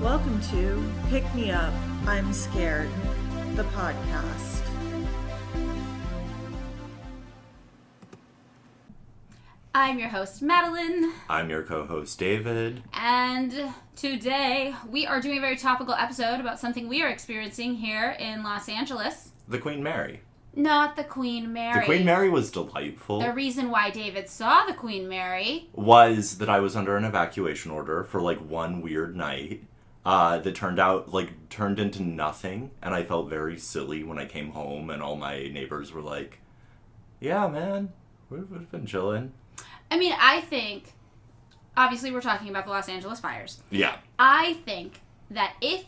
Welcome to Pick Me Up, I'm Scared, the podcast. I'm your host, Madeline. I'm your co-host, David. And today we are doing a very topical episode about something we are experiencing here in Los Angeles. The Queen Mary. Not the Queen Mary. The Queen Mary was delightful. The reason why David saw the Queen Mary was that I was under an evacuation order for one weird night that turned into nothing, and I felt very silly when I came home and all my neighbors were like, yeah, man, we've been chilling. I mean, I think, obviously we're talking about the Los Angeles fires. Yeah. I think that if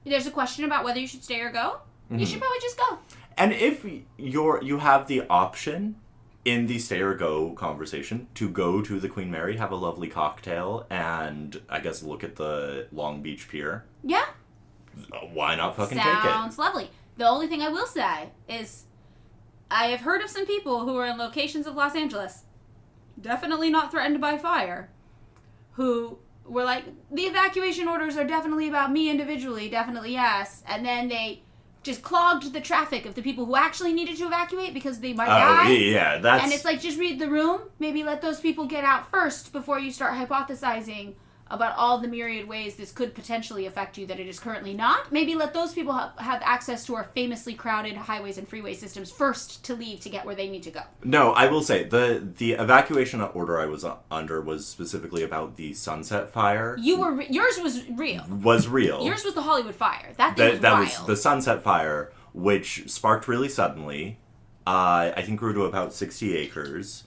there's a question about whether you should stay or go, you should probably just go. And if you have the option in the stay or go conversation to go to the Queen Mary, have a lovely cocktail, and I guess look at the Long Beach Pier. Yeah. Why not fucking take it? Sounds lovely. The only thing I will say is I have heard of some people who are in locations of Los Angeles, definitely not threatened by fire, who were like, the evacuation orders are definitely about me individually, definitely yes, and then they just clogged the traffic of the people who actually needed to evacuate because they might die. Yeah, that's... And it's like, just read the room, maybe let those people get out first before you start hypothesizing about all the myriad ways this could potentially affect you that it is currently not. Maybe let those people have access to our famously crowded highways and freeway systems first to leave to get where they need to go. No, I will say, the evacuation order I was under was specifically about the Sunset Fire. Yours was real. Was real. Yours was the Hollywood fire. That thing was wild. Was the Sunset Fire, which sparked really suddenly. I think grew to about 60 acres.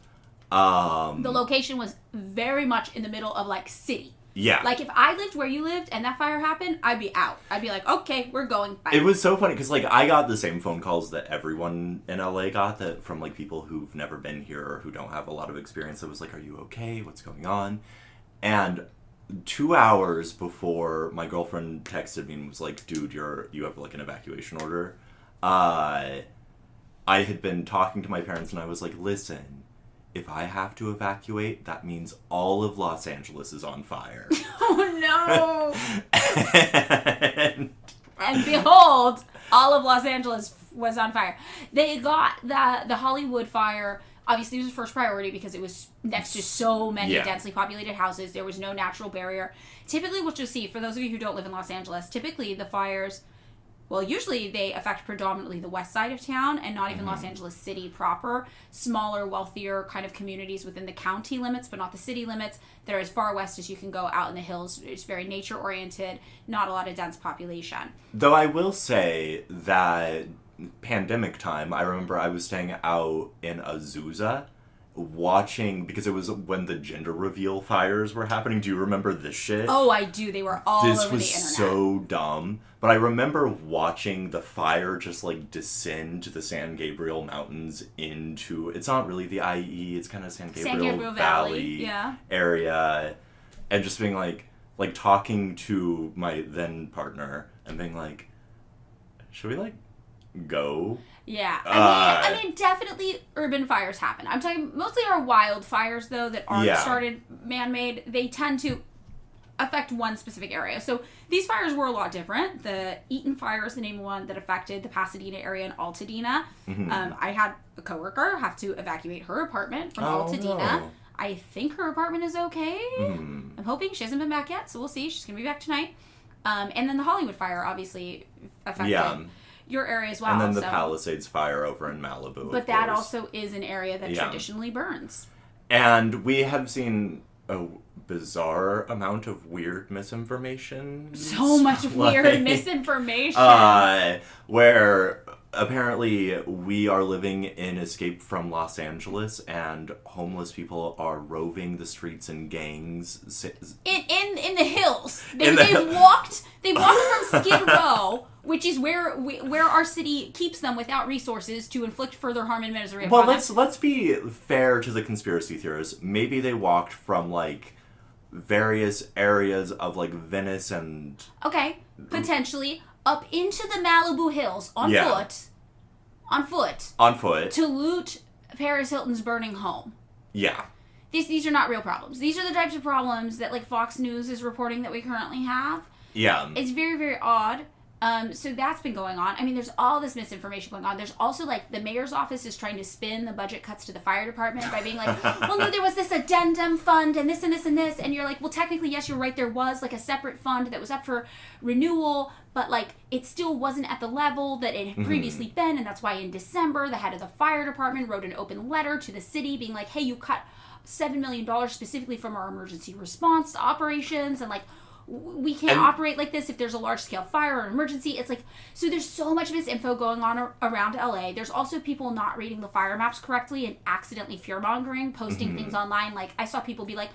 The location was very much in the middle of, city. Yeah. Like, if I lived where you lived and that fire happened, I'd be out. I'd be like, okay, we're going. Bye. It was so funny, because, I got the same phone calls that everyone in LA got, that from, people who've never been here or who don't have a lot of experience. It was like, are you okay? What's going on? And 2 hours before my girlfriend texted me and was like, dude, you have, an evacuation order. I had been talking to my parents, and I was like, listen, if I have to evacuate, that means all of Los Angeles is on fire. Oh, no! and behold, all of Los Angeles was on fire. They got the Hollywood fire. Obviously, it was first priority because it was next to so many densely populated houses. There was no natural barrier. Typically, what you'll see, for those of you who don't live in Los Angeles, typically the fires... Well, usually they affect predominantly the west side of town and not even Los Angeles City proper. Smaller, wealthier kind of communities within the county limits, but not the city limits. They're as far west as you can go out in the hills. It's very nature-oriented, not a lot of dense population. Though I will say that pandemic time, I remember I was staying out in Azusa watching, because it was when the gender reveal fires were happening. Do you remember this shit? Oh, I do. They were all over the internet. This was so dumb. But I remember watching the fire just, descend the San Gabriel Mountains into... It's not really the IE, it's kind of San Gabriel Valley area. And just being, talking to my then partner and being like, should we, go? Yeah. I mean, definitely urban fires happen. I'm talking mostly our wildfires, though, that aren't started man-made. They tend to affect one specific area. So these fires were a lot different. The Eaton fire is the name of one that affected the Pasadena area and Altadena. I had a coworker have to evacuate her apartment from Altadena. No. I think her apartment is okay. I'm hoping. She hasn't been back yet, so we'll see. She's going to be back tonight. And then the Hollywood fire obviously affected your area as well. And then the Palisades fire over in Malibu, But that also is an area that traditionally burns. And we have seen a bizarre amount of weird misinformation. So much weird misinformation. Where apparently we are living in Escape from Los Angeles, and homeless people are roving the streets in gangs. In the hills. They've walked from Skid Row, which is where our city keeps them without resources to inflict further harm and misery upon them. Well, let's be fair to the conspiracy theorists. Maybe they walked from, various areas of, Venice and... Okay, potentially up into the Malibu hills on foot to loot Paris Hilton's burning home. Yeah. These are not real problems. These are the types of problems that Fox News is reporting that we currently have. Yeah. It's very, very odd. So that's been going on. I mean, there's all this misinformation going on. There's also, like, the mayor's office is trying to spin the budget cuts to the fire department by being like, well, no, there was this addendum fund and this and this and this. And you're like, well, technically, yes, you're right. There was, like, a separate fund that was up for renewal, but, like, it still wasn't at the level that it had previously been. And that's why in December, the head of the fire department wrote an open letter to the city being like, hey, you cut $7 million specifically from our emergency response operations. And, like, we can't operate like this if there's a large-scale fire or an emergency. It's like, so there's so much misinfo going on around LA. There's also people not reading the fire maps correctly and accidentally fear-mongering, posting things online. Like, I saw people be like,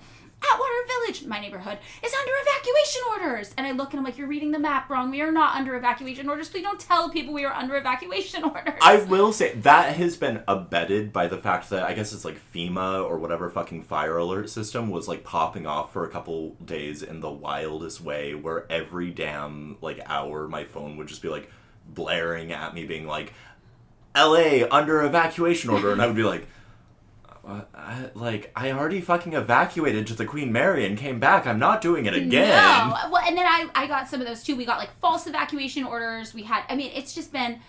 Atwater Village, my neighborhood, is under evacuation orders. And I look and I'm like, you're reading the map wrong. We are not under evacuation orders. Please don't tell people we are under evacuation orders. I will say, that has been abetted by the fact that, I guess it's like FEMA or whatever fucking fire alert system was like popping off for a couple days in the wildest way, where every damn like hour my phone would just be like blaring at me being like, LA under evacuation order. And I would be like, I already fucking evacuated to the Queen Mary and came back. I'm not doing it again. No. Well, and then I got some of those too. We got like false evacuation orders. We had, I mean, it's been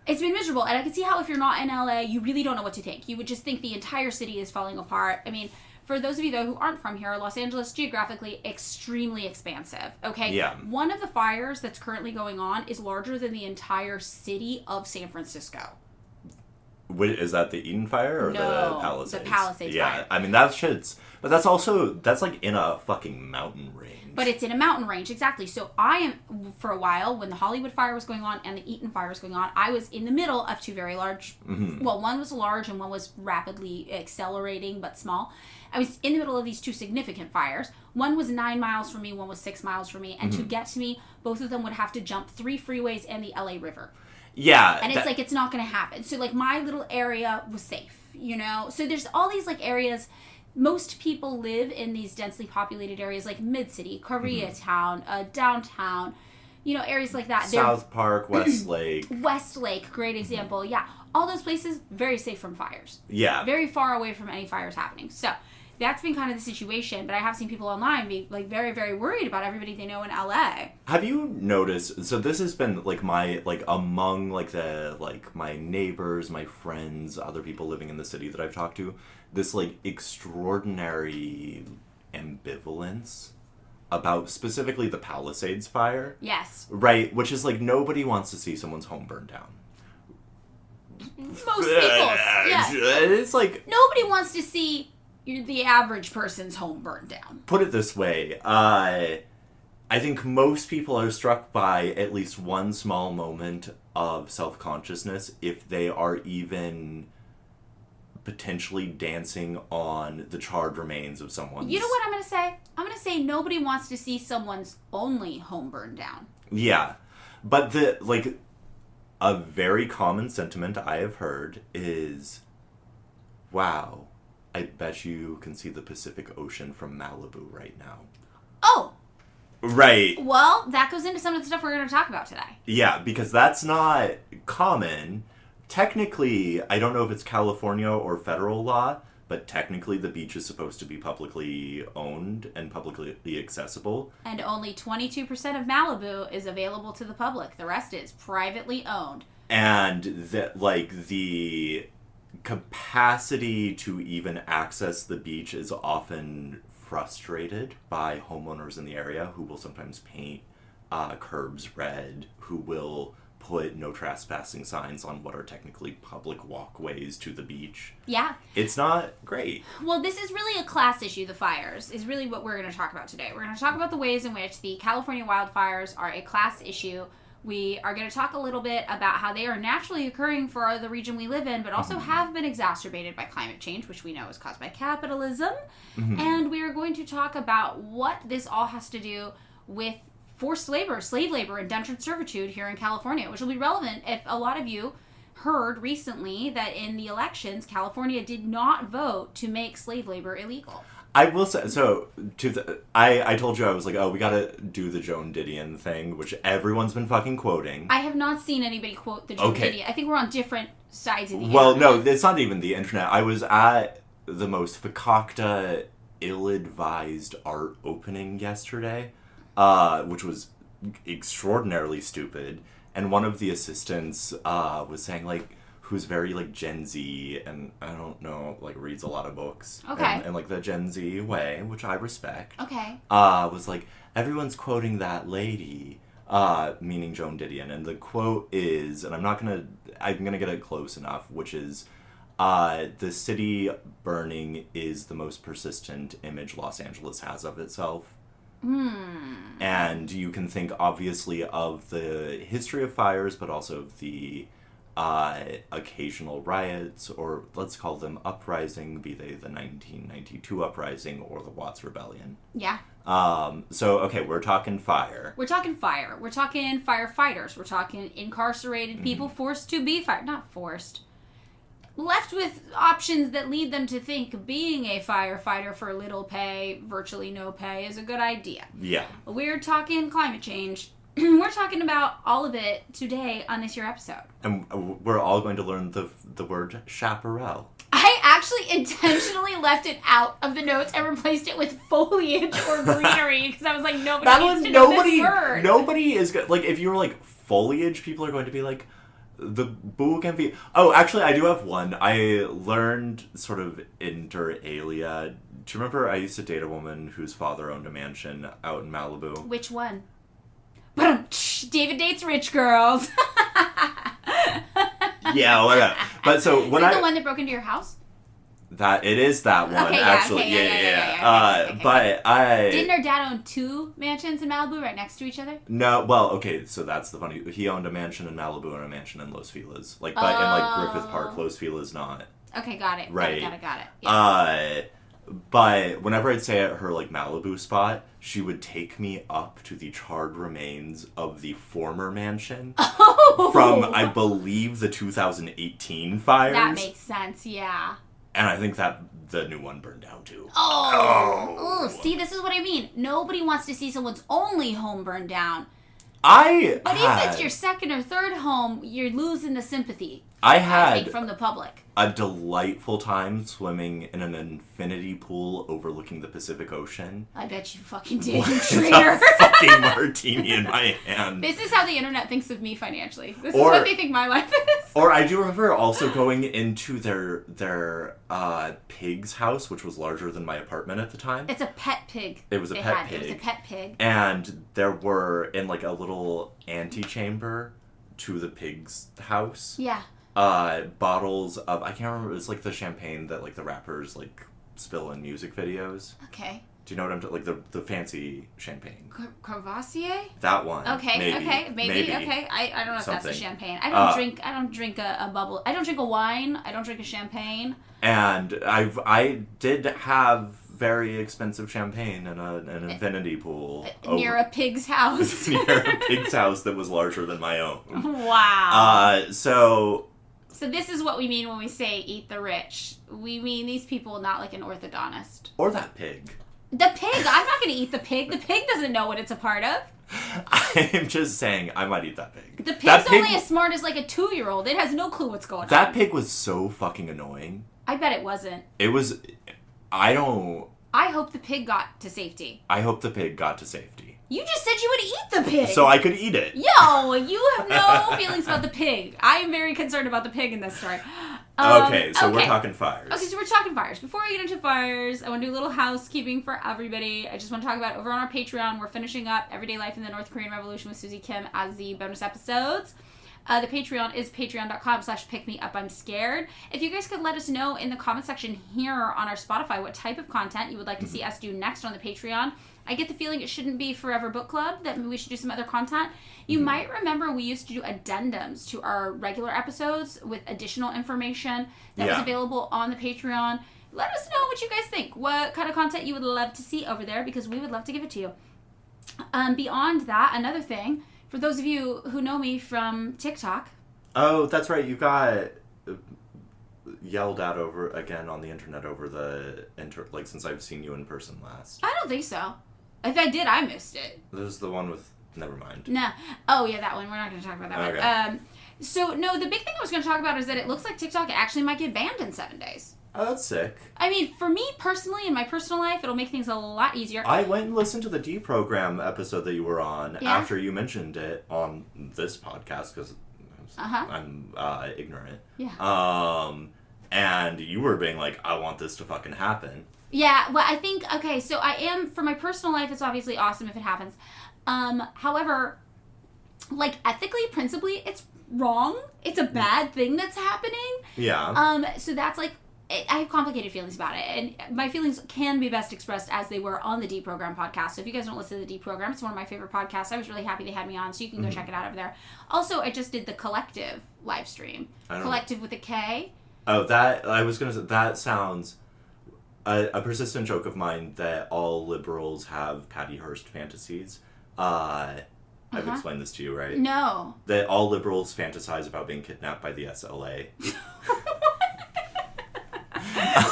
miserable. And I can see how if you're not in LA, you really don't know what to think. You would just think the entire city is falling apart. I mean, for those of you though who aren't from here, Los Angeles geographically extremely expansive. Okay. Yeah. One of the fires that's currently going on is larger than the entire city of San Francisco. Is that the Eden Fire or the Palisades? The Palisades yeah, fire. I mean, that shit's... But that's like in a fucking mountain range. But it's in a mountain range, exactly. So for a while, when the Hollywood fire was going on and the Eaton fire was going on, I was in the middle of two very large... Well, one was large and one was rapidly accelerating but small. I was in the middle of these two significant fires. One was 9 miles from me, one was 6 miles from me. And to get to me, both of them would have to jump 3 freeways and the LA River. Yeah. And it's like, it's not going to happen. So, like, my little area was safe, you know? So there's all these, like, areas. Most people live in these densely populated areas like Mid-City, Koreatown, downtown, you know, areas like that. South Park, Westlake. Westlake, great example. Yeah. All those places, very safe from fires. Yeah. Very far away from any fires happening. So that's been kind of the situation, but I have seen people online be like very, very worried about everybody they know in LA. Have you noticed, so this has been like among my neighbors, my friends, other people living in the city that I've talked to, this like extraordinary ambivalence about specifically the Palisades fire. Yes. Right, which is like nobody wants to see someone's home burned down. Most people's, yeah. It's like... Nobody wants to see the average person's home burned down. Put it this way, I think most people are struck by at least one small moment of self-consciousness if they are even potentially dancing on the charred remains of someone's... You know what I'm going to say? I'm going to say nobody wants to see someone's only home burned down. Yeah. But a very common sentiment I have heard is, wow, I bet you can see the Pacific Ocean from Malibu right now. Oh! Right. Well, that goes into some of the stuff we're going to talk about today. Yeah, because that's not common. Technically, I don't know if it's California or federal law, but technically the beach is supposed to be publicly owned and publicly accessible. And only 22% of Malibu is available to the public. The rest is privately owned. And the capacity to even access the beach is often frustrated by homeowners in the area who will sometimes paint curbs red, who will put no trespassing signs on what are technically public walkways to the beach. Yeah. It's not great. Well, this is really a class issue, the fires, is really what we're going to talk about today. We're going to talk about the ways in which the California wildfires are a class issue. We are going to talk a little bit about how they are naturally occurring for the region we live in, but also have been exacerbated by climate change, which we know is caused by capitalism. And we are going to talk about what this all has to do with forced labor, slave labor, indentured servitude here in California, which will be relevant if a lot of you heard recently that in the elections, California did not vote to make slave labor illegal. I will say, so, I told you, I was like, oh, we gotta do the Joan Didion thing, which everyone's been fucking quoting. I have not seen anybody quote the Joan Didion. I think we're on different sides of the internet. Well, no, it's not even the internet. I was at the most fakakta, ill-advised art opening yesterday. which was extraordinarily stupid. And one of the assistants was saying, like, who's very, like, Gen Z, and I don't know, like, reads a lot of books. Okay. And like, the Gen Z way, which I respect. Okay. Was like, everyone's quoting that lady, meaning Joan Didion. And the quote is, and I'm gonna get it close enough, which is, the city burning is the most persistent image Los Angeles has of itself. And you can think, obviously, of the history of fires, but also of the occasional riots, or let's call them uprising, be they the 1992 uprising or the Watts Rebellion. Yeah. So, okay, we're talking fire. We're talking fire. We're talking firefighters. We're talking incarcerated people forced to be not forced. Left with options that lead them to think being a firefighter for little pay, virtually no pay, is a good idea. Yeah. We're talking climate change. We're talking about all of it today on this year episode. And we're all going to learn the word chaparral. I actually intentionally left it out of the notes and replaced it with foliage or greenery because I was like, nobody needs to know this word. Nobody is good. Like, if you were like foliage, people are going to be like, the bougainvillea. Oh, actually, I do have one. I learned sort of inter alia. Do you remember I used to date a woman whose father owned a mansion out in Malibu? Which one? David dates rich girls. Yeah, whatever. But so when the one that broke into your house? It is that one, okay, actually. Yeah. Okay. But didn't her dad own 2 mansions in Malibu right next to each other? No, well, okay, so that's the funny. He owned a mansion in Malibu and a mansion in Los Feliz. Like, but in like Griffith Park, Los Feliz not. Okay, got it. Right. Got it. Yeah. But whenever I'd stay at her like Malibu spot, she would take me up to the charred remains of the former mansion from, I believe, the 2018 fires. That makes sense, yeah. And I think that the new one burned down too. Oh. See, this is what I mean. Nobody wants to see someone's only home burn down. But if it's your second or third home, you're losing the sympathy. I think, from the public. A delightful time swimming in an infinity pool overlooking the Pacific Ocean. I bet you fucking did, you traitor. With a fucking martini in my hand. This is how the internet thinks of me financially. This is what they think my life is. Or I do remember also going into their pig's house, which was larger than my apartment at the time. It's a pet pig. It was a pet pig. It was a pet pig. And there were, in like a little antechamber to the pig's house. Yeah. Bottles of, I can't remember, it was like the champagne that like the rappers like spill in music videos. Okay. Do you know what I'm talking, like the fancy champagne? Courvoisier? That one. Okay, maybe. Okay. I don't know if that's a champagne. I don't drink a bubble. I don't drink a wine. I don't drink a champagne. And I did have very expensive champagne in an infinity pool. Near a pig's house. Near a pig's house that was larger than my own. Wow. So this is what we mean when we say eat the rich. We mean these people, not like an orthodontist. Or that pig. The pig? I'm not going to eat the pig. The pig doesn't know what it's a part of. I'm just saying, I might eat that pig. The pig's only as smart as like a 2-year-old. It has no clue what's going on. That pig was so fucking annoying. I bet it wasn't. It was... I hope the pig got to safety. I hope the pig got to safety. You just said you would eat the pig. So I could eat it. Yo, you have no feelings about the pig. I am very concerned about the pig in this story. Okay, so we're talking fires. Okay, so we're talking fires. Before we get into fires, I want to do a little housekeeping for everybody. I just want to talk about over on our Patreon, we're finishing up Everyday Life in the North Korean Revolution with Susie Kim as the bonus episodes. The Patreon is patreon.com/pickmeupimscared. If you guys could let us know in the comment section here on our Spotify what type of content you would like to see us do next on the Patreon. I get the feeling it shouldn't be Forever Book Club, that we should do some other content. You might remember we used to do addendums to our regular episodes with additional information that was available on the Patreon. Let us know what you guys think. What kind of content you would love to see over there, because we would love to give it to you. Beyond that, another thing, for those of you who know me from TikTok. Oh, that's right. You got yelled at over again on the internet over the since I've seen you in person last. I don't think so. If I did, I missed it. This is the one with... Never mind. Nah. Oh, yeah, that one. We're not going to talk about that one. So, no, the big thing I was going to talk about is that it looks like TikTok actually might get banned in 7 days. Oh, that's sick. I mean, for me personally, in my personal life, it'll make things a lot easier. I went and listened to the Deprogram episode that you were on after you mentioned it on this podcast because I'm ignorant. Yeah. And you were being like, I want this to fucking happen. Yeah, well, I think, okay, so I am, for my personal life, it's obviously awesome if it happens. However, like, ethically, principally, it's wrong. It's a bad thing that's happening. Yeah. So that's, like, I have complicated feelings about it. And my feelings can be best expressed as they were on the Deprogram podcast. So if you guys don't listen to the Deprogram, it's one of my favorite podcasts. I was really happy they had me on, so you can go check it out over there. Also, I just did the Collective live stream. Collective with a K. Oh, that sounds... A persistent joke of mine that all liberals have Patty Hearst fantasies. I've explained this to you, right? No. That all liberals fantasize about being kidnapped by the SLA.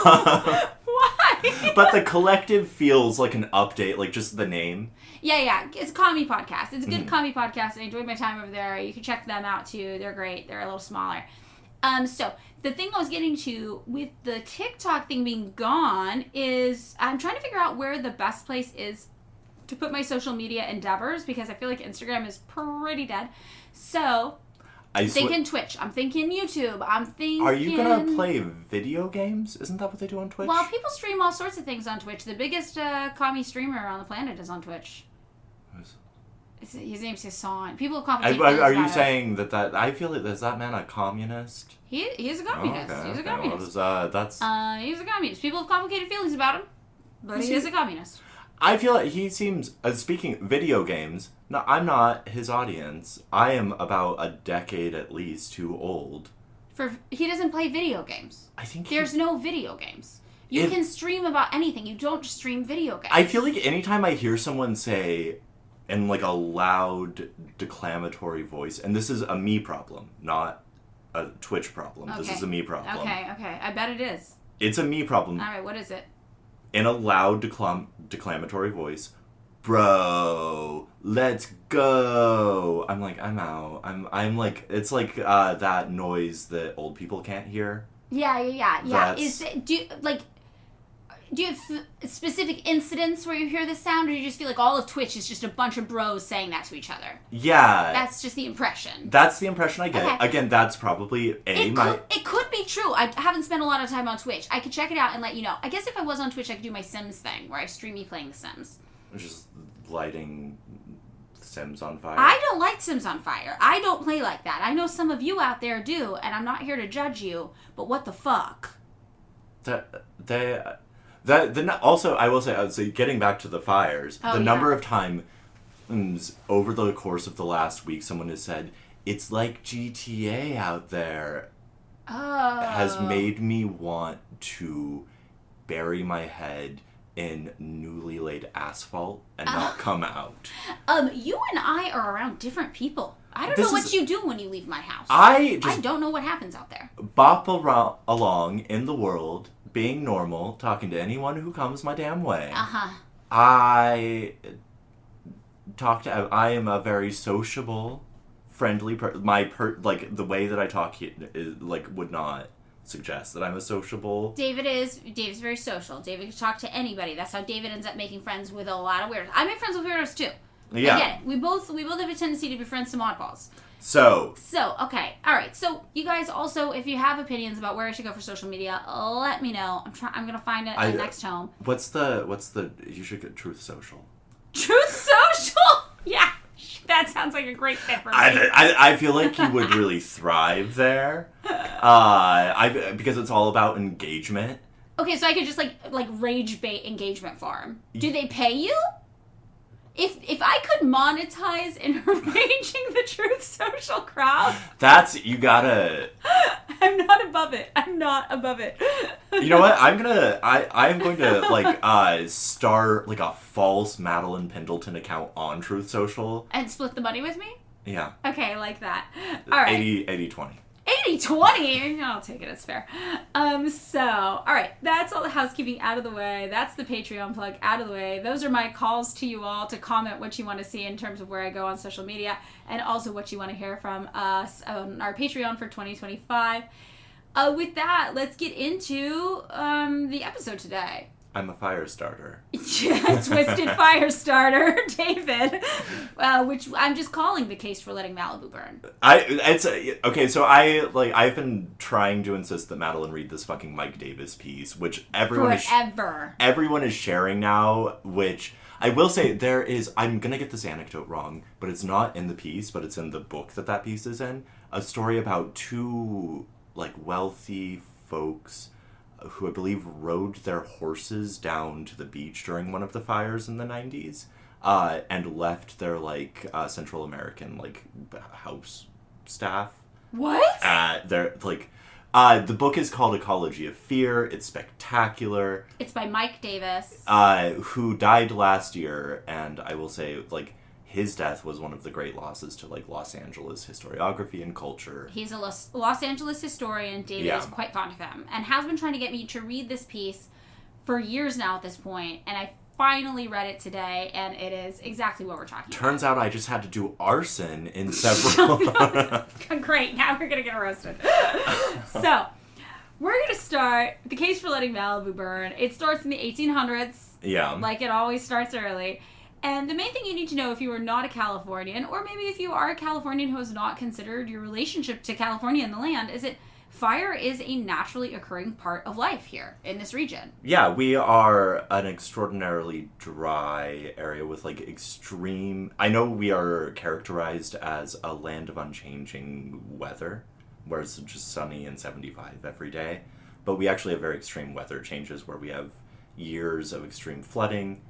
Why? But the Collective feels like an update, like just the name. Yeah. It's a comedy podcast. It's a good comedy podcast. I enjoyed my time over there. You can check them out, too. They're great. They're a little smaller. So the thing I was getting to with the TikTok thing being gone is I'm trying to figure out where the best place is to put my social media endeavors because I feel like Instagram is pretty dead. So I'm thinking Twitch. I'm thinking YouTube. I'm thinking... Are you going to play video games? Isn't that what they do on Twitch? Well, people stream all sorts of things on Twitch. The biggest commie streamer on the planet is on Twitch. His name's Hassan. People complicate Are you saying that I feel like, is that man a communist? He's a communist. Okay, he's a okay. communist. Well, he's a communist. People have complicated feelings about him, but he is a communist. I feel like he seems, speaking video games, no, I'm not his audience. I am about a decade at least too old. He doesn't play video games. I think there's no video games. You can stream about anything. You don't just stream video games. I feel like anytime I hear someone say... in like a loud, declamatory voice. And this is a me problem, not a Twitch problem. Okay. This is a me problem. Okay. I bet it is. It's a me problem. All right, what is it? In a loud, declamatory voice, bro, let's go. I'm like, I'm out. I'm like, it's like that noise that old people can't hear. Yeah. Do you have specific incidents where you hear this sound, or do you just feel like all of Twitch is just a bunch of bros saying that to each other? Yeah. That's just the impression. That's the impression I get. Okay. Again, that's probably It could be true. I haven't spent a lot of time on Twitch. I could check it out and let you know. I guess if I was on Twitch, I could do my Sims thing, where I stream me playing The Sims. Just lighting Sims on fire. I don't like Sims on fire. I don't play like that. I know some of you out there do, and I'm not here to judge you, but what the fuck? Also, I will say, getting back to the fires, number of times over the course of the last week, someone has said, it's like GTA out there, has made me want to bury my head in newly laid asphalt and not come out. You and I are around different people. I don't know what you do when you leave my house. I don't know what happens out there. Bop along in the world, being normal, talking to anyone who comes my damn way. I am a very sociable, friendly person. The way that I talk is, would not suggest that I'm a sociable. David's very social. David can talk to anybody. That's how David ends up making friends with a lot of weirdos. I make friends with weirdos too. Yeah. I get it. We both have a tendency to befriend some oddballs. So, okay. All right. So, you guys also, if you have opinions about where I should go for social media, let me know. I'm going to find it next home. You should get Truth Social. Truth Social? Yeah. That sounds like a great fit for me. I feel like you would really thrive there. Because it's all about engagement. Okay, so I could just like rage bait engagement farm. Do they pay you? If I could monetize enraging the Truth Social crowd, you gotta. I'm not above it. You know what? I'm going to start like a false Madeline Pendleton account on Truth Social and split the money with me. Yeah. Okay, like that. All right. 80-20. 80-20? I'll take it, it's fair. All right, that's all the housekeeping out of the way. That's the Patreon plug out of the way. Those are my calls to you all to comment what you want to see in terms of where I go on social media, and also what you want to hear from us on our Patreon for 2025. With that, let's get into the episode today. I'm a fire starter. Twisted fire starter, David, which I'm just calling the case for letting Malibu burn. Okay. So I've been trying to insist that Madeline read this fucking Mike Davis piece, which everyone is sharing now. Which I will say I'm gonna get this anecdote wrong, but it's not in the piece, but it's in the book that piece is in. A story about two wealthy folks who I believe rode their horses down to the beach during one of the fires in the 90s, and left their Central American house staff. What? The book is called Ecology of Fear. It's spectacular. It's by Mike Davis, who died last year, and I will say his death was one of the great losses to Los Angeles historiography and culture. He's a Los Angeles historian. David is quite fond of him and has been trying to get me to read this piece for years now at this point, and I finally read it today, and it is exactly what we're talking about. Turns out I just had to do arson in several... Great, now we're going to get roasted. So, we're going to start the case for letting Malibu burn. It starts in the 1800s. Yeah. Like it always starts early. And the main thing you need to know if you are not a Californian, or maybe if you are a Californian who has not considered your relationship to California and the land, is that fire is a naturally occurring part of life here in this region. Yeah, we are an extraordinarily dry area with extreme... I know we are characterized as a land of unchanging weather, where it's just sunny and 75 every day. But we actually have very extreme weather changes where we have years of extreme flooding,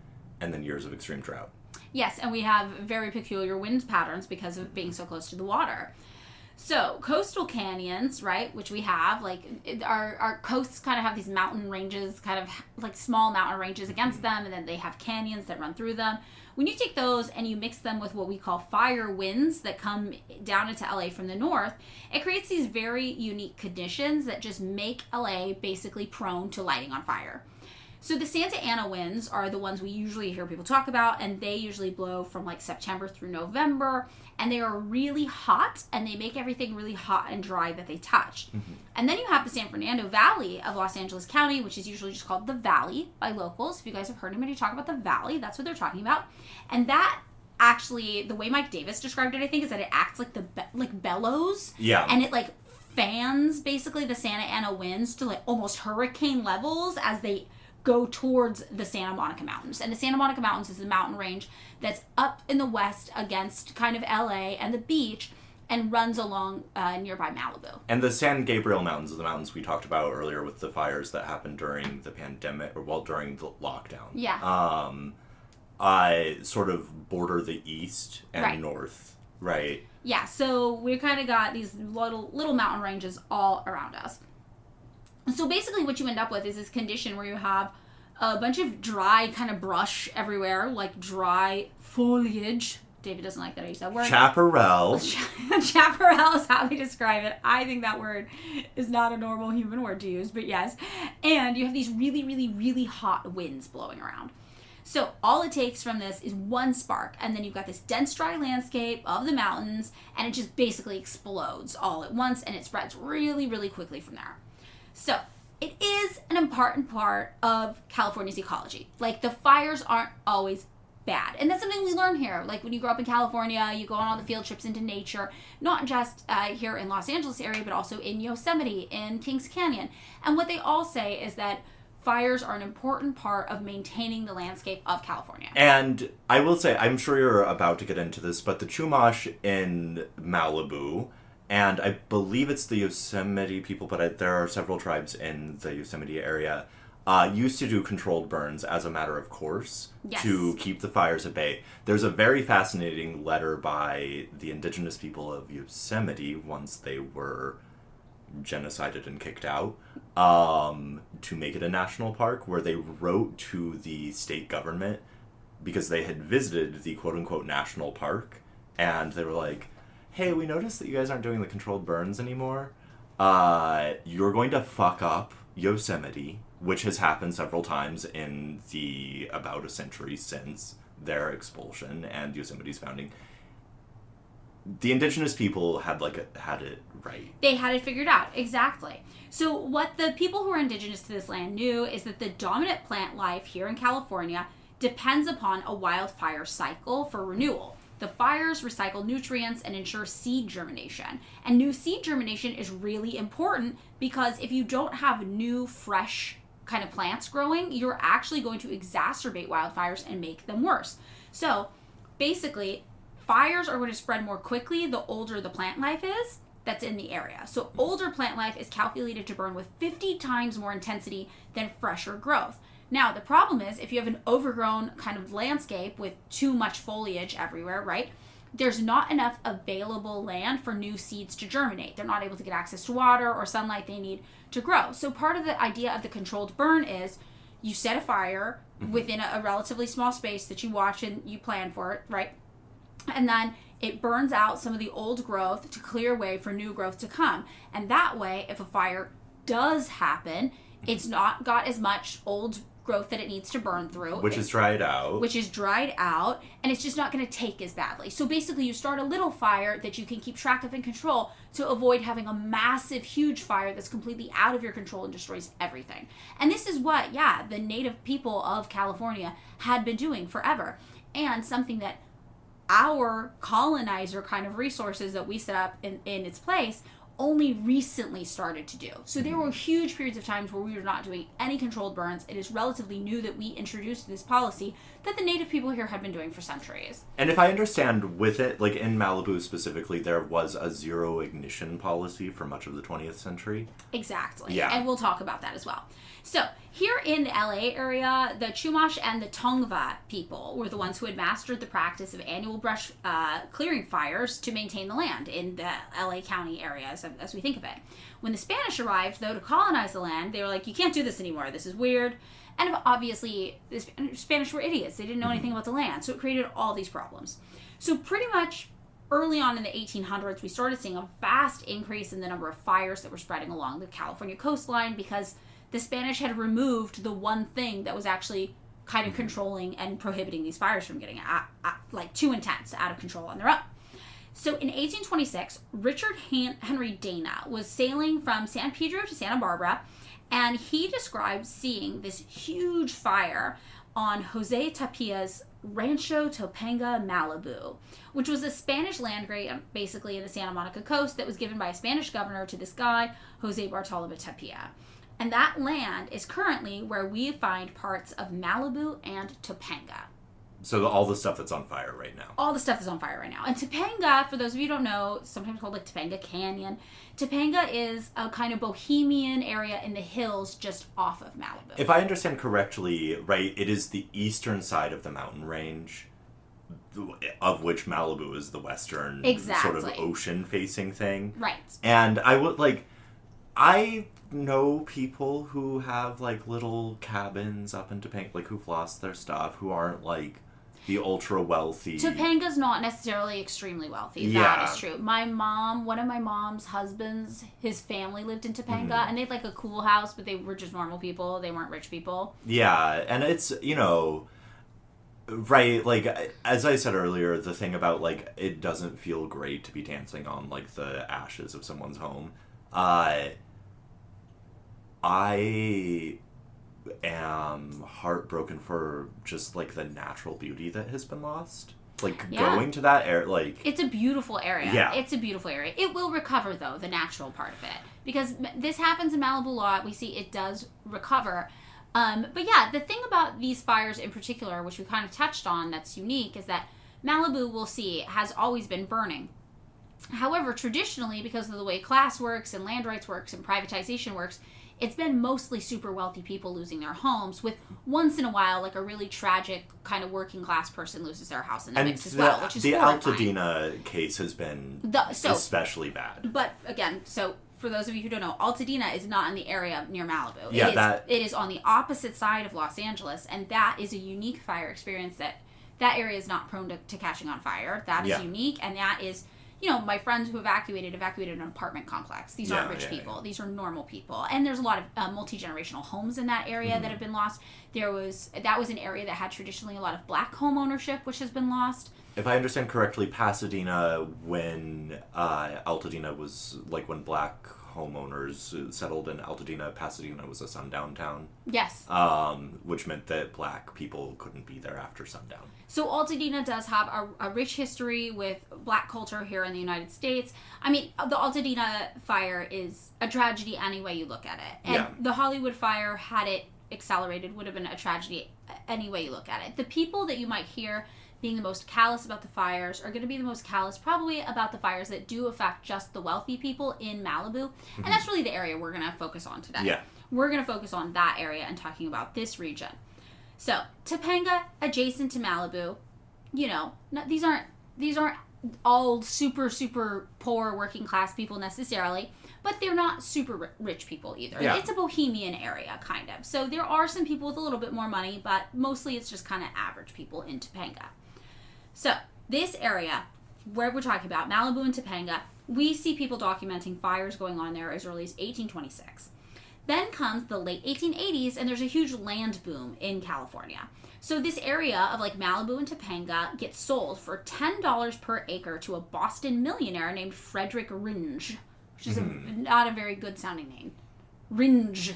and then years of extreme drought. Yes, and we have very peculiar wind patterns because of being so close to the water. So, coastal canyons, right, which we have, our coasts kind of have these mountain ranges, kind of small mountain ranges against them, and then they have canyons that run through them. When you take those and you mix them with what we call fire winds that come down into LA from the north, it creates these very unique conditions that just make LA basically prone to lighting on fire. So the Santa Ana winds are the ones we usually hear people talk about, and they usually blow from September through November, and they are really hot, and they make everything really hot and dry that they touch. Mm-hmm. And then you have the San Fernando Valley of Los Angeles County, which is usually just called the Valley by locals. If you guys have heard anybody talk about the Valley, that's what they're talking about. And that actually, the way Mike Davis described it, I think, is that it acts like bellows. Yeah. And it fans basically the Santa Ana winds to almost hurricane levels as they go towards the Santa Monica Mountains. And the Santa Monica Mountains is the mountain range that's up in the west against kind of LA and the beach and runs along nearby Malibu. And the San Gabriel Mountains are the mountains we talked about earlier with the fires that happened during the pandemic, or during the lockdown. Yeah. Sort of border the east and north, right? Yeah, so we kind of got these little mountain ranges all around us. So basically what you end up with is this condition where you have a bunch of dry kind of brush everywhere, dry foliage. David doesn't like that I use that word. Chaparral. Chaparral is how they describe it. I think that word is not a normal human word to use, but yes. And you have these really, really, really hot winds blowing around. So all it takes from this is one spark, and then you've got this dense, dry landscape of the mountains, and it just basically explodes all at once, and it spreads really, really quickly from there. So, it is an important part of California's ecology. The fires aren't always bad. And that's something we learn here. When you grow up in California, you go on all the field trips into nature, not just here in Los Angeles area, but also in Yosemite, in Kings Canyon. And what they all say is that fires are an important part of maintaining the landscape of California. And I will say, I'm sure you're about to get into this, but the Chumash in Malibu... And I believe it's the Yosemite people, but there are several tribes in the Yosemite area, used to do controlled burns as a matter of course to keep the fires at bay. There's a very fascinating letter by the indigenous people of Yosemite, once they were genocided and kicked out, to make it a national park, where they wrote to the state government because they had visited the quote-unquote national park, and they were like, hey, we noticed that you guys aren't doing the controlled burns anymore. You're going to fuck up Yosemite, which has happened several times in the about a century since their expulsion and Yosemite's founding. the indigenous people had it right. They had it figured out, exactly. So what the people who are indigenous to this land knew is that the dominant plant life here in California depends upon a wildfire cycle for renewal. The fires recycle nutrients and ensure seed germination. And new seed germination is really important because if you don't have new, fresh kind of plants growing, you're actually going to exacerbate wildfires and make them worse. So basically, fires are going to spread more quickly the older the plant life is that's in the area. So older plant life is calculated to burn with 50 times more intensity than fresher growth. Now, the problem is if you have an overgrown kind of landscape with too much foliage everywhere, right? There's not enough available land for new seeds to germinate. They're not able to get access to water or sunlight they need to grow. So part of the idea of the controlled burn is you set a fire within a relatively small space that you watch and you plan for it, right? And then it burns out some of the old growth to clear way for new growth to come. And that way, if a fire does happen, it's not got as much old growth that it needs to burn through. Which is dried out. And it's just not going to take as badly. So basically, you start a little fire that you can keep track of and control to avoid having a massive, huge fire that's completely out of your control and destroys everything. And this is what, the native people of California had been doing forever. And something that our colonizer kind of resources that we set up in its place only recently started to do. So there were huge periods of times where we were not doing any controlled burns. It is relatively new that we introduced this policy that the native people here had been doing for centuries. And if I understand with it, like in Malibu specifically, there was a zero ignition policy for much of the 20th century. Exactly. Yeah. And we'll talk about that as well. So here in the LA area, the Chumash and the Tongva people were the ones who had mastered the practice of annual brush clearing fires to maintain the land in the LA County areas as we think of it. When the Spanish arrived, though, to colonize the land, they were like, you can't do this anymore. This is weird. And obviously, the Spanish were idiots. They didn't know anything about the land. So it created all these problems. So pretty much early on in the 1800s, we started seeing a vast increase in the number of fires that were spreading along the California coastline because the Spanish had removed the one thing that was actually kind of controlling and prohibiting these fires from getting too intense, out of control on their own. So in 1826, Richard Henry Dana was sailing from San Pedro to Santa Barbara, and he described seeing this huge fire on Jose Tapia's Rancho Topanga, Malibu, which was a Spanish land grant basically in the Santa Monica coast that was given by a Spanish governor to this guy, Jose Bartolome Tapia. And that land is currently where we find parts of Malibu and Topanga. So all the stuff that's on fire right now. All the stuff is on fire right now. And Topanga, for those of you who don't know, sometimes called like Topanga Canyon. Topanga is a kind of bohemian area in the hills just off of Malibu. If I understand correctly, right, it is the eastern side of the mountain range, of which Malibu is the western sort of ocean-facing thing. Right. And I know people who have, little cabins up in Topanga, who've lost their stuff, who aren't, the ultra-wealthy. Topanga's not necessarily extremely wealthy. Yeah. That is true. One of my mom's husbands, his family lived in Topanga, and they had, a cool house, but they were just normal people. They weren't rich people. Yeah, and it's, right, as I said earlier, the thing about, it doesn't feel great to be dancing on, the ashes of someone's home. I am heartbroken for just the natural beauty that has been lost. Going to that area, it's a beautiful area. Yeah. It's a beautiful area. It will recover though, the natural part of it, because this happens in Malibu a lot. We see it does recover. But yeah, the thing about these fires in particular, which we kind of touched on, that's unique, is that Malibu, we'll see, has always been burning. However, traditionally, because of the way class works and land rights works and privatization works, it's been mostly super wealthy people losing their homes, with once in a while, a really tragic kind of working class person loses their house in the mix as well, which is horrifying. The Altadena case has been especially bad. But again, so for those of you who don't know, Altadena is not in the area near Malibu. Yeah, it is on the opposite side of Los Angeles, and that is a unique fire experience that area is not prone to catching on fire. That is unique, and that is... my friends who evacuated an apartment complex. These aren't rich people. Yeah. These are normal people. And there's a lot of multi-generational homes in that area that have been lost. That was an area that had traditionally a lot of black home ownership, which has been lost. if I understand correctly, Pasadena, when Altadena was, like, when black homeowners settled in Altadena, Pasadena was a sundown town. Yes. Which meant that black people couldn't be there after sundown. So Altadena does have a rich history with black culture here in the United States. I mean, the Altadena fire is a tragedy any way you look at it. And the Hollywood fire, had it accelerated, would have been a tragedy any way you look at it. The people that you might hear being the most callous about the fires are going to be the most callous probably about the fires that do affect just the wealthy people in Malibu. And that's really the area we're going to focus on today. Yeah. We're going to focus on that area and talking about this region. So, Topanga, adjacent to Malibu, you know, these aren't all super, super poor working class people necessarily, but they're not super rich people either. Yeah. It's a bohemian area, kind of. So there are some people with a little bit more money, but mostly it's just kind of average people in Topanga. So, this area, where we're talking about, Malibu and Topanga, we see people documenting fires going on there as early as 1826. Then comes the late 1880s, and there's a huge land boom in California. So this area of like Malibu and Topanga gets sold for $10 per acre to a Boston millionaire named Frederick Ringe, which is not a very good sounding name. Ringe.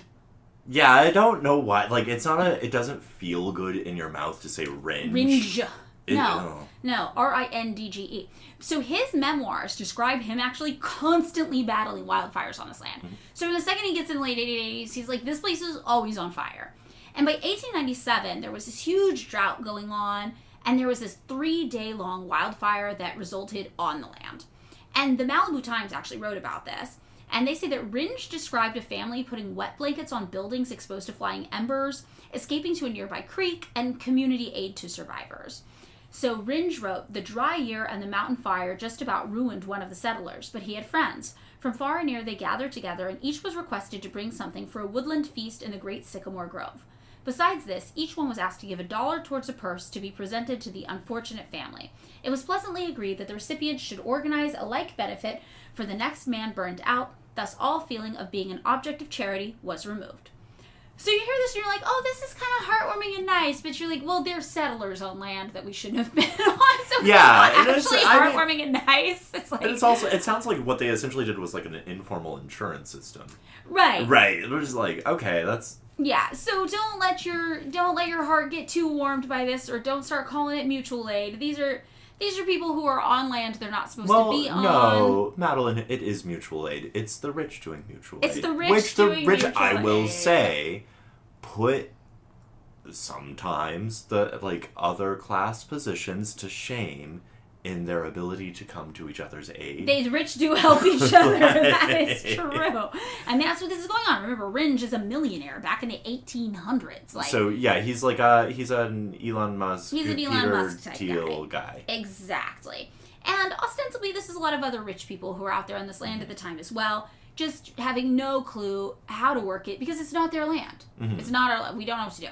Yeah, I don't know why. Like, it doesn't feel good in your mouth to say Ringe. Ringe. No, R-I-N-D-G-E. So his memoirs describe him actually constantly battling wildfires on this land. Mm-hmm. So from the second he gets in the late 1880s, he's like, this place is always on fire. And by 1897, there was this huge drought going on, and there was this 3-day-long wildfire that resulted on the land. And the Malibu Times actually wrote about this, and they say that Ringe described a family putting wet blankets on buildings exposed to flying embers, escaping to a nearby creek, and community aid to survivors. So Ringe wrote, the dry year and the mountain fire just about ruined one of the settlers, but he had friends. From far and near they gathered together, and each was requested to bring something for a woodland feast in the great sycamore grove. Besides this, each one was asked to give $1 towards a purse to be presented to the unfortunate family. It was pleasantly agreed that the recipients should organize a like benefit for the next man burned out, thus all feeling of being an object of charity was removed. So you hear this and you're like, oh, this is kind of heartwarming and nice, but you're like, well, they're settlers on land that we shouldn't have been on, so yeah, it's not actually heartwarming and nice. It's like, and it's also, it sounds like what they essentially did was like an informal insurance system. Right. Right. It was just like, okay, that's... Yeah, so don't let your heart get too warmed by this, or don't start calling it mutual aid. These are people who are on land they're not supposed to be on. No, Madeline, it is mutual aid. It's the rich doing mutual aid. It's the rich doing mutual aid. I will say, put sometimes the like other class positions to shame in their ability to come to each other's aid. The rich do help each other. That is true. And that's what this is going on. Remember, Ringe is a millionaire back in the 1800s. Like, so, yeah, he's an Elon Musk, he's an Elon Musk type Thiel guy. Exactly. And ostensibly, this is a lot of other rich people who are out there on this land at the time as well, just having no clue how to work it because it's not their land. Mm-hmm. It's not our land. We don't know what to do.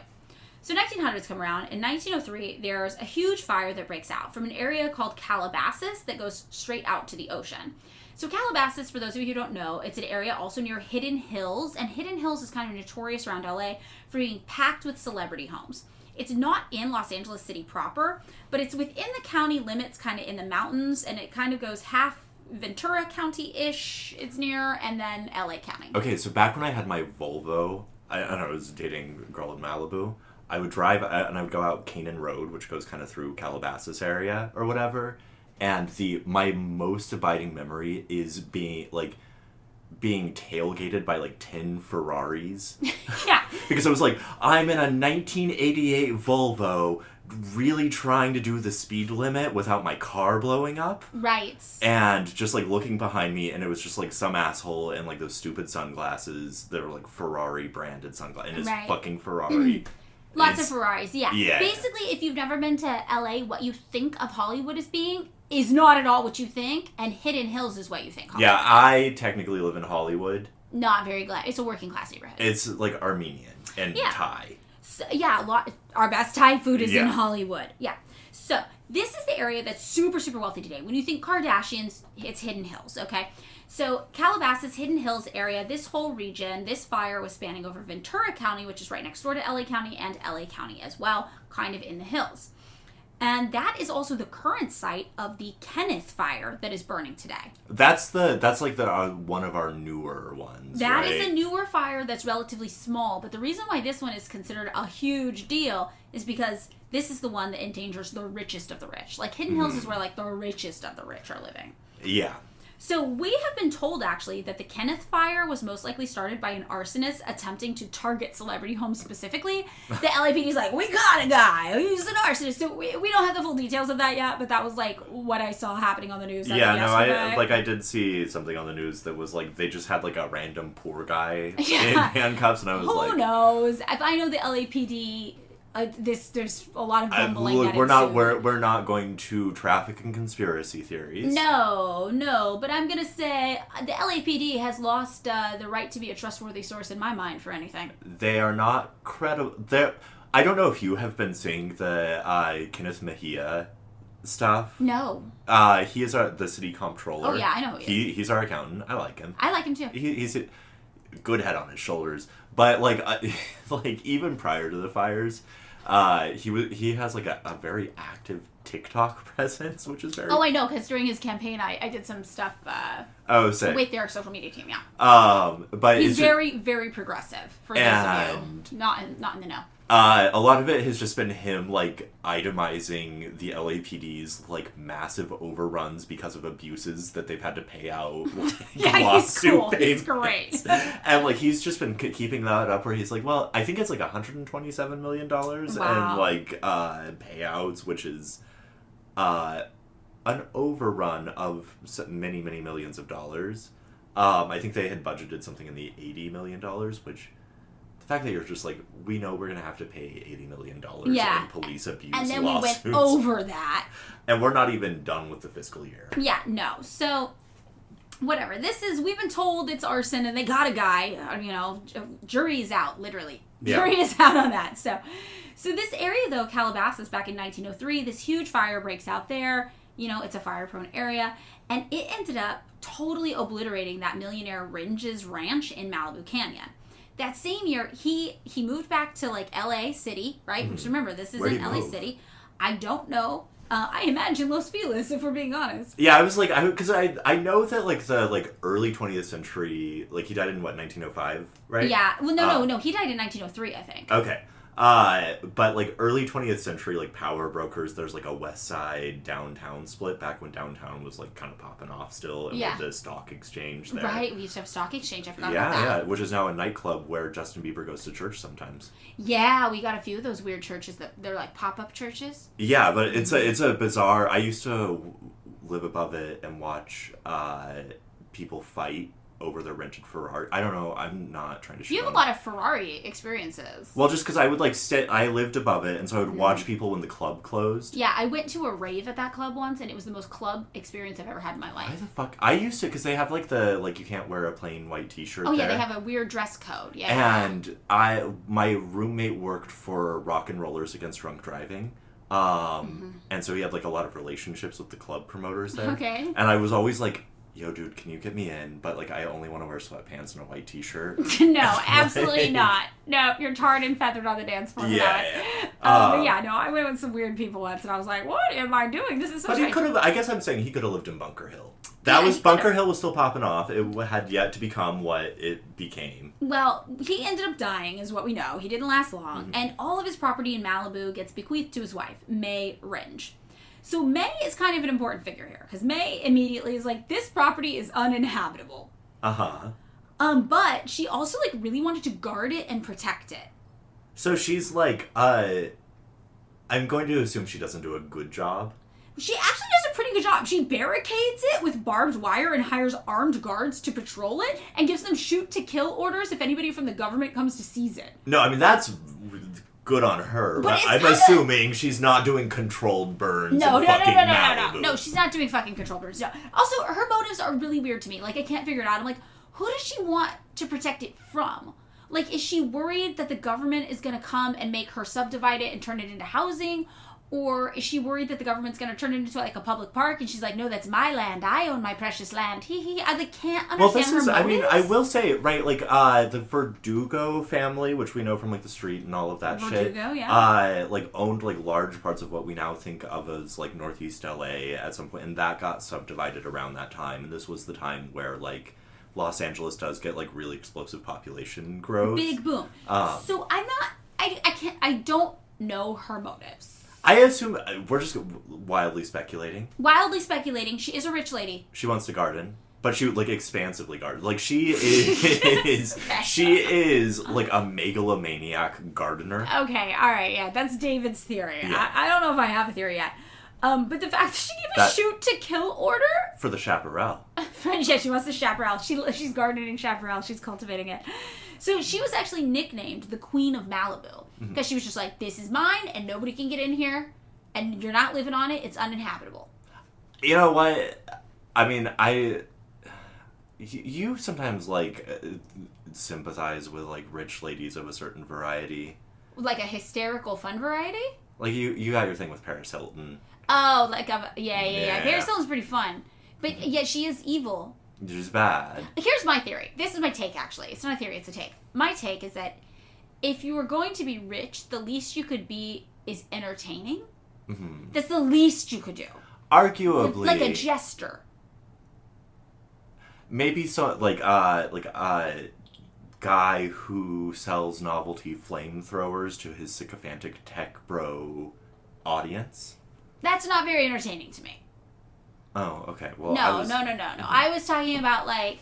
So 1900s come around. In 1903, there's a huge fire that breaks out from an area called Calabasas that goes straight out to the ocean. So Calabasas, for those of you who don't know, it's an area also near Hidden Hills, and Hidden Hills is kind of notorious around LA for being packed with celebrity homes. It's not in Los Angeles City proper, but it's within the county limits, kind of in the mountains, and it kind of goes half Ventura County-ish, it's near, and then LA County. Okay, so back when I had my Volvo, I was dating a girl in Malibu, I would drive, and I would go out Canaan Road, which goes kind of through Calabasas area or whatever, and my most abiding memory is being tailgated by like 10 Ferraris. Yeah. Because I was like, I'm in a 1988 Volvo, really trying to do the speed limit without my car blowing up. Right. And just like looking behind me, and it was just like some asshole in like those stupid sunglasses that were like Ferrari branded sunglasses, and his fucking Ferrari. Lots of Ferraris, yeah. Yeah. Basically, if you've never been to LA, what you think of Hollywood as being is not at all what you think, and Hidden Hills is what you think Hollywood is. I technically live in Hollywood. Not very glad. It's a working class neighborhood. It's like Armenian and Thai. So, our best Thai food is in Hollywood. Yeah. So, this is the area that's super, super wealthy today. When you think Kardashians, it's Hidden Hills, okay? So, Calabasas, Hidden Hills area, this whole region, this fire was spanning over Ventura County, which is right next door to LA County, and LA County as well, kind of in the hills. And that is also the current site of the Kenneth fire that is burning today. That's like one of our newer ones. That right? is a newer fire that's relatively small, but the reason why this one is considered a huge deal is because this is the one that endangers the richest of the rich. Like, Hidden Hills is where, like, the richest of the rich are living. Yeah. So we have been told, actually, that the Kenneth fire was most likely started by an arsonist attempting to target celebrity homes specifically. The LAPD is like, we got a guy who's an arsonist. So we don't have the full details of that yet, but that was, like, what I saw happening on the news. I did see something on the news that was, like, they just had, like, a random poor guy in handcuffs, and I was like... Who knows? If I know the LAPD... there's a lot of bumbling. Look, we're not going to traffic in conspiracy theories. No, but I'm gonna say the LAPD has lost the right to be a trustworthy source in my mind for anything. They are not credible. I don't know if you have been seeing the Kenneth Mejia stuff. No. He is the city comptroller. Oh yeah, I know who he is. He's our accountant. I like him. I like him too. He's a good head on his shoulders. But like even prior to the fires. He has like a very active TikTok presence, which is very... Oh, I know, because during his campaign, I did some stuff with their social media team, yeah. But he's very, very progressive, for those of you not in the know. A lot of it has just been him, like, itemizing the LAPD's, like, massive overruns because of abuses that they've had to pay out. Like, yeah, lawsuit he's cool. payments. He's great. And, like, he's just been keeping that up where he's like, well, I think it's, like, $127 million and, like, payouts, which is an overrun of many, many millions of dollars. I think they had budgeted something in the $80 million, which... The fact that you're just like, we know we're going to have to pay $80 million in police abuse lawsuits. And then we went over that. And we're not even done with the fiscal year. Yeah, no. So, whatever. We've been told it's arson and they got a guy, jury's out, literally. Yeah. Jury is out on that. So this area, though, Calabasas, back in 1903, this huge fire breaks out there. It's a fire-prone area. And it ended up totally obliterating that millionaire Ringe's ranch in Malibu Canyon. That same year, he moved back to, like, LA City, right? Mm-hmm. Which, remember, this is in LA City. I don't know. I imagine Los Feliz, if we're being honest. Yeah, I was like, because I know that, like, the, like, early 20th century, like, he died in, 1905, right? Yeah. Well, no. He died in 1903, I think. Okay. But, like, early 20th century, like, power brokers, there's, like, a west side downtown split back when downtown was, like, kind of popping off still, and with the stock exchange there. Right, we used to have stock exchange, I forgot about that. Yeah, which is now a nightclub where Justin Bieber goes to church sometimes. Yeah, we got a few of those weird churches that, they're, like, pop-up churches. Yeah, but it's a bizarre, I used to live above it and watch, people fight over their rented Ferrari. I don't know. I'm not trying to shoot. You have a lot of Ferrari experiences. Well, just because I would I lived above it, and so I would watch people when the club closed. Yeah, I went to a rave at that club once, and it was the most club experience I've ever had in my life. Why the fuck? I used to, because they have you can't wear a plain white t-shirt. Oh yeah, there. they have a weird dress code. Yeah. And my roommate worked for Rock and Rollers Against Drunk Driving. And so he had, like, a lot of relationships with the club promoters there. Okay. And I was always like, yo, dude, can you get me in? But, like, I only want to wear sweatpants and a white t-shirt. No, absolutely not. No, you're tarred and feathered on the dance floor. I went with some weird people once, and I was like, what am I doing? This is so strange. But he could have, I guess I'm saying he could have lived in Bunker Hill. Bunker Hill was still popping off. It had yet to become what it became. Well, he ended up dying, is what we know. He didn't last long. And all of his property in Malibu gets bequeathed to his wife, May Ringe. So May is kind of an important figure here, because May immediately is like, this property is uninhabitable. Uh-huh. But she also, like, really wanted to guard it and protect it. So she's like, I'm going to assume she doesn't do a good job. She actually does a pretty good job. She barricades it with barbed wire and hires armed guards to patrol it and gives them shoot-to-kill orders if anybody from the government comes to seize it. No, I mean, that's good on her, but I'm assuming she's not doing controlled burns. No, she's not doing fucking controlled burns. No. Also, her motives are really weird to me. Like, I can't figure it out. I'm like, who does she want to protect it from? Like, is she worried that the government is going to come and make her subdivide it and turn it into housing? Or is she worried that the government's going to turn it into like a public park? And she's like, no, that's my land. I own my precious land. I like, can't understand her motives. I mean, I will say, right, like, the Verdugo family, which we know from, like, The Street and all of that Verdugo, shit. Yeah. Like, owned, like, large parts of what we now think of as, like, Northeast LA at some point. And that got subdivided around that time. And this was the time where, like, Los Angeles does get, like, really explosive population growth. Big boom. So I'm not, I don't know her motives. I assume we're just wildly speculating. Wildly speculating. She is a rich lady. She wants to garden, but she like expansively garden. Like she is, she is like a megalomaniac gardener. Okay, all right, yeah, that's David's theory. Yeah. I don't know if I have a theory yet. But the fact that she gave a shoot to kill order for the chaparral. Yeah, she wants the chaparral. She's gardening chaparral. She's cultivating it. So she was actually nicknamed the Queen of Malibu because she was just like, this is mine and nobody can get in here and you're not living on it. It's uninhabitable. You know what? I mean, you sometimes like sympathize with like rich ladies of a certain variety. Like a hysterical fun variety? Like you got your thing with Paris Hilton. Oh, like yeah. Paris Hilton's pretty fun. But yet she is evil. She's bad. Here's my theory. This is my take, actually. It's not a theory, it's a take. My take is that if you were going to be rich, the least you could be is entertaining. Mm-hmm. That's the least you could do. Arguably. Like a jester. Maybe so, like a guy who sells novelty flamethrowers to his sycophantic tech bro audience. That's not very entertaining to me. Oh, okay. Well, no. I was talking about like,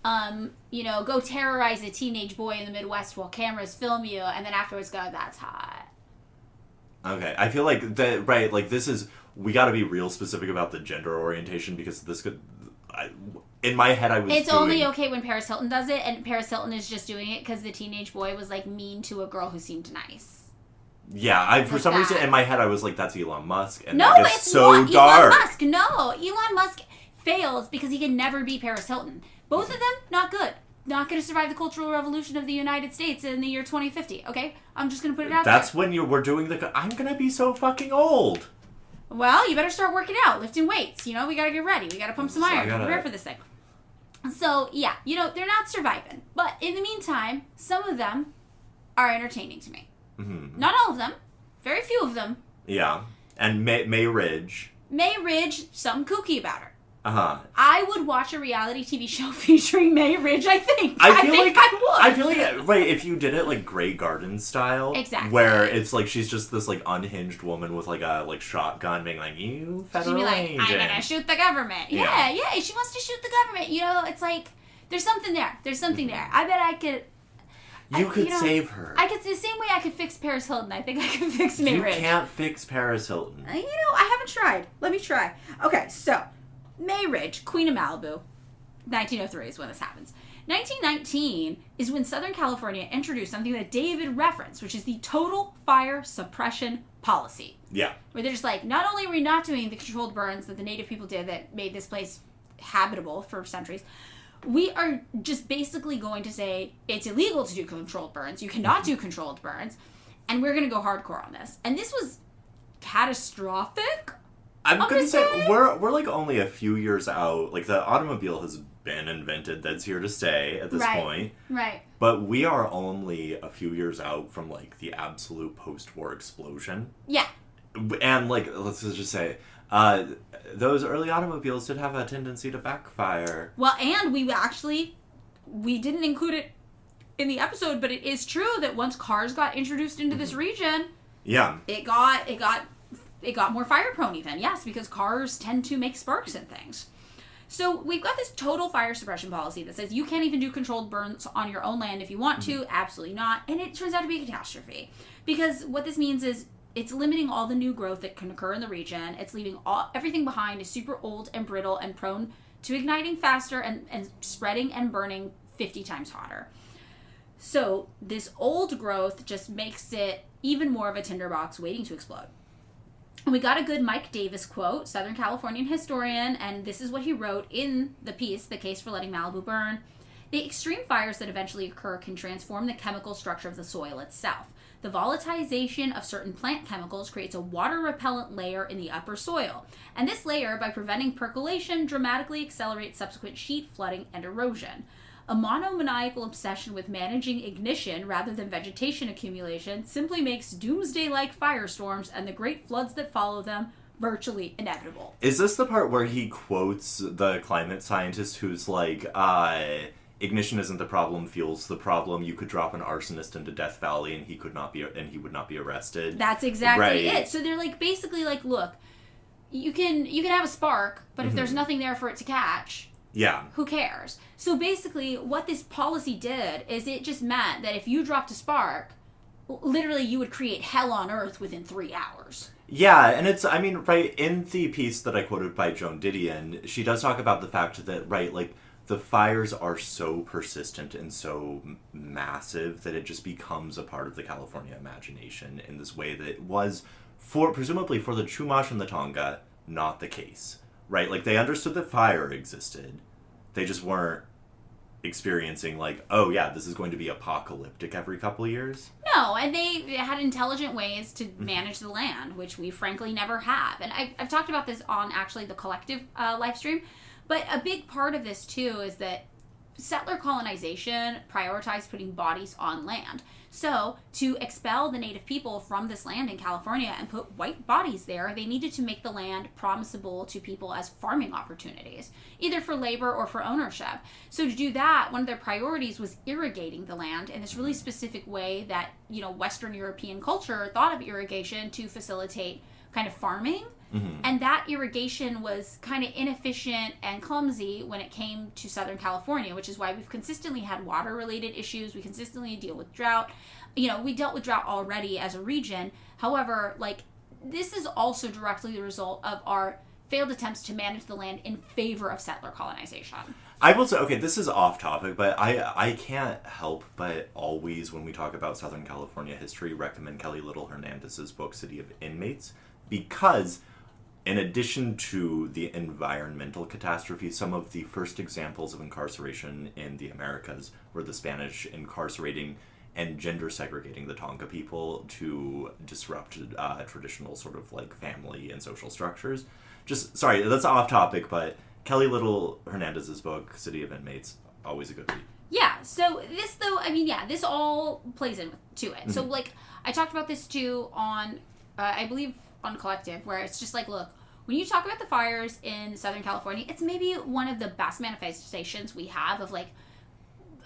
go terrorize a teenage boy in the Midwest while cameras film you, and then afterwards go, that's hot. Okay, I feel like that. Right, like this is we got to be real specific about the gender orientation because this could. In my head, I was. It's only okay when Paris Hilton does it, and Paris Hilton is just doing it because the teenage boy was like mean to a girl who seemed nice. Yeah, for some reason in my head I was like, "That's Elon Musk," and no, it's so not dark. Elon Musk. No, Elon Musk fails because he can never be Paris Hilton. Both of them not good. Not going to survive the Cultural Revolution of the United States in the year 2050. Okay, I'm just going to put it out there. That's when we're doing I'm going to be so fucking old. Well, you better start working out, lifting weights. We got to get ready. We got to pump some iron. Prepare for this thing. So yeah, they're not surviving. But in the meantime, some of them are entertaining to me. Mm-hmm. Not all of them. Very few of them. Yeah. And May Ridge. May Ridge, something kooky about her. Uh-huh. I would watch a reality TV show featuring May Ridge, I think. I feel like I feel like, right, if you did it like Grey Garden style. Exactly. Where it's like she's just this like unhinged woman with like a shotgun being like, you federal agent. I'm gonna shoot the government. Yeah, she wants to shoot the government. It's like, there's something there. There's something there. I bet I could... You could save her. I could, the same way I could fix Paris Hilton. I think I could fix May Ridge. You can't fix Paris Hilton. I haven't tried. Let me try. Okay, so May Ridge, Queen of Malibu, 1903 is when this happens. 1919 is when Southern California introduced something that David referenced, which is the total fire suppression policy. Yeah. Where they're just like, not only are we not doing the controlled burns that the native people did that made this place habitable for centuries, we are just basically going to say it's illegal to do controlled burns. You cannot do controlled burns. And we're going to go hardcore on this. And this was catastrophic. I'm going to say we're like only a few years out. Like the automobile has been invented. That's here to stay at this point. Right. But we are only a few years out from like the absolute post-war explosion. Yeah. And like, let's just say... those early automobiles did have a tendency to backfire. Well, and we didn't include it in the episode, but it is true that once cars got introduced into this region, it got more fire prone even. Yes, because cars tend to make sparks and things. So we've got this total fire suppression policy that says you can't even do controlled burns on your own land if you want to. Absolutely not. And it turns out to be a catastrophe because what this means is it's limiting all the new growth that can occur in the region. It's leaving everything behind is super old and brittle and prone to igniting faster and spreading and burning 50 times hotter. So this old growth just makes it even more of a tinderbox waiting to explode. We got a good Mike Davis quote, Southern Californian historian, and this is what he wrote in the piece, The Case for Letting Malibu Burn. The extreme fires that eventually occur can transform the chemical structure of the soil itself. The volatilization of certain plant chemicals creates a water-repellent layer in the upper soil. And this layer, by preventing percolation, dramatically accelerates subsequent sheet flooding and erosion. A monomaniacal obsession with managing ignition rather than vegetation accumulation simply makes doomsday-like firestorms and the great floods that follow them virtually inevitable. Is this the part where he quotes the climate scientist who's like, ignition isn't the problem, fuel's the problem. You could drop an arsonist into Death Valley and he would not be arrested. That's exactly right. it. So they're like basically like, look, you can have a spark, but if there's nothing there for it to catch, yeah, who cares? So basically what this policy did is it just meant that if you dropped a spark, literally you would create hell on earth within 3 hours. Yeah, and it's, I mean, right, in the piece that I quoted by Joan Didion, she does talk about the fact that, right, like, the fires are so persistent and so massive that it just becomes a part of the California imagination in this way that was, presumably for the Chumash and the Tonga, not the case, right? Like, they understood that fire existed. They just weren't experiencing, like, oh, yeah, this is going to be apocalyptic every couple of years. No, and they had intelligent ways to manage the land, which we frankly never have. And I've talked about this on, actually, the Collective live stream. But a big part of this, too, is that settler colonization prioritized putting bodies on land. So, to expel the native people from this land in California and put white bodies there, they needed to make the land promisable to people as farming opportunities, either for labor or for ownership. So to do that, one of their priorities was irrigating the land in this really specific way that, you know, Western European culture thought of irrigation to facilitate kind of farming. Mm-hmm. And that irrigation was kind of inefficient and clumsy when it came to Southern California, which is why we've consistently had water-related issues. We consistently deal with drought. You know, we dealt with drought already as a region. However, like, this is also directly the result of our failed attempts to manage the land in favor of settler colonization. I will say, okay, this is off topic, but I can't help but always, when we talk about Southern California history, recommend Kelly Little Hernandez's book, City of Inmates, because in addition to the environmental catastrophe, some of the first examples of incarceration in the Americas were the Spanish incarcerating and gender segregating the Tonga people to disrupt traditional sort of like family and social structures. Just, sorry, that's off topic, but Kelly Little Hernandez's book, City of Inmates, always a good read. Yeah, so this though, I mean, yeah, this all plays into it. Mm-hmm. So like, I talked about this too on, I believe, on Collective, where it's just like, look, when you talk about the fires in Southern California, it's maybe one of the best manifestations we have of like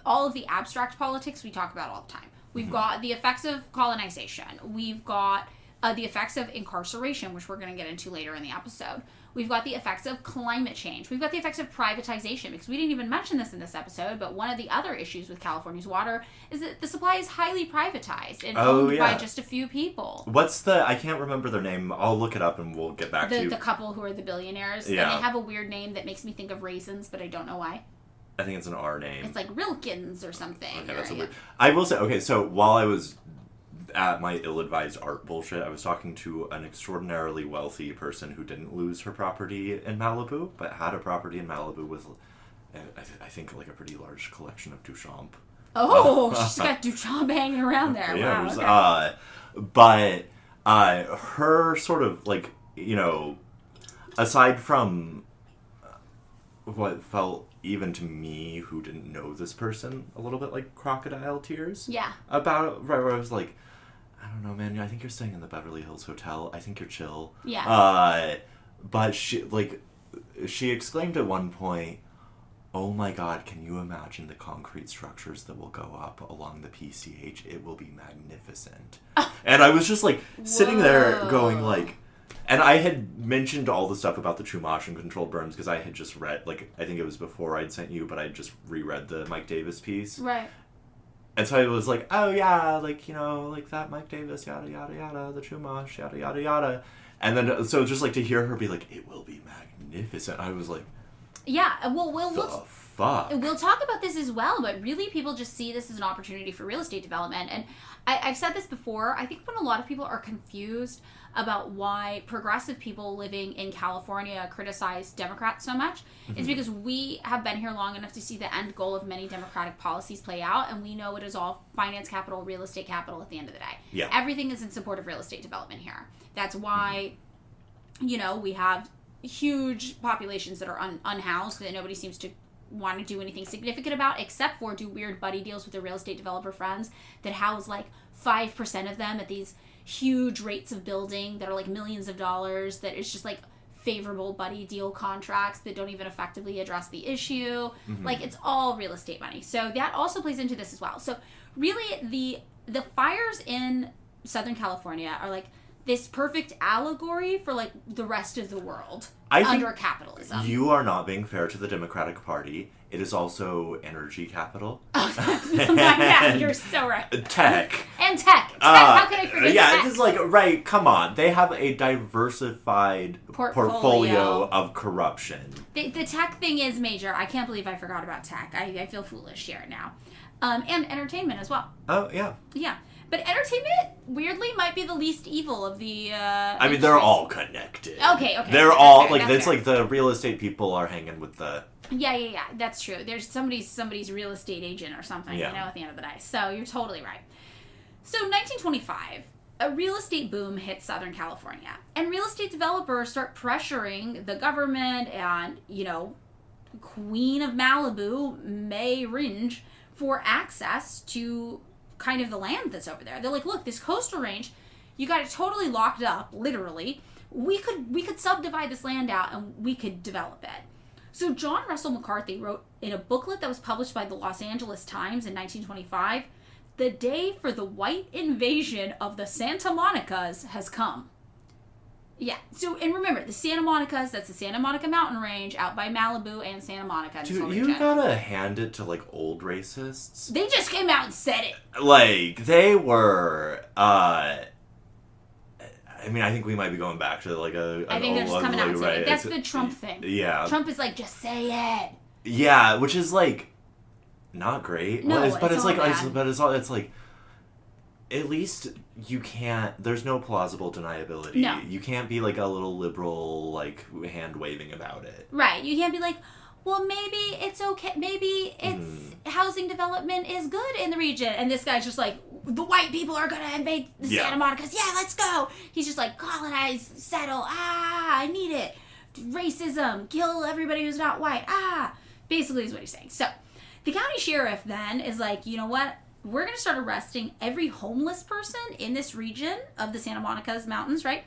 all of the abstract politics we talk about all the time. We've got the effects of colonization. We've got the effects of incarceration, which we're going to get into later in the episode. We've got the effects of climate change. We've got the effects of privatization, because we didn't even mention this in this episode, but one of the other issues with California's water is that the supply is highly privatized and owned by just a few people. What's I can't remember their name. I'll look it up and we'll get back to you. The couple who are the billionaires. Yeah. And they have a weird name that makes me think of raisins, but I don't know why. I think it's an R name. It's like Rilkins or something. Okay, that's weird. I will say, okay, so while I was at my ill-advised art bullshit, I was talking to an extraordinarily wealthy person who didn't lose her property in Malibu, but had a property in Malibu with, I think, like a pretty large collection of Duchamp. Oh, she's got Duchamp hanging around there. Yeah, wow. Okay. But her sort of, like, you know, aside from what felt, even to me, who didn't know this person, a little bit like crocodile tears. Yeah. About, right, where I was like, I don't know, man, I think you're staying in the Beverly Hills Hotel. I think you're chill. Yeah. But she exclaimed at one point, oh my God, can you imagine the concrete structures that will go up along the PCH? It will be magnificent. And I was just like, sitting there going like, and I had mentioned all the stuff about the Chumash and controlled burns because I had just read, like, I think it was before I'd sent you, but I just reread the Mike Davis piece. Right. And so I was like, oh yeah, like, you know, like that Mike Davis, yada, yada, yada, the Chumash, yada, yada, yada. And then, so just like to hear her be like, it will be magnificent. I was like, Yeah, well, Fuck. we'll talk about this as well, but really people just see this as an opportunity for real estate development. And I've said this before, I think when a lot of people are confused about why progressive people living in California criticize Democrats so much, it's because we have been here long enough to see the end goal of many Democratic policies play out, and we know it is all finance capital, real estate capital at the end of the day. Yeah. Everything is in support of real estate development here. That's why, you know, we have huge populations that are unhoused that nobody seems to want to do anything significant about, except for do weird buddy deals with their real estate developer friends that house like 5% of them at these huge rates of building that are like millions of dollars, that is just like favorable buddy deal contracts that don't even effectively address the issue. Like, it's all real estate money. So that also plays into this as well. So really the fires in Southern California are like this perfect allegory for like the rest of the world under capitalism. You are not being fair to the Democratic Party. It is also energy capital. Yeah, you're so right. Tech. And tech. How can I forget tech? It's like, right, come on. They have a diversified portfolio of corruption. The tech thing is major. I can't believe I forgot about tech. I feel foolish here now. And entertainment as well. Oh, yeah. Yeah. But entertainment, weirdly, might be the least evil of the I mean, they're all connected. Okay. They're all, fair, like, it's fair. Like the real estate people are hanging with the... Yeah, that's true. There's somebody's real estate agent or something, you know, at the end of the day. So you're totally right. So 1925, a real estate boom hits Southern California. And real estate developers start pressuring the government and, you know, Queen of Malibu, May Ringe, for access to kind of the land that's over there. They're like, look, this coastal range, you got it totally locked up, literally. We could subdivide this land out and we could develop it. So John Russell McCarthy wrote in a booklet that was published by the Los Angeles Times in 1925, "The day for the white invasion of the Santa Monicas has come." Yeah, so, and remember, the Santa Monicas, that's the Santa Monica mountain range out by Malibu and Santa Monica. Dude, you gotta hand it to, like, old racists. They just came out and said it. Like, they were, I mean, I think we might be going back to, like, I think they're just coming out and saying it. That's the Trump thing. Yeah. Trump is like, just say it. Yeah, which is, like, not great. No, but it's like, bad. it's like, at least you can't, there's no plausible deniability. No. You can't be, like, a little liberal, like, hand-waving about it. Right. You can't be like, well, maybe it's okay. Maybe it's housing development is good in the region. And this guy's just like, the white people are going to invade the Santa Monicas. Yeah, let's go. He's just like, colonize, settle. I need it. Racism. Kill everybody who's not white. Basically is what he's saying. So the county sheriff then is like, you know what? We're going to start arresting every homeless person in this region of the Santa Monica's mountains, right?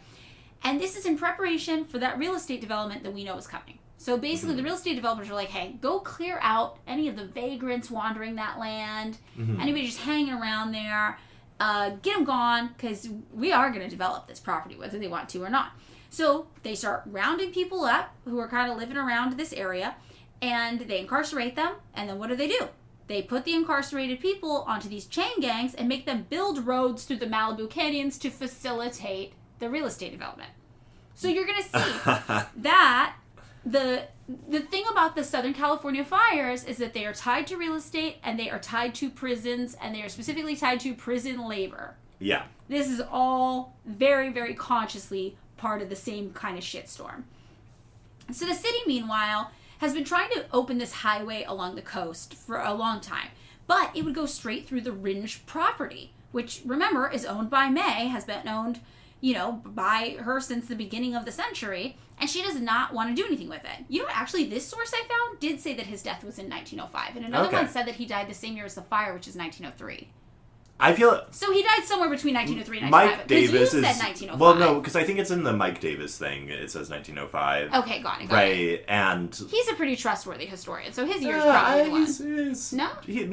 And this is in preparation for that real estate development that we know is coming. So basically, the real estate developers are like, hey, go clear out any of the vagrants wandering that land, anybody just hanging around there, get them gone, because we are going to develop this property, whether they want to or not. So they start rounding people up who are kind of living around this area, and they incarcerate them, and then what do? They put the incarcerated people onto these chain gangs and make them build roads through the Malibu canyons to facilitate the real estate development. So you're going to see that the thing about the Southern California fires is that they are tied to real estate and they are tied to prisons and they are specifically tied to prison labor. Yeah. This is all very, very consciously part of the same kind of shitstorm. So the city, meanwhile, has been trying to open this highway along the coast for a long time, but it would go straight through the Ringe property, which, remember, is owned by May, has been owned, you know, by her since the beginning of the century, and she does not want to do anything with it. You know, actually, this source I found did say that his death was in 1905, and another one said that he died the same year as the fire, which is 1903. I feel... So he died somewhere between 1903 and 1905. Mike Davis you is... said 1905. Well, no, because I think it's in the Mike Davis thing. It says 1905. Okay, got it. Right, and... He's a pretty trustworthy historian, so his year's probably the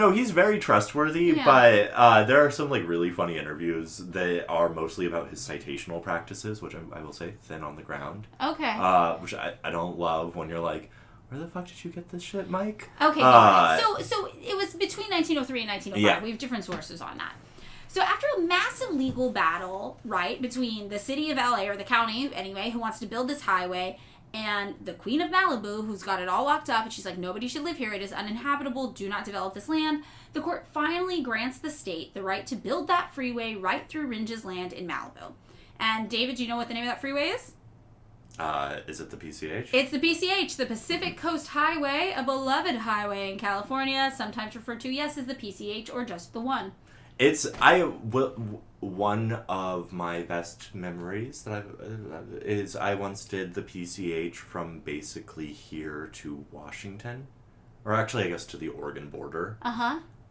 one. He's very trustworthy, but there are some, like, really funny interviews that are mostly about his citational practices, which I will say, thin on the ground. Okay. Which I don't love when you're like... Where the fuck did you get this shit, Mike? Okay, got it. So it was between 1903 and 1905. Yeah. We have different sources on that. So after a massive legal battle, right, between the city of LA, or the county, anyway, who wants to build this highway, And the Queen of Malibu, who's got it all locked up, and she's like, nobody should live here. It is uninhabitable. Do not develop this land. The court finally grants the state the right to build that freeway right through Ringe's land in Malibu. And David, do you know what the name of that freeway is? Is it the PCH? It's the PCH, the Pacific Coast Highway, a beloved highway in California, sometimes referred to, yes, as the PCH or just the one. It's one of my best memories that is I once did the PCH from basically here to Washington, or actually I guess to the Oregon border.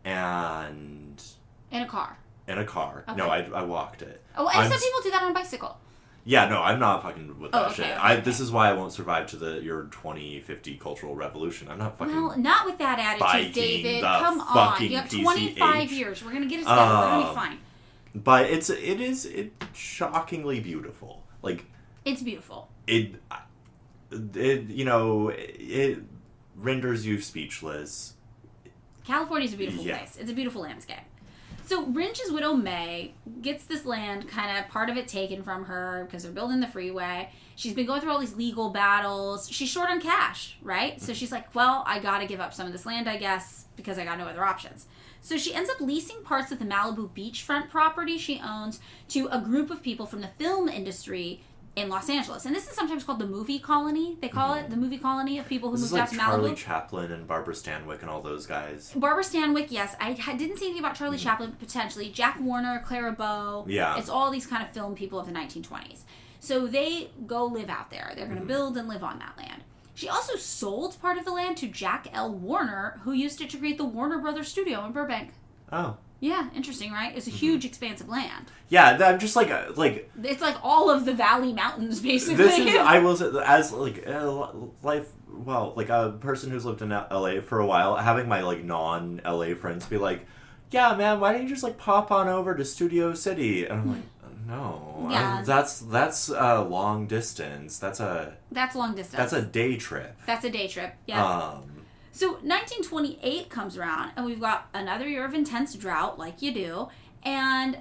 And in a car. Okay. No, I walked it. Oh, and some people do that on a bicycle. Yeah, no, I'm not fucking with that shit. Okay. This is why I won't survive to your 2050 Cultural Revolution. I'm not fucking. Well, not with that attitude, David. Come on, you have 25 PCH. years. We're gonna get it together. We're gonna be fine. But it's shockingly beautiful. Like, it's beautiful. It renders you speechless. California's a beautiful place. It's a beautiful landscape. So Ringe's widow May gets this land, kind of part of it taken from her because they're building the freeway. She's been going through all these legal battles. She's short on cash, right? So she's like, well, I got to give up some of this land, I guess, because I got no other options. So she ends up leasing parts of the Malibu beachfront property she owns to a group of people from the film industry in Los Angeles. And this is sometimes called the movie colony. They call it the movie colony of people who moved out to Malibu. Charlie Chaplin and Barbara Stanwyck and all those guys. Barbara Stanwyck, yes. I didn't see anything about Charlie Chaplin, potentially. Jack Warner, Clara Bow. Yeah. It's all these kind of film people of the 1920s. So they go live out there. They're going to build and live on that land. She also sold part of the land to Jack L. Warner, who used it to create the Warner Brothers studio in Burbank. Oh. Yeah, interesting, right? It's a huge, expansive land. Yeah, I'm just like it's like all of the Valley Mountains, basically. This is, I will say, as like life. Well, like a person who's lived in LA for a while, having my like non-LA friends be like, "Yeah, man, why don't you just like pop on over to Studio City?" And I'm like, "No, yeah, that's long distance. That's long distance. That's a day trip. That's a day trip. Yeah." So 1928 comes around, and we've got another year of intense drought, like you do, and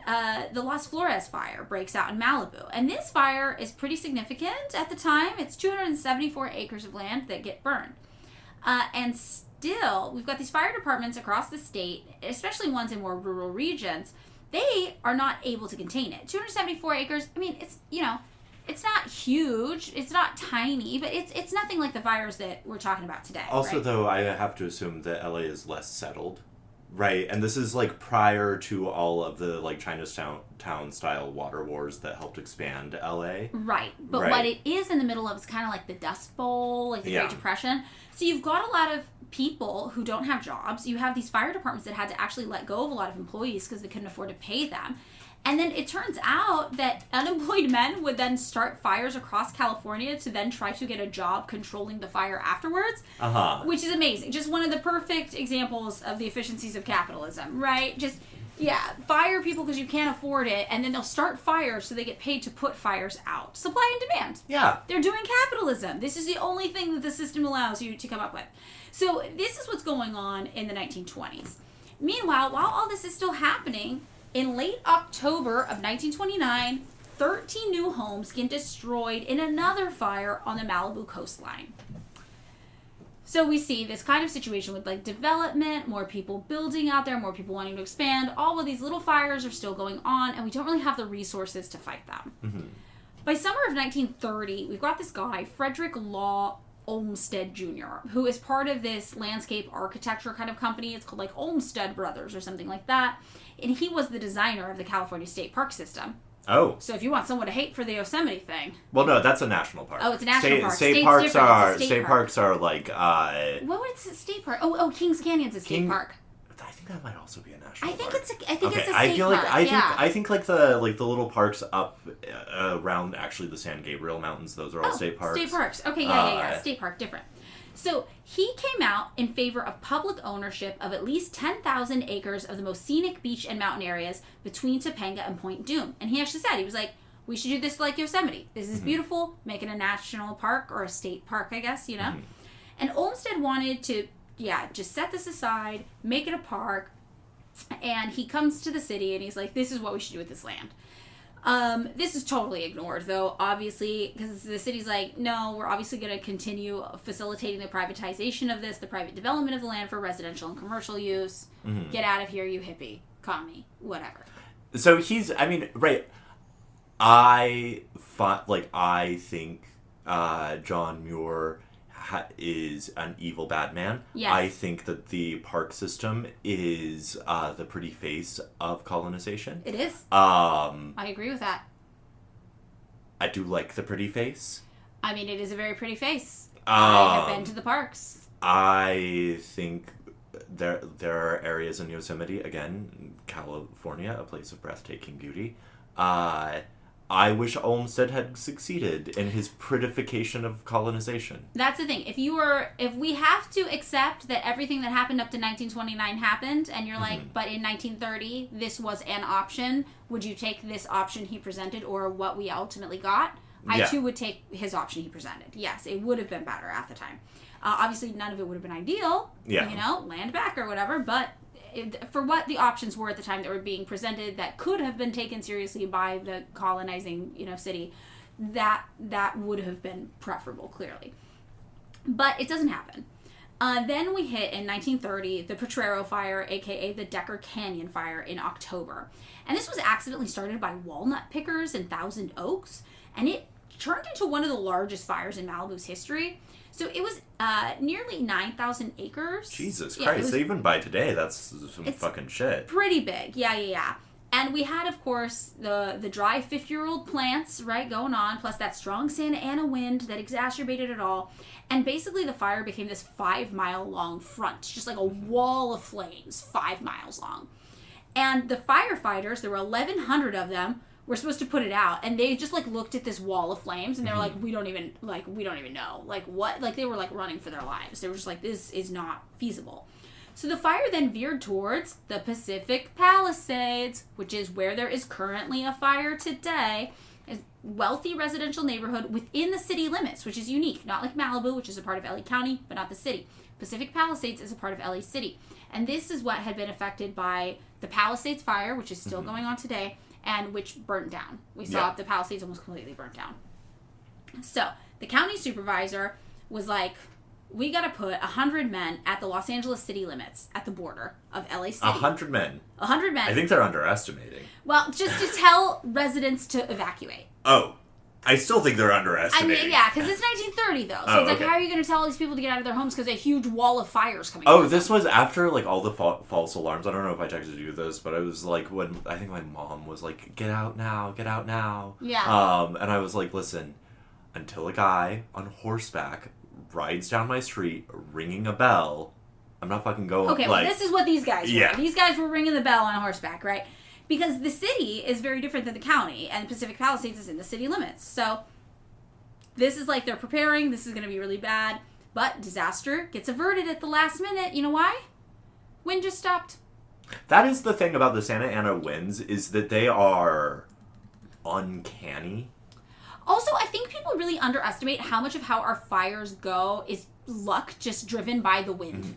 the Las Flores fire breaks out in Malibu. And this fire is pretty significant at the time. It's 274 acres of land that get burned. And still, we've got these fire departments across the state, especially ones in more rural regions. They are not able to contain it. 274 acres, I mean, it's, it's not huge, it's not tiny, but it's nothing like the fires that we're talking about today. Also, right? though, I have to assume that LA is less settled, right? And this is like prior to all of the like Chinatown style water wars that helped expand LA. Right, but what it is in the middle of is kind of like the Dust Bowl, like the Great Depression. So you've got a lot of people who don't have jobs. You have these fire departments that had to actually let go of a lot of employees because they couldn't afford to pay them. And then it turns out that unemployed men would then start fires across California to then try to get a job controlling the fire afterwards, which is amazing. Just one of the perfect examples of the efficiencies of capitalism, right? Just, fire people because you can't afford it, and then they'll start fires so they get paid to put fires out. Supply and demand. Yeah. They're doing capitalism. This is the only thing that the system allows you to come up with. So this is what's going on in the 1920s. Meanwhile, while all this is still happening, in late October of 1929, 13 new homes get destroyed in another fire on the Malibu coastline. So we see this kind of situation with like development, more people building out there, more people wanting to expand. All of these little fires are still going on, and we don't really have the resources to fight them. Mm-hmm. By summer of 1930, we've got this guy, Frederick Law Olmsted Jr., who is part of this landscape architecture kind of company. It's called like Olmsted Brothers or something like that. And he was the designer of the California State Park system. Oh. So if you want someone to hate for the Yosemite thing. Well, no, that's a national park. Oh, it's a national park. State parks are like what would it state park? Oh, Kings Canyon's a state park. I think that might also be a national park. It's a state park. I think like the little parks up around actually the San Gabriel Mountains, those are all state parks. State parks. Okay, yeah. State park, different. So he came out in favor of public ownership of at least 10,000 acres of the most scenic beach and mountain areas between Topanga and Point Dume. And he actually said, he was like, we should do this like Yosemite. This is beautiful. Make it a national park or a state park, I guess, Mm-hmm. And Olmsted wanted to, just set this aside, make it a park. And he comes to the city and he's like, this is what we should do with this land. This is totally ignored, though, obviously, because the city's like, no, we're obviously going to continue facilitating the privatization of this, the private development of the land for residential and commercial use. Mm-hmm. Get out of here, you hippie, commie, whatever. So right. I think John Muir is an evil bad man. Yes. I think that the park system is the pretty face of colonization. It is. I agree with that. I do like the pretty face. I mean, it is a very pretty face. I have been to the parks. I think there are areas in Yosemite, again, California, a place of breathtaking beauty. I wish Olmsted had succeeded in his prettification of colonization. That's the thing. If we have to accept that everything that happened up to 1929 happened, and you're like, but in 1930, this was an option, would you take this option he presented or what we ultimately got? I too would take his option he presented. Yes, it would have been better at the time. Obviously, none of it would have been ideal. Yeah. Land back or whatever, but for what the options were at the time that were being presented that could have been taken seriously by the colonizing, city, that would have been preferable, clearly. But it doesn't happen. Then we hit, in 1930, the Potrero Fire, a.k.a. the Decker Canyon Fire, in October. And this was accidentally started by walnut pickers in Thousand Oaks, and it turned into one of the largest fires in Malibu's history. So it was nearly 9,000 acres. Jesus Christ. Even by today, that's some fucking shit. Pretty big. Yeah. And we had, of course, the dry 50-year-old plants, right, going on, plus that strong Santa Ana wind that exacerbated it all. And basically the fire became this 5-mile-long front, just like a wall of flames, 5 miles long. And the firefighters, there were 1,100 of them, were supposed to put it out, and they just looked at this wall of flames, and they were like, we don't even know, what, they were running for their lives. They were just like, this is not feasible. So the fire then veered towards the Pacific Palisades, which is where there is currently a fire today. A wealthy residential neighborhood within the city limits, which is unique, not like Malibu, which is a part of LA County, but not the city. Pacific Palisades is a part of LA City, and this is what had been affected by the Palisades fire, which is still going on today, and which burnt down. We saw the Palisades almost completely burnt down. So the county supervisor was like, we got to put 100 men at the Los Angeles city limits at the border of LA City. 100 men? 100 men. I think they're underestimating. Well, just to tell residents to evacuate. Oh. I still think they're underestimating. I mean, yeah, because it's 1930, though. So it's how are you going to tell all these people to get out of their homes because a huge wall of fire is coming this was after, all the false alarms. I don't know if I texted you this, but it was, when I think my mom was like, get out now. Yeah. And I was like, listen, until a guy on horseback rides down my street ringing a bell, I'm not fucking going. Okay, well, this is what these guys were. Yeah. These guys were ringing the bell on horseback, right? Because the city is very different than the county, and Pacific Palisades is in the city limits. So this is they're preparing. This is going to be really bad. But disaster gets averted at the last minute. You know why? Wind just stopped. That is the thing about the Santa Ana winds, is that they are uncanny. Also, I think people really underestimate how much of how our fires go is luck just driven by the wind. Mm-hmm.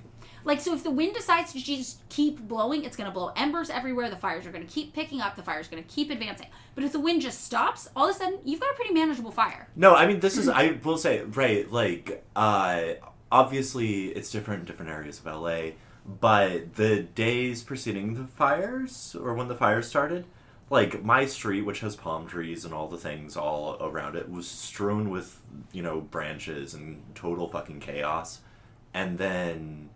So if the wind decides to just keep blowing, it's going to blow embers everywhere. The fires are going to keep picking up. The fire's going to keep advancing. But if the wind just stops, all of a sudden, you've got a pretty manageable fire. No, I mean, this is, I will say, right, obviously, it's different in different areas of LA, but the days preceding the fires, or when the fires started, my street, which has palm trees and all the things all around it, was strewn with, branches and total fucking chaos. And then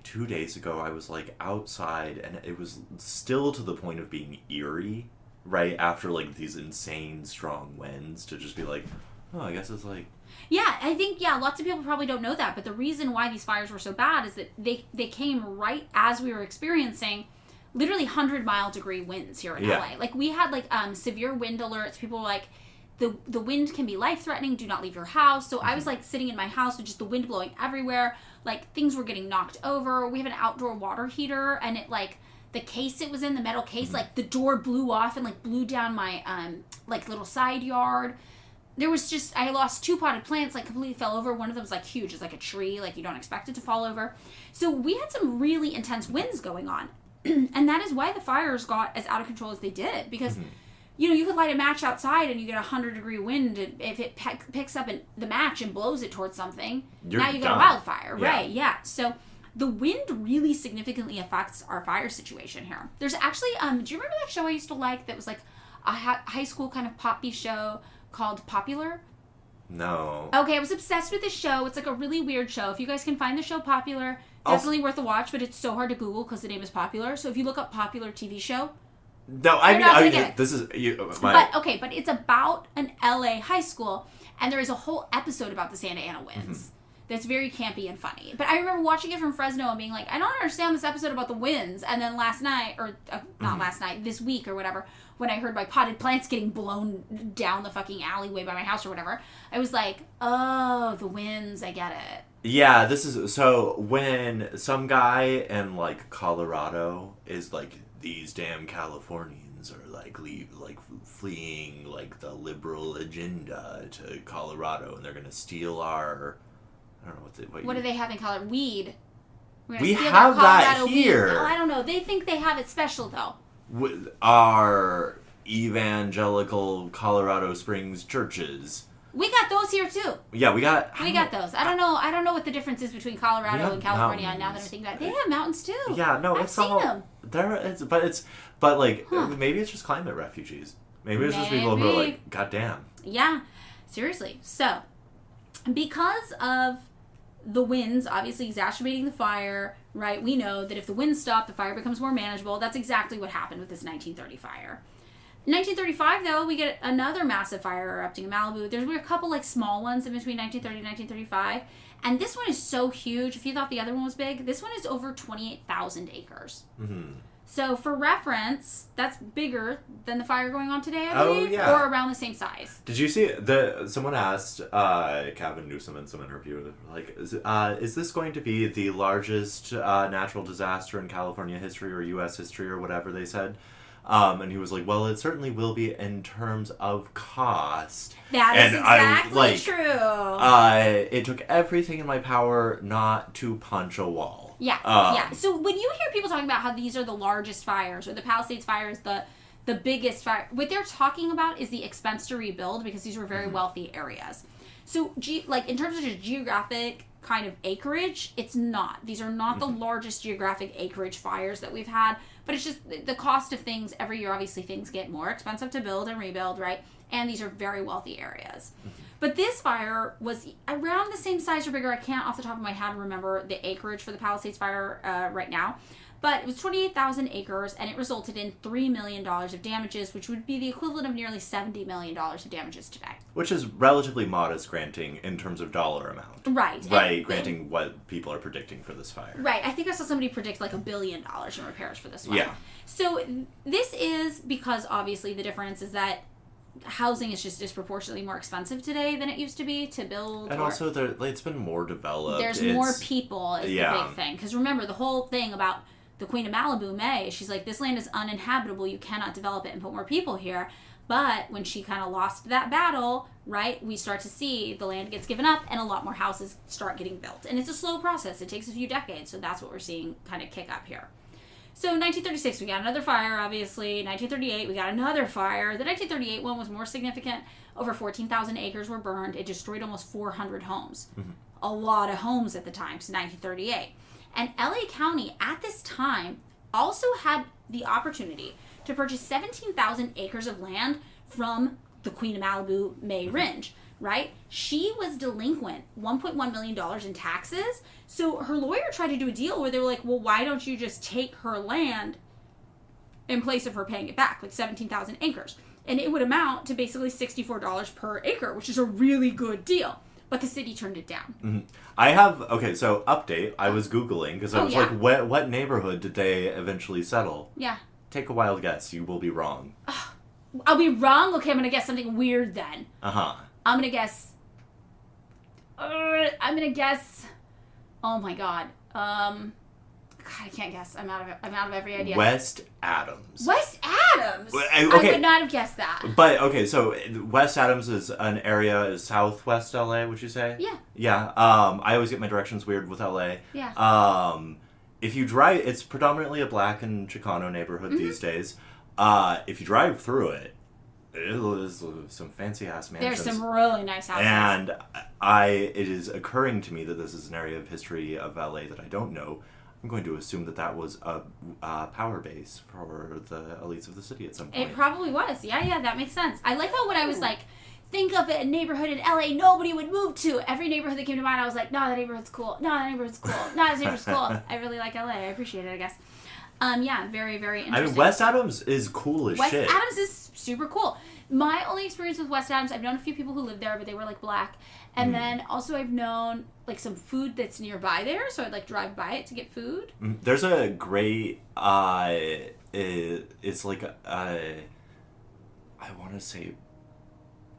2 days ago, I was outside, and it was still to the point of being eerie, right after these insane strong winds, to just be I guess it's Yeah, I think, lots of people probably don't know that, but the reason why these fires were so bad is that they came right as we were experiencing literally 100-mile-degree winds here in LA. We had severe wind alerts. People were the wind can be life-threatening. Do not leave your house. So I was sitting in my house with just the wind blowing everywhere. Things were getting knocked over. We have an outdoor water heater, and it the case it was in, the metal case, the door blew off and blew down my little side yard. There was just, I lost 2 potted plants, completely fell over. One of them was huge. It's a tree, you don't expect it to fall over. So we had some really intense winds going on. And that is why the fires got as out of control as they did, because you could light a match outside and you get 100-degree wind, and if it picks up the match and blows it towards something, now you got a wildfire, right? Yeah. So the wind really significantly affects our fire situation here. There's actually, do you remember that show I used to like that was like a high school kind of poppy show called Popular? No. Okay, I was obsessed with this show. It's like a really weird show. If you guys can find the show Popular, definitely worth a watch, but it's so hard to Google because the name is Popular. So if you look up Popular TV show... No, this is... But it's about an LA high school, and there is a whole episode about the Santa Ana winds. That's very campy and funny. But I remember watching it from Fresno and being like, I don't understand this episode about the winds. And then last night, or not last night, this week or whatever, when I heard my potted plants getting blown down the fucking alleyway by my house or whatever, I was like, oh, the winds, I get it. Yeah, this is... So, when some guy in, like, Colorado is like, these damn Californians are, like, fleeing, like, the liberal agenda to Colorado, and they're gonna steal our... I don't know what do they have in Colorado? Weed. We have that here. Oh, I don't know. They think they have it special though. With our evangelical Colorado Springs churches. We got those here too. Yeah, we got those. I don't know what the difference is between Colorado and California. Now that I'm thinking about it, they have mountains too. Yeah, no, I've seen them. Maybe it's just climate refugees. Maybe it's just people who are like, God damn. Yeah, seriously. So, because of the winds obviously exacerbating the fire, right? We know that if the winds stop, the fire becomes more manageable. That's exactly what happened with this 1930 fire. In 1935, though, we get another massive fire erupting in Malibu. There were a couple like small ones in between 1930 and 1935, and this one is so huge. If you thought the other one was big, this one is over 28,000 acres. Mm-hmm. So, for reference, that's bigger than the fire going on today, I believe, or around the same size. Did you see someone asked Gavin Newsom in some interview, like, is this going to be the largest natural disaster in California history or U.S. history or whatever they said? And he was like, well, it certainly will be in terms of cost. That is exactly true. It took everything in my power not to punch a wall. Yeah. So when you hear people talking about how these are the largest fires, or the Palisades fire is the biggest fire, what they're talking about is the expense to rebuild, because these were very wealthy areas. So, in terms of just geographic kind of acreage, it's not. These are not the largest geographic acreage fires that we've had, but it's just the cost of things. Every year, obviously, things get more expensive to build and rebuild, right? And these are very wealthy areas. But this fire was around the same size or bigger. I can't off the top of my head remember the acreage for the Palisades fire right now. But it was 28,000 acres, and it resulted in $3 million of damages, which would be the equivalent of nearly $70 million of damages today. Which is relatively modest granting in terms of dollar amount. Right. Granting what people are predicting for this fire. Right. I think I saw somebody predict like $1 billion in repairs for this one. Yeah. So this is because, obviously, the difference is that housing is just disproportionately more expensive today than it used to be to build. And also, it's been more developed. There's more people is the big thing. Because remember, the whole thing about the Queen of Malibu, May, she's like, this land is uninhabitable. You cannot develop it and put more people here. But when she kind of lost that battle, right, we start to see the land gets given up and a lot more houses start getting built. And it's a slow process. It takes a few decades. So that's what we're seeing kind of kick up here. So 1936, we got another fire, obviously. 1938, we got another fire. The 1938 one was more significant. Over 14,000 acres were burned. It destroyed almost 400 homes. Mm-hmm. A lot of homes at the time, so 1938. And LA County, at this time, also had the opportunity to purchase 17,000 acres of land from the Queen of Malibu, May Ringe, right? She was delinquent $1.1 million in taxes. So her lawyer tried to do a deal where they were like, well, why don't you just take her land in place of her paying it back, like 17,000 acres? And it would amount to basically $64 per acre, which is a really good deal. But the city turned it down. Mm-hmm. So update. I was Googling because I was like, what neighborhood did they eventually settle? Yeah. Take a wild guess. You will be wrong. I'll be wrong? Okay, I'm going to guess something weird then. Uh-huh. I'm going to guess... Oh my God. I can't guess. I'm out of every idea. West Adams. West Adams? Okay. I would not have guessed that. But, okay, so West Adams is an area, is southwest LA, would you say? Yeah. Yeah. I always get my directions weird with LA. Yeah. If you drive, it's predominantly a black and Chicano neighborhood these days. If you drive through it, It was some fancy ass mansions. There's some really nice houses. And it is occurring to me that this is an area of history of LA that I don't know. I'm going to assume that was a power base for the elites of the city at some point. It probably was. Yeah, that makes sense. I like how when I was like, think of a neighborhood in LA nobody would move to. Every neighborhood that came to mind, I was like, no, that neighborhood's cool. No, that neighborhood's cool. No, that neighborhood's cool. I really like LA. I appreciate it, I guess. Yeah, very, very interesting. I mean, West Adams is cool as shit. West Adams is super cool. My only experience with West Adams, I've known a few people who lived there, but they were like black. And then also I've known like some food that's nearby there, so I'd like drive by it to get food. There's a great, it's like I want to say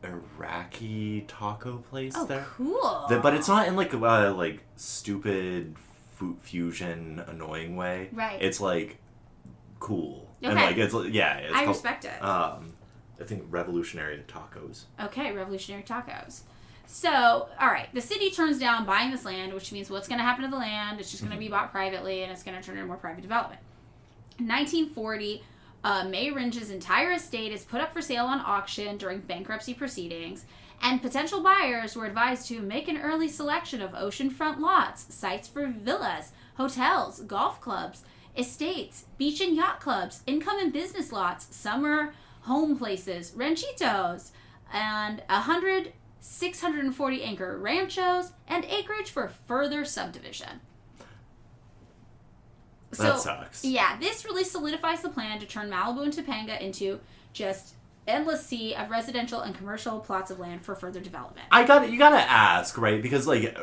Iraqi taco place there. Oh, cool. But it's not in like stupid food fusion annoying way. Right. It's like cool. Okay. And like it's I respect it. I think revolutionary tacos. Okay, revolutionary tacos. So, all right, the city turns down buying this land, which means what's going to happen to the land? It's just going to be bought privately, and it's going to turn into more private development. In 1940, May Ringe's entire estate is put up for sale on auction during bankruptcy proceedings, and potential buyers were advised to make an early selection of oceanfront lots, sites for villas, hotels, golf clubs, estates, beach and yacht clubs, income and business lots, summer home places, ranchitos, and 640-acre ranchos, and acreage for further subdivision. That sucks. Yeah, this really solidifies the plan to turn Malibu and Topanga into just endless sea of residential and commercial plots of land for further development. You gotta ask, right? Because like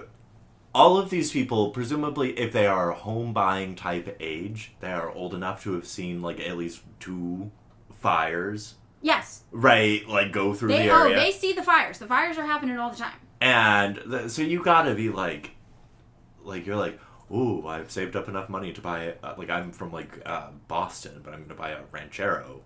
all of these people, presumably if they are home buying type age, they are old enough to have seen like at least 2 fires. Yes. Right, like go through the area. Oh, they see the fires. The fires are happening all the time. And so you gotta be like you're like, ooh, I've saved up enough money to buy like I'm from Boston, but I'm gonna buy a ranchero.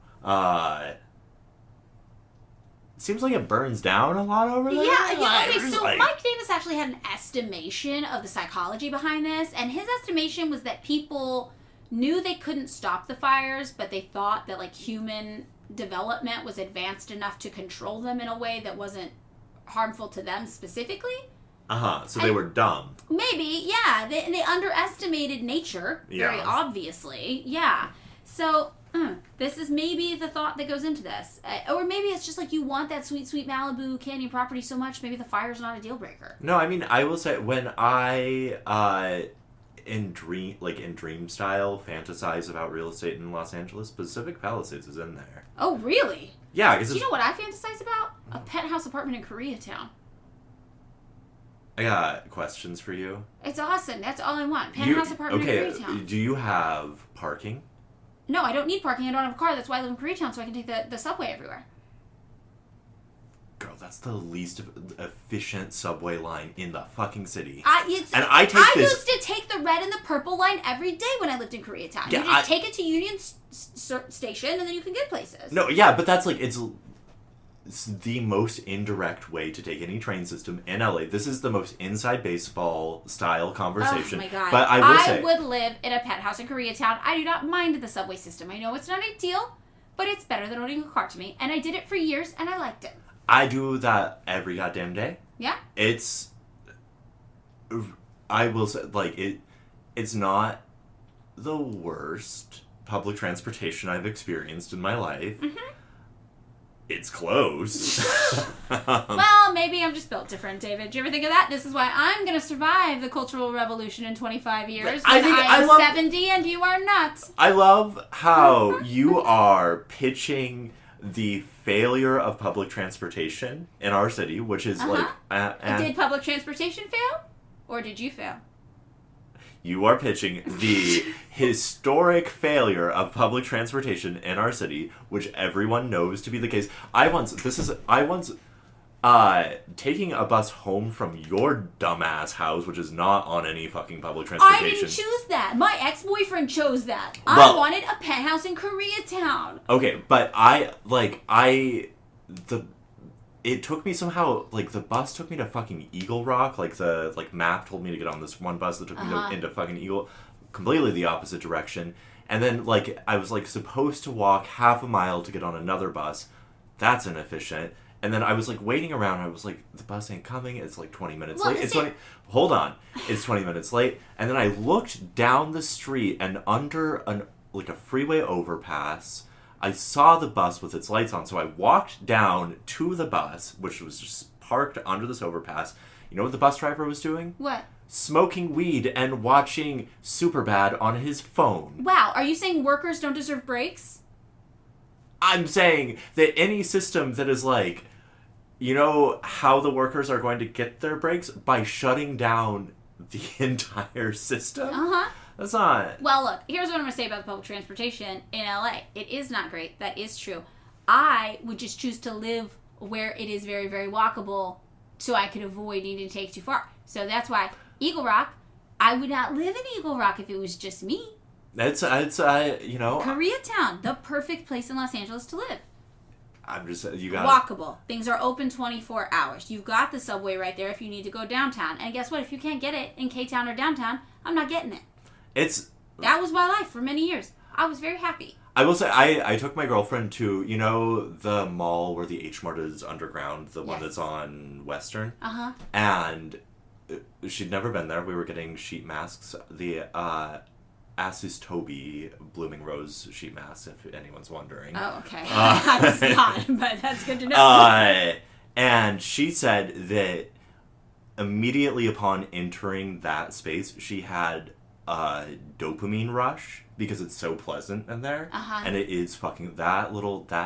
It seems like it burns down a lot over there. Yeah, okay, so Mike Davis actually had an estimation of the psychology behind this, and his estimation was that people knew they couldn't stop the fires, but they thought that like human development was advanced enough to control them in a way that wasn't harmful to them specifically. So they were dumb. Maybe, yeah. They underestimated nature, very obviously. Yeah. So, this is maybe the thought that goes into this. Or maybe it's just like you want that sweet, sweet Malibu Canyon property so much, maybe the fire's not a deal breaker. No, I mean, I will say, when I, in dream style, fantasize about real estate in Los Angeles, Pacific Palisades is in there. Oh, really? Yeah, because Do you know what I fantasize about? A penthouse apartment in Koreatown. I got questions for you. It's awesome. That's all I want. Penthouse apartment in Koreatown. Do you have parking? No, I don't need parking. I don't have a car. That's why I live in Koreatown, so I can take the subway everywhere. Girl, that's the least efficient subway line in the fucking city. I used to take the red and the purple line every day when I lived in Koreatown. Yeah, you just take it to Union Station, and then you can get places. No, yeah, but that's like, it's the most indirect way to take any train system in LA. This is the most inside baseball style conversation. Oh my god. But I would live in a penthouse in Koreatown. I do not mind the subway system. I know it's not ideal, but it's better than owning a car to me. And I did it for years, and I liked it. I do that every goddamn day. Yeah? I will say, it's not the worst public transportation I've experienced in my life. Mm-hmm. It's close. Well, maybe I'm just built different, David. Do you ever think of that? This is why I'm going to survive the Cultural Revolution in 25 years. I'm 70 and you are not. I love how you are pitching the failure of public transportation in our city, which is Did public transportation fail? Or did you fail? You are pitching the historic failure of public transportation in our city, which everyone knows to be the case. I once taking a bus home from your dumbass house, which is not on any fucking public transportation. I didn't choose that. My ex-boyfriend chose that. I wanted a penthouse in Koreatown. Okay, but it took me somehow, the bus took me to fucking Eagle Rock, the map told me to get on this one bus that took me into fucking Eagle, completely the opposite direction, and then, I was, supposed to walk half a mile to get on another bus, that's inefficient. And then I was like waiting around. I was like, the bus ain't coming. It's like 20 minutes late. Hold on. It's 20 minutes late. And then I looked down the street, and under a freeway overpass, I saw the bus with its lights on. So I walked down to the bus, which was just parked under this overpass. You know what the bus driver was doing? What? Smoking weed and watching Superbad on his phone. Wow. Are you saying workers don't deserve breaks? I'm saying that any system that is like, you know how the workers are going to get their breaks? By shutting down the entire system? Uh-huh. That's not... Well, look, here's what I'm going to say about the public transportation in LA. It is not great. That is true. I would just choose to live where it is very, very walkable so I could avoid needing to take too far. So that's why Eagle Rock, I would not live in Eagle Rock if it was just me. It's you know... Koreatown, the perfect place in Los Angeles to live. I'm just... You got walkable. Things are open 24 hours. You've got the subway right there if you need to go downtown. And guess what? If you can't get it in K-Town or downtown, I'm not getting it. That was my life for many years. I was very happy. I will say, I took my girlfriend to, you know, the mall where the H Mart is underground, the one that's on Western? Uh-huh. And she'd never been there. We were getting sheet masks. The Assis Toby Blooming Rose sheet masks, if anyone's wondering. Oh, okay. I was not, but that's good to know. And she said that immediately upon entering that space, she had a dopamine rush because it's so pleasant in there. Uh-huh. And it is fucking that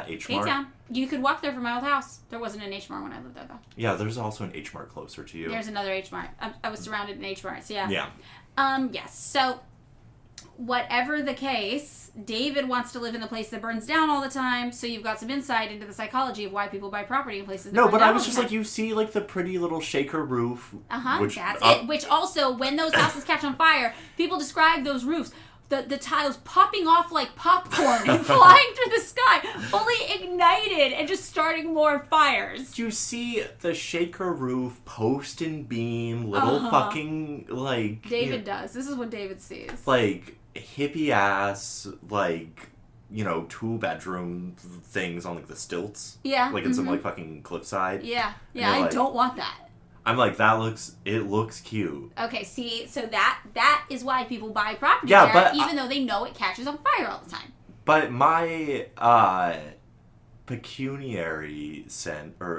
H Mart. K-Town. You could walk there from my old house. There wasn't an H Mart when I lived there, though. Yeah, there's also an H Mart closer to you. There's another H Mart. I was surrounded in H Marts, yeah. Yeah. Yes. So, whatever the case, David wants to live in the place that burns down all the time, so you've got some insight into the psychology of why people buy property in places that burn down. No, but I was just like, you see like the pretty little shaker roof. Uh-huh, that's it. Which also, when those houses catch on fire, people describe those roofs, the tiles popping off like popcorn and flying through the sky, fully ignited and just starting more fires. Do you see the shaker roof, post and beam, little fucking, like... David does. This is what David sees. Like, hippie-ass, like, you know, 2-bedroom things on, like, the stilts. Yeah. Like, in some, like, fucking cliffside. Yeah. Yeah, I don't want that. I'm like, it looks cute. Okay, see, so that is why people buy property there, but even though they know it catches on fire all the time. But my pecuniary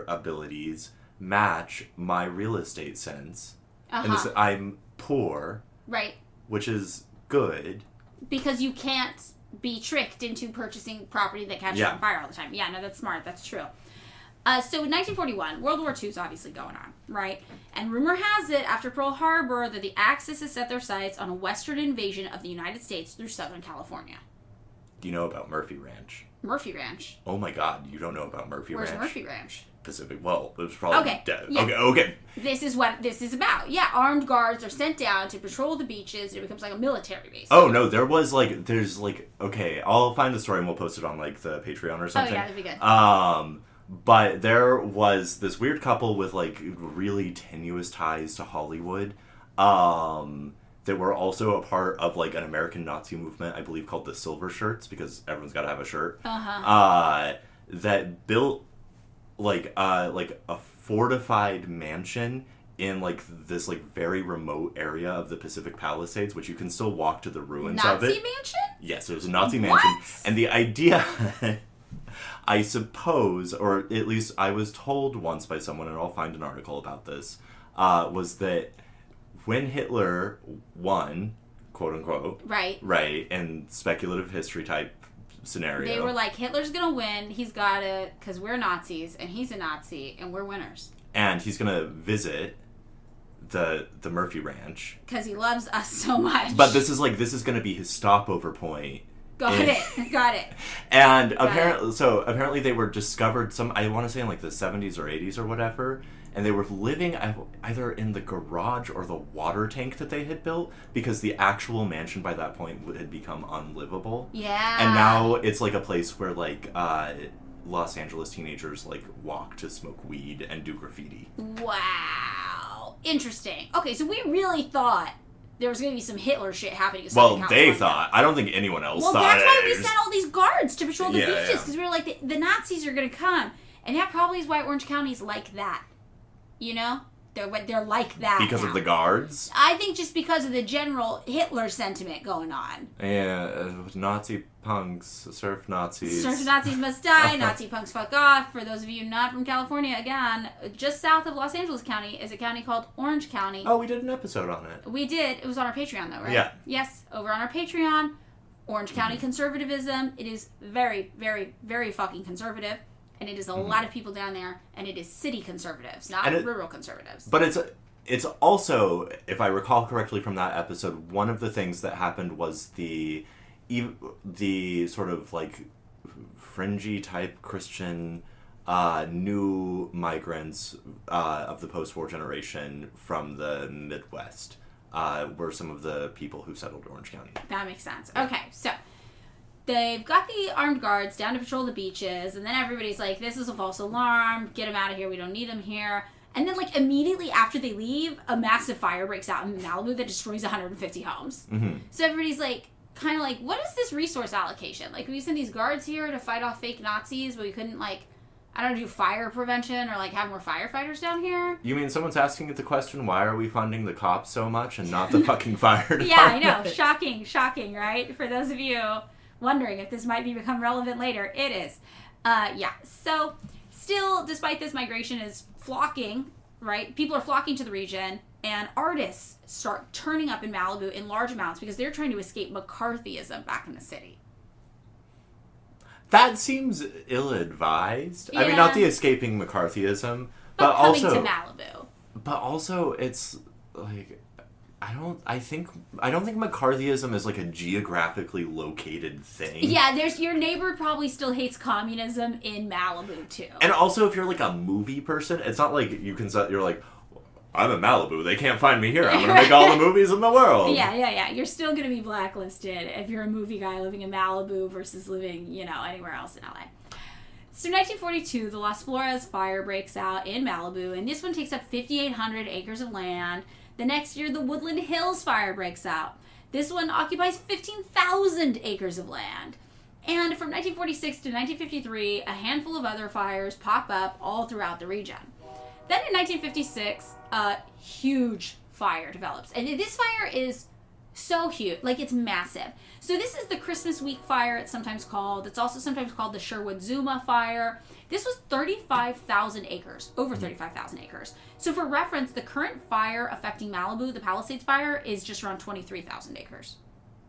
abilities match my real estate sense. And I'm poor. Right. Which is good. Because you can't be tricked into purchasing property that catches on fire all the time. Yeah, no, that's smart. That's true. So in 1941, World War II is obviously going on, right? And rumor has it, after Pearl Harbor, that the Axis has set their sights on a western invasion of the United States through Southern California. Do you know about Murphy Ranch? Murphy Ranch? Oh my god, you don't know about Murphy Ranch? Where's Murphy Ranch? Pacific. Well, it was probably dead. Yeah. Okay. This is what this is about. Yeah, armed guards are sent down to patrol the beaches. It becomes like a military base. Oh, no, okay, I'll find the story and we'll post it on, like, the Patreon or something. Oh, yeah, that'd be good. But there was this weird couple with, like, really tenuous ties to Hollywood, that were also a part of, like, an American Nazi movement, I believe, called the Silver Shirts, because everyone's got to have a shirt. That built, like a fortified mansion in, like, this, like, very remote area of the Pacific Palisades, which you can still walk to the ruins of it. Nazi mansion? Yes, it was a Nazi mansion. And the idea... I suppose, or at least I was told once by someone, and I'll find an article about this, was that when Hitler won, quote unquote, right, in speculative history type scenario, they were like, Hitler's gonna win, he's gotta, because we're Nazis, and he's a Nazi, and we're winners. And he's gonna visit the Murphy Ranch. Because he loves us so much. But this is gonna be his stopover point. Got it. And apparently they were discovered I want to say in like the 70s or 80s or whatever, and they were living either in the garage or the water tank that they had built, because the actual mansion by that point had become unlivable. Yeah. And now it's like a place where like Los Angeles teenagers like walk to smoke weed and do graffiti. Wow. Interesting. Okay, so we really thought there was going to be some Hitler shit happening. Well, they thought. I don't think anyone else thought. Well, that's why we It was- sent all these guards to patrol the beaches, because we were like, the Nazis are going to come. And that probably is why Orange County's like that. You know? They're like that because now. of the guards? I think just because of the general Hitler sentiment going on. Yeah, Nazi punks, surf Nazis. Surf Nazis must die, Nazi punks fuck off. For those of you not from California, again, just south of Los Angeles County is a county called Orange County. Oh, we did an episode on it. We did. It was on our Patreon, though, right? Yeah. Yes, over on our Patreon. Orange County conservatism. It is very, very, very fucking conservative. And it is a lot of people down there, and it is city conservatives, not rural conservatives. But it's also, if I recall correctly from that episode, one of the things that happened was the sort of like fringy type Christian new migrants of the post-war generation from the Midwest were some of the people who settled Orange County. That makes sense. Okay, so they've got the armed guards down to patrol the beaches, and then everybody's like, this is a false alarm, get them out of here, we don't need them here. And then, like, immediately after they leave, a massive fire breaks out in Malibu that destroys 150 homes. Mm-hmm. So everybody's like, kind of like, what is this resource allocation? Like, we send these guards here to fight off fake Nazis, but we couldn't, like, I don't know, do fire prevention or, like, have more firefighters down here? You mean someone's asking the question, why are we funding the cops so much and not the fucking fire department? Yeah, I know. Shocking, right? For those of you wondering if this might become relevant later, it is. So still, despite this, migration is flocking, right? People are flocking to the region, and artists start turning up in Malibu in large amounts because they're trying to escape McCarthyism back in the city. That seems ill-advised. Yeah. I mean, not the escaping McCarthyism, But coming also to Malibu. But also, it's like I don't think McCarthyism is like a geographically located thing. Yeah, there's your neighbor probably still hates communism in Malibu too. And also, if you're like a movie person, it's not like you're like, I'm in Malibu. They can't find me here. I'm gonna make all the movies in the world. Yeah. You're still gonna be blacklisted if you're a movie guy living in Malibu versus living, anywhere else in LA. So 1942, the Las Flores fire breaks out in Malibu, and this one takes up 5,800 acres of land. The next year, the Woodland Hills fire breaks out. This one occupies 15,000 acres of land. And from 1946 to 1953, a handful of other fires pop up all throughout the region. Then in 1956, a huge fire develops. And this fire is so huge. Like, it's massive. So this is the Christmas Week fire, it's sometimes called. It's also sometimes called the Sherwood-Zuma fire. This was 35,000 acres, over 35,000 acres. So for reference, the current fire affecting Malibu, the Palisades fire, is just around 23,000 acres.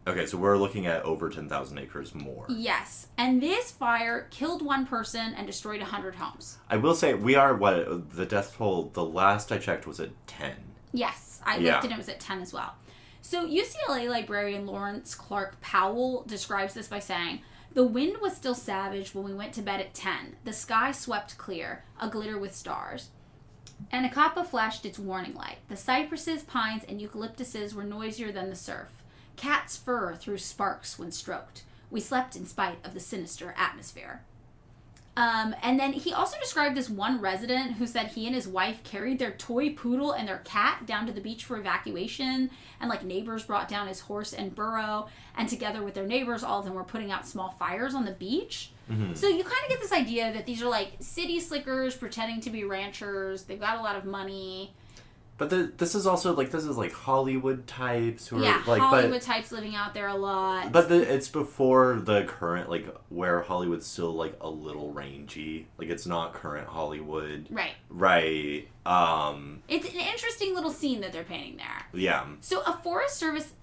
Okay, so we're looking at over 10,000 acres more. Yes. And this fire killed one person and destroyed 100 homes. I will say, the death toll, the last I checked was at 10. Yes. I looked and it was at 10 as well. So UCLA librarian Lawrence Clark Powell describes this by saying, "The wind was still savage when we went to bed at 10. The sky swept clear, a glitter with stars. Anacapa flashed its warning light. The cypresses, pines, and eucalyptuses were noisier than the surf. Cat's fur threw sparks when stroked. We slept in spite of the sinister atmosphere." And then he also described this one resident who said he and his wife carried their toy poodle and their cat down to the beach for evacuation, and like neighbors brought down his horse and burro, and together with their neighbors, all of them were putting out small fires on the beach. Mm-hmm. So you kind of get this idea that these are like city slickers pretending to be ranchers. They've got a lot of money. But this is Hollywood types who are Hollywood types living out there a lot. But it's before the current, like, where Hollywood's still like a little rangy. Like, it's not current Hollywood. Right. It's an interesting little scene that they're painting there. Yeah. So a Forest Service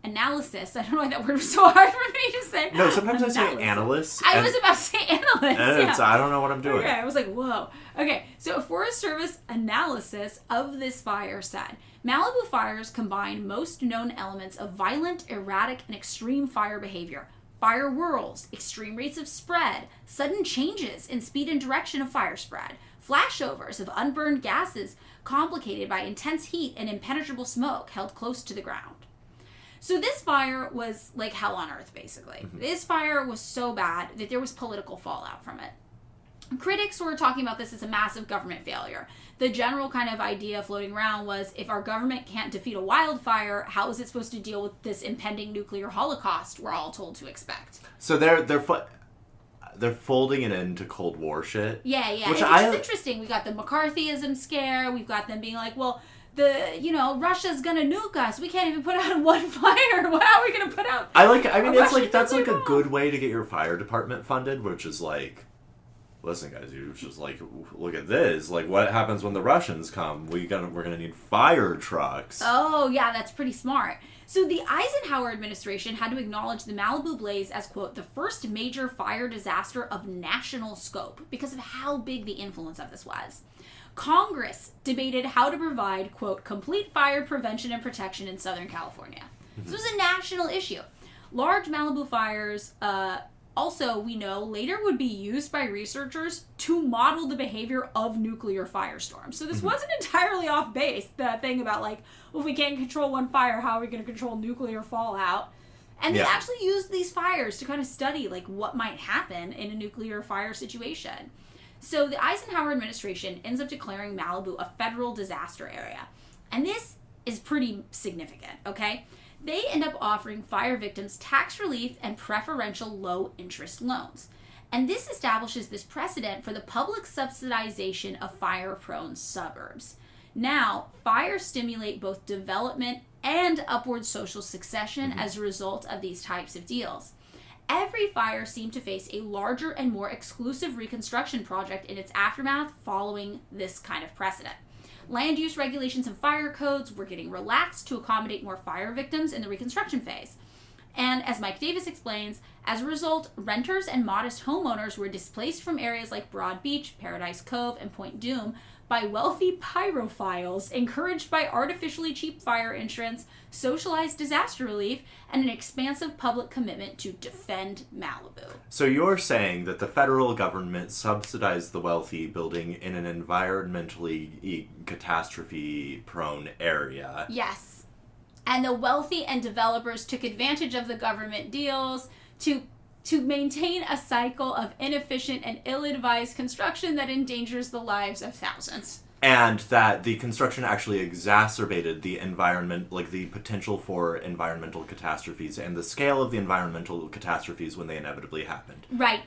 analysis. I don't know why that word was so hard for me to say. No, sometimes I say analyst. I was about to say analyst. I don't know what I'm doing. Okay, I was like, whoa. Okay, so a Forest Service analysis of this fire said, Malibu fires combine most known elements of violent, erratic, and extreme fire behavior. Fire whirls, extreme rates of spread, sudden changes in speed and direction of fire spread, flashovers of unburned gases complicated by intense heat and impenetrable smoke held close to the ground. So this fire was like hell on earth, basically. Mm-hmm. This fire was so bad that there was political fallout from it. Critics were talking about this as a massive government failure. The general kind of idea floating around was, if our government can't defeat a wildfire, how is it supposed to deal with this impending nuclear holocaust we're all told to expect? So they're folding it into Cold War shit. Yeah. Which is interesting. We got the McCarthyism scare. We've got them being like, well, Russia's gonna nuke us. We can't even put out one fire. How are we gonna put out? That's like a good way to get your fire department funded, which is like, listen, guys, you just like look at this. Like, what happens when the Russians come? We're gonna need fire trucks. Oh yeah, that's pretty smart. So the Eisenhower administration had to acknowledge the Malibu blaze as, quote, the first major fire disaster of national scope because of how big the influence of this was. Congress debated how to provide, quote, complete fire prevention and protection in Southern California. This was a national issue. Large Malibu fires, also, we know, later would be used by researchers to model the behavior of nuclear firestorms. So this wasn't entirely off base, the thing about like, well, if we can't control one fire, how are we going to control nuclear fallout? And they actually used these fires to kind of study like what might happen in a nuclear fire situation. So the Eisenhower administration ends up declaring Malibu a federal disaster area. And this is pretty significant, okay? They end up offering fire victims tax relief and preferential low-interest loans. And this establishes this precedent for the public subsidization of fire-prone suburbs. Now, fires stimulate both development and upward social succession as a result of these types of deals. Every fire seemed to face a larger and more exclusive reconstruction project in its aftermath following this kind of precedent. Land use regulations and fire codes were getting relaxed to accommodate more fire victims in the reconstruction phase. And as Mike Davis explains, as a result, renters and modest homeowners were displaced from areas like Broad Beach, Paradise Cove, and Point Dume by wealthy pyrophiles encouraged by artificially cheap fire insurance, socialized disaster relief, and an expansive public commitment to defend Malibu. So you're saying that the federal government subsidized the wealthy building in an environmentally catastrophe-prone area. Yes. And the wealthy and developers took advantage of the government deals to maintain a cycle of inefficient and ill-advised construction that endangers the lives of thousands. And that the construction actually exacerbated the environment, like the potential for environmental catastrophes and the scale of the environmental catastrophes when they inevitably happened. Right.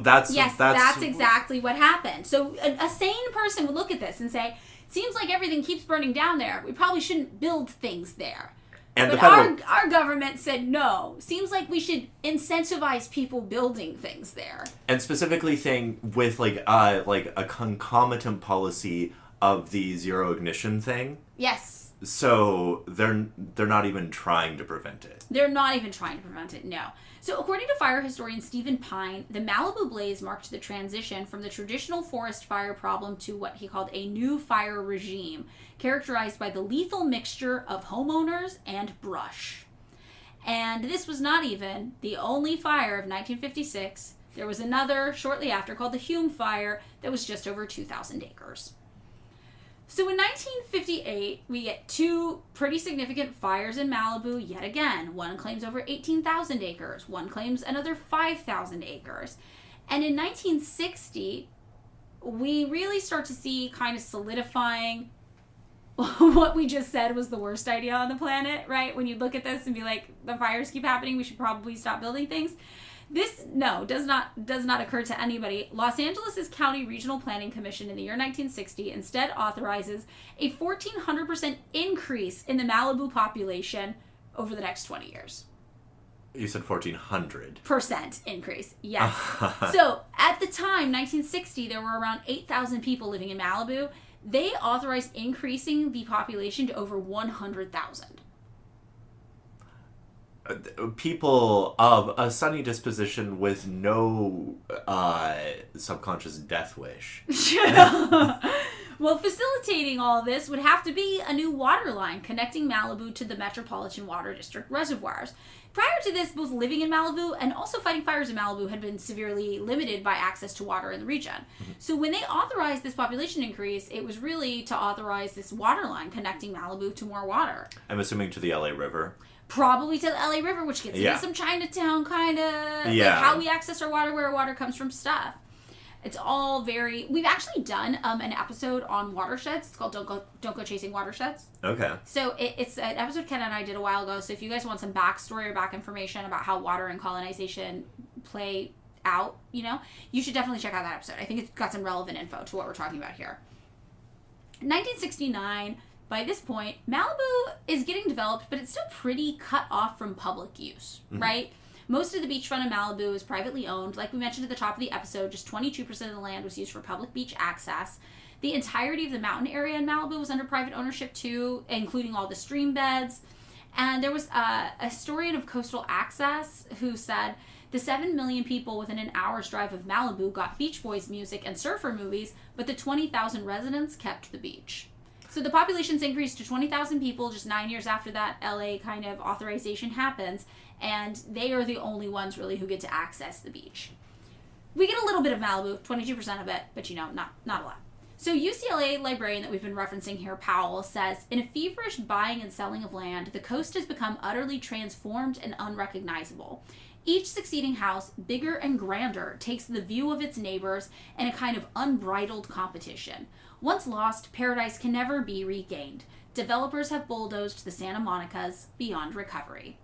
That's exactly what happened. So a sane person would look at this and say, seems like everything keeps burning down there. We probably shouldn't build things there. But our government said no. Seems like we should incentivize people building things there. And specifically with like a concomitant policy of the zero ignition thing. Yes. So they're not even trying to prevent it. They're not even trying to prevent it, no. So according to fire historian Stephen Pine, the Malibu blaze marked the transition from the traditional forest fire problem to what he called a new fire regime, characterized by the lethal mixture of homeowners and brush. And this was not even the only fire of 1956. There was another shortly after called the Hume Fire that was just over 2,000 acres. So in 1958, we get two pretty significant fires in Malibu yet again. One claims over 18,000 acres. One claims another 5,000 acres. And in 1960, we really start to see kind of solidifying what we just said was the worst idea on the planet, right? When you look at this and be like, the fires keep happening, we should probably stop building things. This, does not occur to anybody. Los Angeles County Regional Planning Commission in the year 1960 instead authorizes a 1,400% increase in the Malibu population over the next 20 years. You said 1,400% increase, yes. So at the time, 1960, there were around 8,000 people living in Malibu. They authorized increasing the population to over 100,000. People of a sunny disposition with no subconscious death wish. Well, facilitating all of this would have to be a new water line connecting Malibu to the Metropolitan Water District reservoirs. Prior to this, both living in Malibu and also fighting fires in Malibu had been severely limited by access to water in the region. So when they authorized this population increase, it was really to authorize this water line connecting Malibu to more water. I'm assuming to the LA River. Probably to the LA River, which gets into some Chinatown kind of, like how we access our water, where our water comes from stuff. It's all very... We've actually done an episode on watersheds. It's called Don't Go Chasing Watersheds. Okay. So it's an episode Ken and I did a while ago. So if you guys want some backstory or back information about how water and colonization play out, you should definitely check out that episode. I think it's got some relevant info to what we're talking about here. 1969, by this point, Malibu is getting developed, but it's still pretty cut off from public use, right? Most of the beachfront of Malibu is privately owned. Like we mentioned at the top of the episode, just 22% of the land was used for public beach access. The entirety of the mountain area in Malibu was under private ownership too, including all the stream beds. And there was a historian of coastal access who said the 7 million people within an hour's drive of Malibu got Beach Boys music and surfer movies, but the 20,000 residents kept the beach. So the population's increased to 20,000 people just 9 years after that LA kind of authorization happens, and they are the only ones really who get to access the beach. We get a little bit of Malibu, 22% of it, but not a lot. So UCLA librarian that we've been referencing here, Powell, says, in a feverish buying and selling of land, the coast has become utterly transformed and unrecognizable. Each succeeding house, bigger and grander, takes the view of its neighbors in a kind of unbridled competition. Once lost, paradise can never be regained. Developers have bulldozed the Santa Monicas beyond recovery.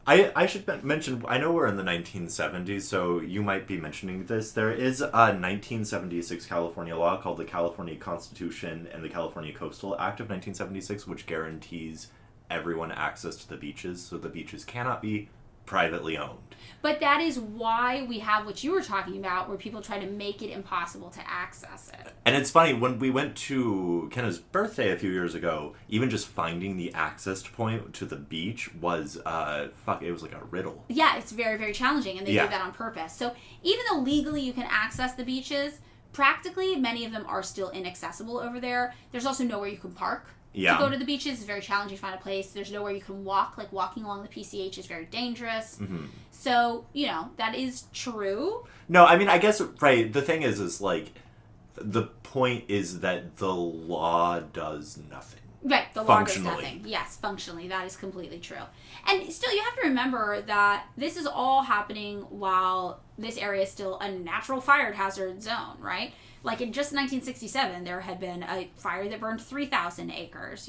I should mention, I know we're in the 1970s, so you might be mentioning this. There is a 1976 California law called the California Constitution and the California Coastal Act of 1976, which guarantees everyone access to the beaches, so the beaches cannot be privately owned. But that is why we have what you were talking about, where people try to make it impossible to access it. And it's funny, when we went to Kenna's birthday a few years ago, even just finding the access point to the beach was, it was like a riddle. Yeah, it's very, very challenging, and they do that on purpose. So even though legally you can access the beaches, practically many of them are still inaccessible over there. There's also nowhere you can park. To go to the beaches. It's very challenging to find a place. There's nowhere you can walk. Like, walking along the PCH is very dangerous. Mm-hmm. So, that is true. No, I mean, I guess, right, the thing is like, the point is that the law does nothing. Right, the law does nothing. Yes, functionally. That is completely true. And still, you have to remember that this is all happening while this area is still a natural fire hazard zone, right? Like in just 1967, there had been a fire that burned 3,000 acres,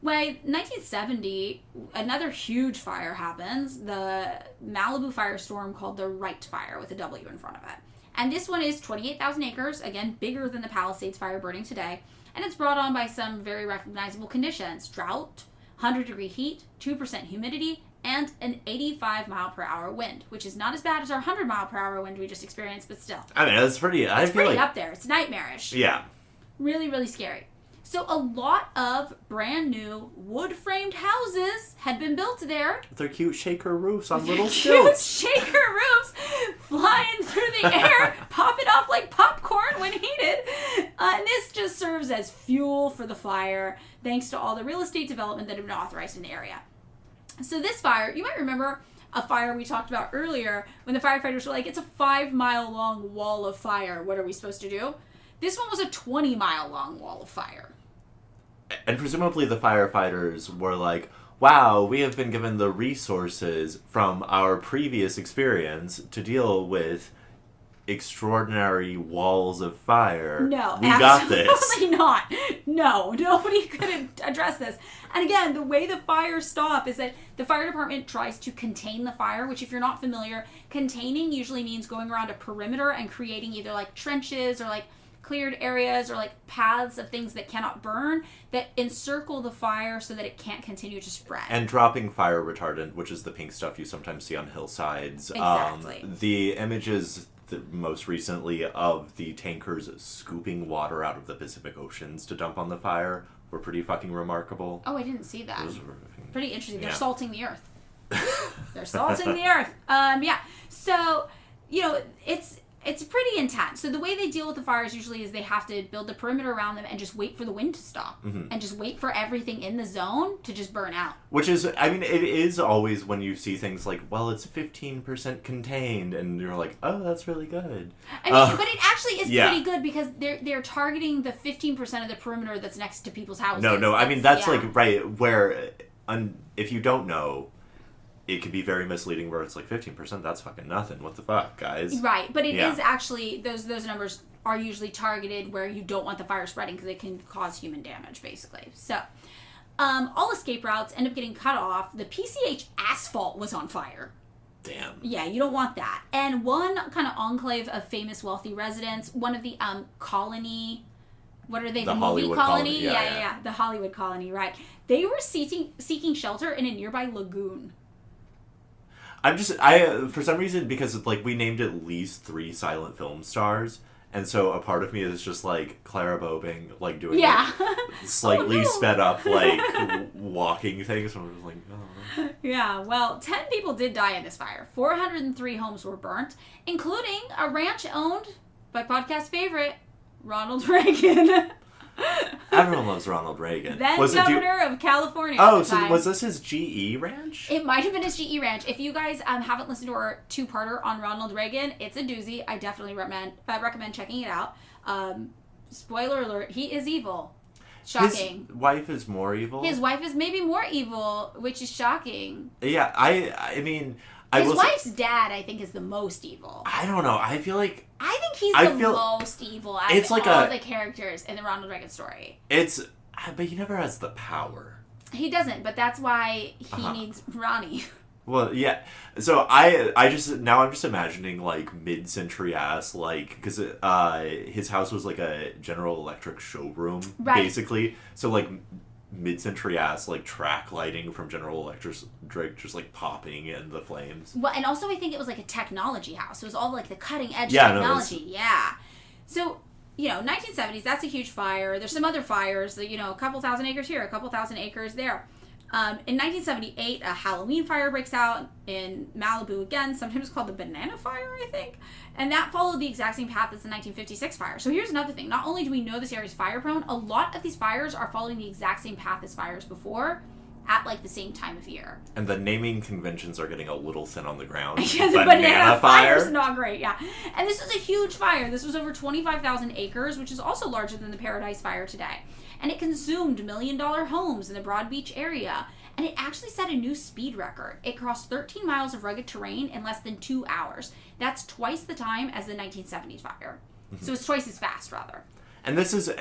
By 1970, another huge fire happens, the Malibu firestorm called the Wright Fire with a W in front of it. And this one is 28,000 acres, again, bigger than the Palisades fire burning today. And it's brought on by some very recognizable conditions: drought, 100-degree heat, 2% humidity, and an 85-mile-per-hour wind, which is not as bad as our 100-mile-per-hour wind we just experienced, but still. I mean, it's pretty... It's pretty up there. It's nightmarish. Yeah. Really, really scary. So a lot of brand new wood-framed houses had been built there. With their cute shaker roofs on little stilts. Cute shaker roofs flying through the air, popping off like popcorn when heated. And this just serves as fuel for the fire, thanks to all the real estate development that had been authorized in the area. So this fire, you might remember a fire we talked about earlier when the firefighters were like, it's a 5-mile-long wall of fire. What are we supposed to do? This one was a 20-mile-long wall of fire. And presumably the firefighters were like, wow, we have been given the resources from our previous experience to deal with extraordinary walls of fire. No, we got this. Absolutely not. No, nobody could address this. And again, the way the fires stop is that the fire department tries to contain the fire, which if you're not familiar, containing usually means going around a perimeter and creating either like trenches or like cleared areas or like paths of things that cannot burn that encircle the fire so that it can't continue to spread. And dropping fire retardant, which is the pink stuff you sometimes see on hillsides. Exactly. The images most recently of the tankers scooping water out of the Pacific Oceans to dump on the fire were pretty fucking remarkable. Oh, I didn't see that. Those were pretty interesting. They're salting the earth. They're salting the earth. Yeah. So, it's pretty intense. So the way they deal with the fires usually is they have to build the perimeter around them and just wait for the wind to stop. Mm-hmm. And just wait for everything in the zone to just burn out. Which is, I mean, it is always when you see things like, well, it's 15% contained, and you're like, oh, that's really good. I mean, but it actually is pretty good because they're targeting the 15% of the perimeter that's next to people's houses. No, I mean, that's like, right, where, if you don't know, it can be very misleading where it's like 15%, that's fucking nothing. What the fuck, guys? Right, but it is actually, those numbers are usually targeted where you don't want the fire spreading because it can cause human damage, basically. So, all escape routes end up getting cut off. The PCH asphalt was on fire. Damn. Yeah, you don't want that. And one kind of enclave of famous wealthy residents, one of the colony, what are they? The movie Hollywood colony? colony. Yeah. The Hollywood colony, right. They were seeking shelter in a nearby lagoon. For some reason, because like we named at least 3 silent film stars, and so a part of me is just like Clara Bow being like doing like, slightly sped up like walking things. So I'm just like, oh. Yeah, well, 10 people did die in this fire. 403 homes were burnt, including a ranch owned by podcast favorite Ronald Reagan. Everyone loves Ronald Reagan. Then governor of California. Oh, so was this his GE ranch? It might have been his GE ranch. If you guys haven't listened to our 2-parter on Ronald Reagan, it's a doozy. I definitely recommend checking it out. Spoiler alert, he is evil. Shocking. His wife is more evil? His wife is maybe more evil, which is shocking. Yeah, I mean... His wife's dad, I think, is the most evil. I don't know. I feel like... I think he's the most evil out of all the characters in the Ronald Reagan story. But he never has the power. He doesn't, but that's why he needs Ronnie. Well, yeah. So I'm just imagining like mid-century ass, like, because his house was like a General Electric showroom, basically. So like mid-century ass, like track lighting from General Electric just like popping in the flames. Well, and also I think it was like a technology house. It was all like the cutting edge technology. Yeah. So, 1970s, that's a huge fire. There's some other fires, a couple thousand acres here, a couple thousand acres there. In 1978, a Halloween fire breaks out in Malibu again, sometimes called the Banana Fire, I think. And that followed the exact same path as the 1956 fire. So here's another thing. Not only do we know this area is fire prone, a lot of these fires are following the exact same path as fires before at like the same time of year. And the naming conventions are getting a little thin on the ground. Yeah, the banana fire is not great, yeah. And this was a huge fire. This was over 25,000 acres, which is also larger than the Paradise Fire today. And it consumed million-dollar homes in the Broad Beach area. And it actually set a new speed record. It crossed 13 miles of rugged terrain in less than 2 hours. That's twice the time as the 1970s fire. So it's twice as fast, rather. And this is,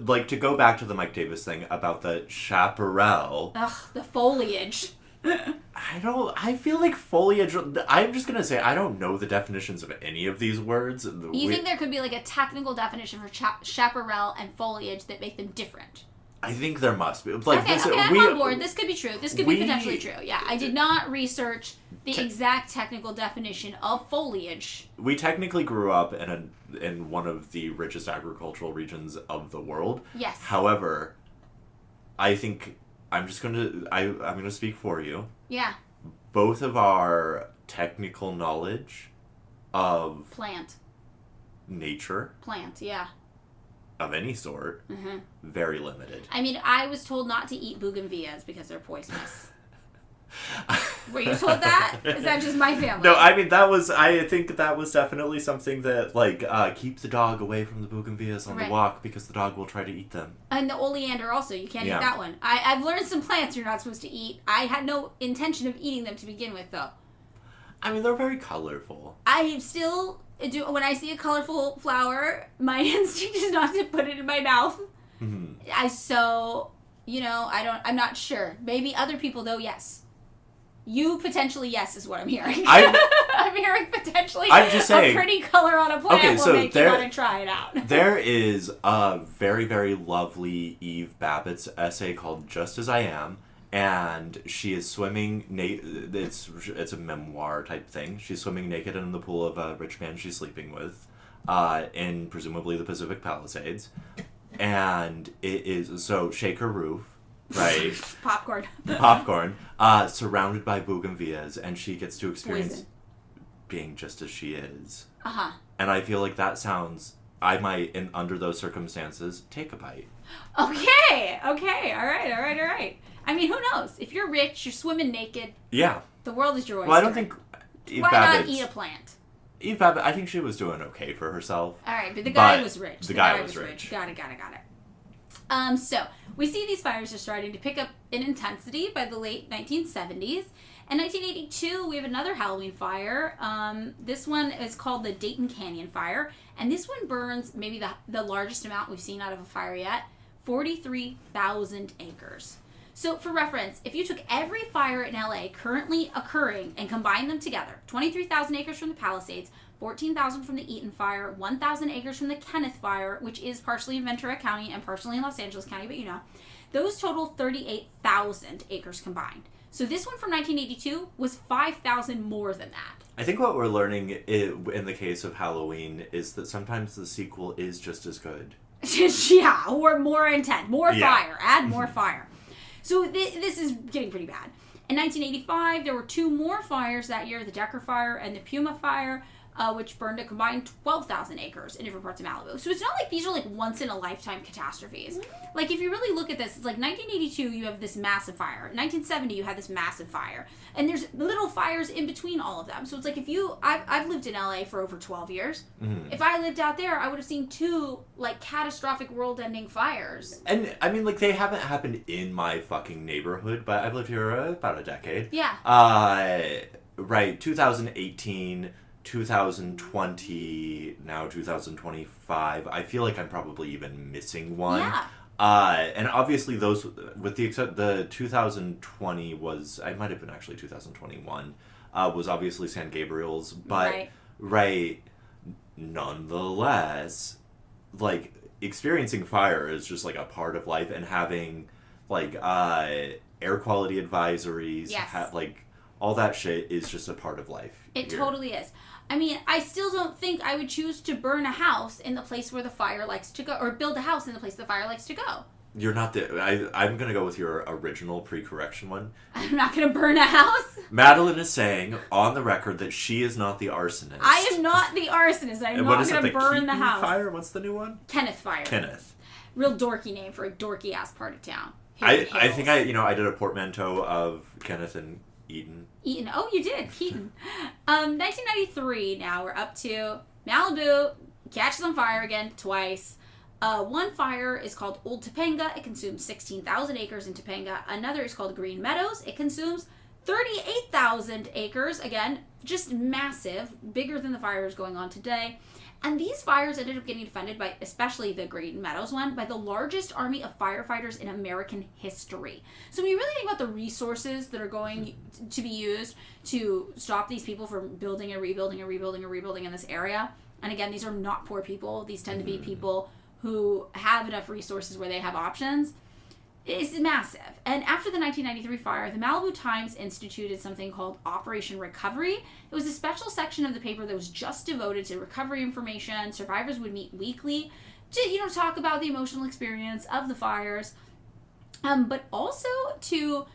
like, to go back to the Mike Davis thing about the chaparral. Ugh, the foliage. I feel like foliage, I'm just gonna say, I don't know the definitions of any of these words. You think there could be, like, a technical definition for chaparral and foliage that make them different? I think there must be. Like, okay, I'm on board. This could be true. This could be potentially true. Yeah, I did not research the exact technical definition of foliage. We technically grew up in one of the richest agricultural regions of the world. Yes. However, I think I'm gonna speak for you. Yeah. Both of our technical knowledge of nature, yeah. of any sort, very limited. I mean, I was told not to eat bougainvilleas because they're poisonous. Were you told that? Is that just my family? No, I mean, I think that was definitely something that, like, keep the dog away from the bougainvilleas on the walk because the dog will try to eat them. And the oleander also, you can't eat that one. I've learned some plants you're not supposed to eat. I had no intention of eating them to begin with, though. I mean, they're very colorful. I still do. When I see a colorful flower, my instinct is not to put it in my mouth. I'm not sure. Maybe other people, though, yes. You potentially, yes, is what I'm hearing. I'm hearing potentially a pretty color on a plant will make you want to try it out. There is a very, very lovely Eve Babbitt's essay called Just As I Am, and she is swimming, it's a memoir type thing. She's swimming naked in the pool of a rich man she's sleeping with, in presumably the Pacific Palisades. And it is, so Shaker Roof, right? Popcorn. Surrounded by bougainvilleas, and she gets to experience being just as she is. And I feel like that sounds, I might, under those circumstances, take a bite. Okay. All right. I mean, who knows? If you're rich, you're swimming naked. Yeah. The world is your oyster. Well, I don't think Why not eat a plant? Eve Babbitt, I think she was doing okay for herself. All right, but the guy was rich. The guy was rich. Got it. So we see these fires are starting to pick up in intensity by the late 1970s. In 1982, we have another Halloween fire. This one is called the Dayton Canyon Fire, and this one burns maybe the largest amount we've seen out of a fire yet, 43,000 acres. So for reference, if you took every fire in LA currently occurring and combined them together, 23,000 acres from the Palisades, 14,000 from the Eaton Fire, 1,000 acres from the Kenneth Fire, which is partially in Ventura County and partially in Los Angeles County, but you know, those total 38,000 acres combined. So this one from 1982 was 5,000 more than that. I think what we're learning in the case of Halloween is that sometimes the sequel is just as good. Yeah, or more intense, more fire, add more fire. So this is getting pretty bad. In 1985, there were 2 more fires that year, the Decker Fire and the Puma Fire, which burned a combined 12,000 acres in different parts of Malibu. So it's not like these are like once-in-a-lifetime catastrophes. Like, if you really look at this, it's like 1982, you have this massive fire. 1970, you had this massive fire. And there's little fires in between all of them. So it's like I've lived in LA for over 12 years. Mm-hmm. If I lived out there, I would have seen 2, like, catastrophic world-ending fires. And, I mean, like, they haven't happened in my fucking neighborhood, but I've lived here about a decade. Yeah. Right, 2018... 2020, now 2025. I feel like I'm probably even missing one. Yeah. And obviously those, with the except the 2020 was, I might have been actually 2021, was obviously San Gabriel's, but right, nonetheless, like, experiencing fire is just like a part of life, and having like air quality advisories, like, all that shit is just a part of life. It totally is. I mean, I still don't think I would choose to burn a house in the place where the fire likes to go, or build a house in the place the fire likes to go. You're not I'm going to go with your original pre-correction one. I'm not going to burn a house? Madeline is saying, on the record, that she is not the arsonist. I am not the arsonist. I'm not going to burn the house. Fire? What's the new one? Kenneth Fire. Kenneth. Real dorky name for a dorky-ass part of town. I think I did a portmanteau of Kenneth and Eaton. Oh, you did. Keaton. 1993 now. We're up to Malibu. Catches on fire again twice. One fire is called Old Topanga. It consumes 16,000 acres in Topanga. Another is called Green Meadows. It consumes 38,000 acres. Again, just massive. Bigger than the fires going on today. And these fires ended up getting defended by, especially the Green Meadows one, by the largest army of firefighters in American history. So when you really think about the resources that are going to be used to stop these people from building and rebuilding in this area, and again, these are not poor people. These tend to be people who have enough resources where they have options. It's massive. And after the 1993 fire, the Malibu Times instituted something called Operation Recovery. It was a special section of the paper that was just devoted to recovery information. Survivors would meet weekly to, talk about the emotional experience of the fires, but also to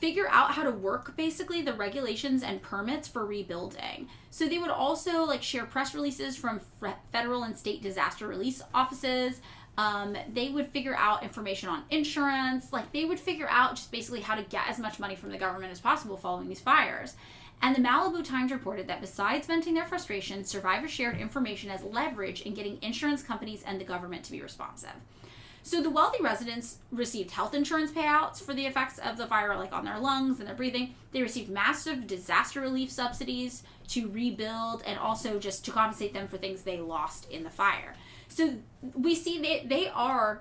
figure out how to work, basically, the regulations and permits for rebuilding. So they would also, share press releases from federal and state disaster release offices. They would figure out information on insurance. They would figure out just basically how to get as much money from the government as possible following these fires. And the Malibu Times reported that besides venting their frustration, survivors shared information as leverage in getting insurance companies and the government to be responsive. So the wealthy residents received health insurance payouts for the effects of the fire, on their lungs and their breathing. They received massive disaster relief subsidies to rebuild and also just to compensate them for things they lost in the fire. So we see they are,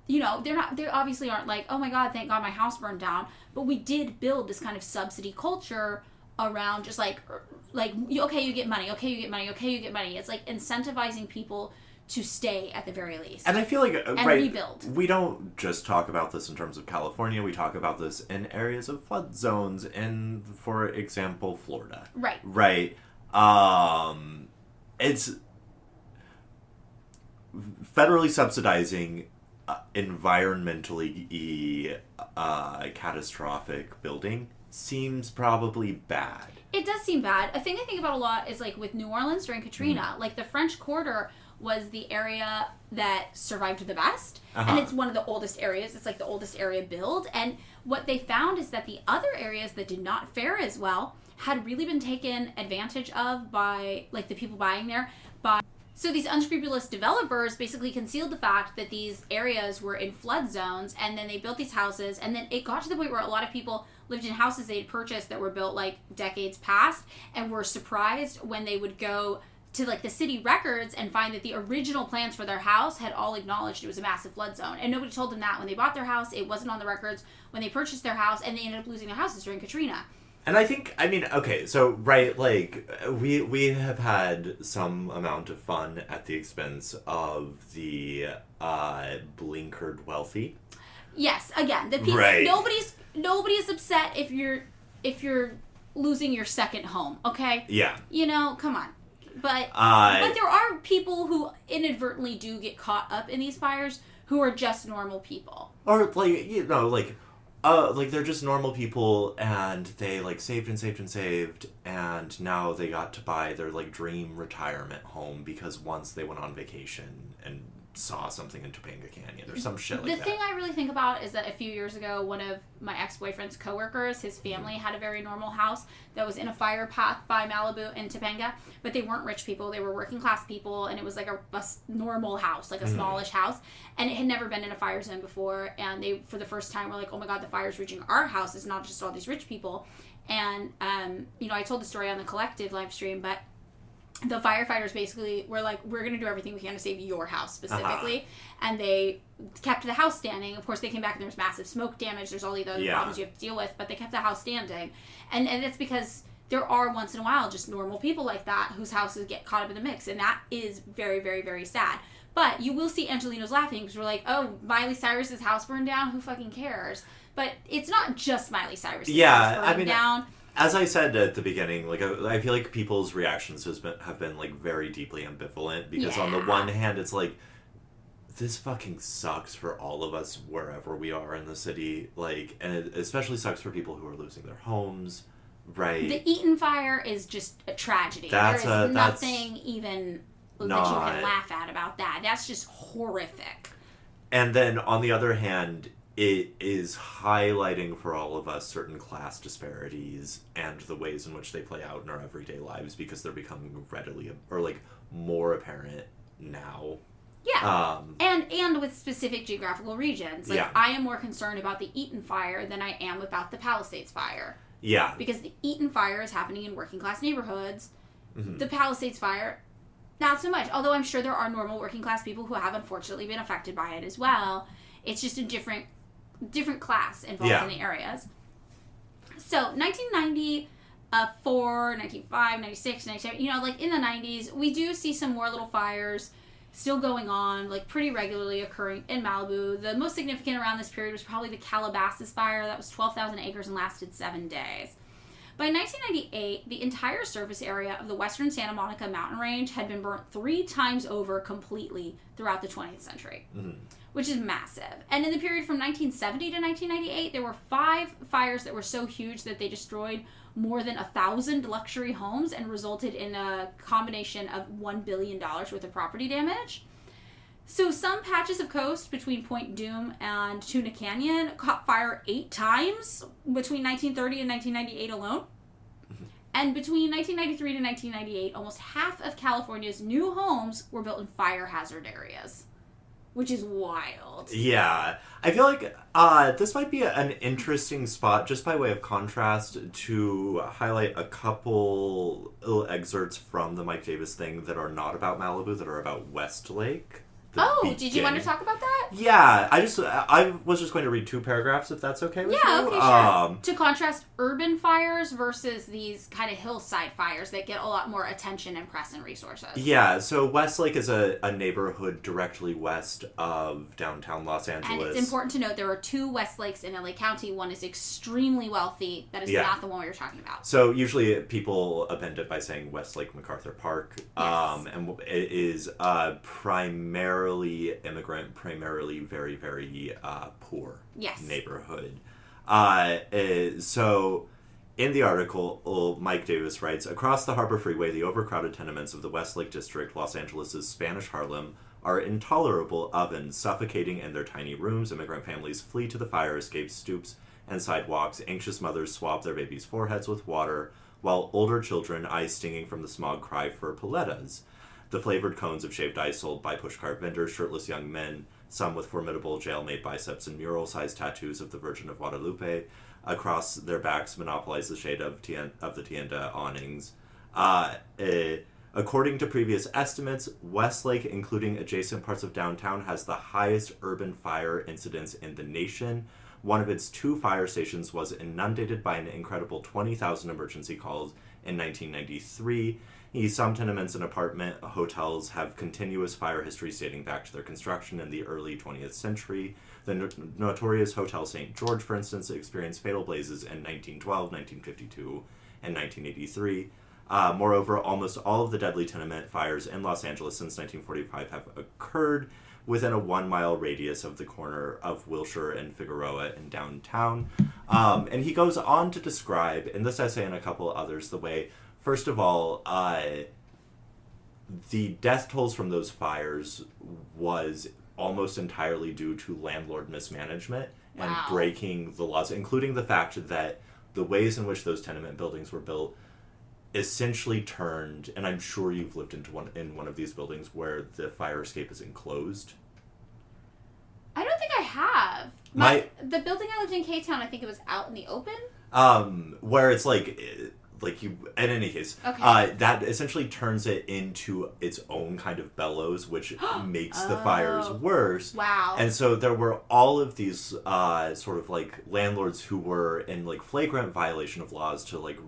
they obviously aren't like, oh my God, thank God my house burned down. But we did build this kind of subsidy culture around just okay, you get money, okay, you get money, okay, you get money. It's incentivizing people to stay at the very least. And I feel like, and rebuild. We don't just talk about this in terms of California. We talk about this in areas of flood zones in, for example, Florida. Right. Right. It's federally subsidizing environmentally catastrophic building seems probably bad. It does seem bad. A thing I think about a lot is with New Orleans during Katrina, the French Quarter was the area that survived the best. And it's one of the oldest areas. It's the oldest area built. And what they found is that the other areas that did not fare as well had really been taken advantage of by the people buying there by So these unscrupulous developers basically concealed the fact that these areas were in flood zones, and then they built these houses, and then it got to the point where a lot of people lived in houses they had purchased that were built like decades past, and were surprised when they would go to like the city records and find that the original plans for their house had all acknowledged it was a massive flood zone. And nobody told them that when they bought their house. It wasn't on the records when they purchased their house, and they ended up losing their houses during Katrina. And I mean, okay, so, right, like, we have had some amount of fun at the expense of the blinkered wealthy. Yes, again, the people. Right. Nobody's upset if you're losing your second home. Okay. Yeah. You know, come on. But there are people who inadvertently do get caught up in these fires who are just normal people. Or, like, you know, like they're just normal people, and they, like, saved, and now they got to buy their, like, dream retirement home because once they went on vacation and saw something in Topanga Canyon or some shit like that. The thing I really think about is that a few years ago, one of my ex-boyfriend's coworkers, his family had a very normal house that was in a fire path by Malibu in Topanga, but they weren't rich people, they were working class people, and it was like a normal house, like a smallish house, and it had never been in a fire zone before, and they, for the first time, were like, oh my god, the fire's reaching our house, it's not just all these rich people. And, you know, I told the story on the Collective live stream, but the firefighters basically were like, we're going to do everything we can to save your house specifically. And they kept the house standing. Of course, they came back and there was massive smoke damage. There's all these other problems you have to deal with. But they kept the house standing. And it's because there are once in a while just normal people like that whose houses get caught up in the mix. And that is very, very, very sad. But you will see Angelinos laughing because we're like, oh, Miley Cyrus's house burned down? Who fucking cares? But it's not just Miley Cyrus's house burning down. As I said at the beginning, like, I feel like people's reactions have been like very deeply ambivalent because on the one hand, it's like, this fucking sucks for all of us wherever we are in the city, like, and it especially sucks for people who are losing their homes, right? The Eaton fire is just a tragedy. There is nothing even that you can laugh at about that. That's just horrific. And then on the other hand, it is highlighting for all of us certain class disparities and the ways in which they play out in our everyday lives because they're becoming readily or like more apparent now. Yeah. And with specific geographical regions. Like, I am more concerned about the Eaton fire than I am about the Palisades fire. Yeah. Because the Eaton fire is happening in working class neighborhoods. The Palisades fire, not so much. Although I'm sure there are normal working class people who have unfortunately been affected by it as well. It's just a different class involved in the areas. So 1994, 95, 96, 97, you know, like in the 90s, we do see some more little fires still going on, like pretty regularly occurring in Malibu. The most significant around this period was probably the Calabasas fire. That was 12,000 acres and lasted 7 days. By 1998, the entire surface area of the western Santa Monica mountain range had been burnt 3 times over completely throughout the 20th century. Which is massive. And in the period from 1970 to 1998, there were 5 fires that were so huge that they destroyed more than 1,000 luxury homes and resulted in a combination of $1 billion worth of property damage. So some patches of coast between Point Dume and Tuna Canyon caught fire 8 times between 1930 and 1998 alone. And between 1993 to 1998, almost half of California's new homes were built in fire hazard areas. Which is wild. Yeah. I feel like this might be an interesting spot, just by way of contrast, to highlight a couple little excerpts from the Mike Davis thing that are not about Malibu, that are about Westlake. Did you want to talk about that? Yeah, I was just going to read 2 paragraphs, if that's okay with you. Yeah, okay, sure. To contrast urban fires versus these kind of hillside fires that get a lot more attention and press and resources. Yeah, so Westlake is a neighborhood directly west of downtown Los Angeles. And it's important to note there are 2 Westlakes in LA County. One is extremely wealthy. That is not the one we were talking about. So usually people append it by saying Westlake MacArthur Park. Yes. And it is primarily immigrant, primarily very, very poor neighborhood. So in the article, Mike Davis writes, across the Harbor Freeway, the overcrowded tenements of the Westlake District, Los Angeles' Spanish Harlem, are intolerable ovens. Suffocating in their tiny rooms, immigrant families flee to the fire escape stoops and sidewalks. Anxious mothers swab their babies' foreheads with water, while older children, eyes stinging from the smog, cry for paletas. the flavored cones of shaved ice sold by pushcart vendors, shirtless young men, some with formidable jail-made biceps and mural-sized tattoos of the Virgin of Guadalupe across their backs, monopolize the shade of the tienda awnings. According to previous estimates, Westlake, including adjacent parts of downtown, has the highest urban fire incidence in the nation. One of its 2 fire stations was inundated by an incredible 20,000 emergency calls in 1993. Some tenements and apartment hotels have continuous fire histories dating back to their construction in the early 20th century. The notorious Hotel St. George, for instance, experienced fatal blazes in 1912, 1952, and 1983. Moreover, almost all of the deadly tenement fires in Los Angeles since 1945 have occurred within a 1-mile radius of the corner of Wilshire and Figueroa in downtown. And he goes on to describe, in this essay and a couple others, the way, first of all, the death tolls from those fires was almost entirely due to landlord mismanagement and breaking the laws, including the fact that the ways in which those tenement buildings were built essentially turned, and I'm sure you've lived in one of these buildings where the fire escape is enclosed. I don't think I have. The building I lived in K-Town, I think it was out in the open. Where it's like you, in any case, okay. That essentially turns it into its own kind of bellows, which makes the fires worse. Wow. And so there were all of these sort of like landlords who were in like flagrant violation of laws to like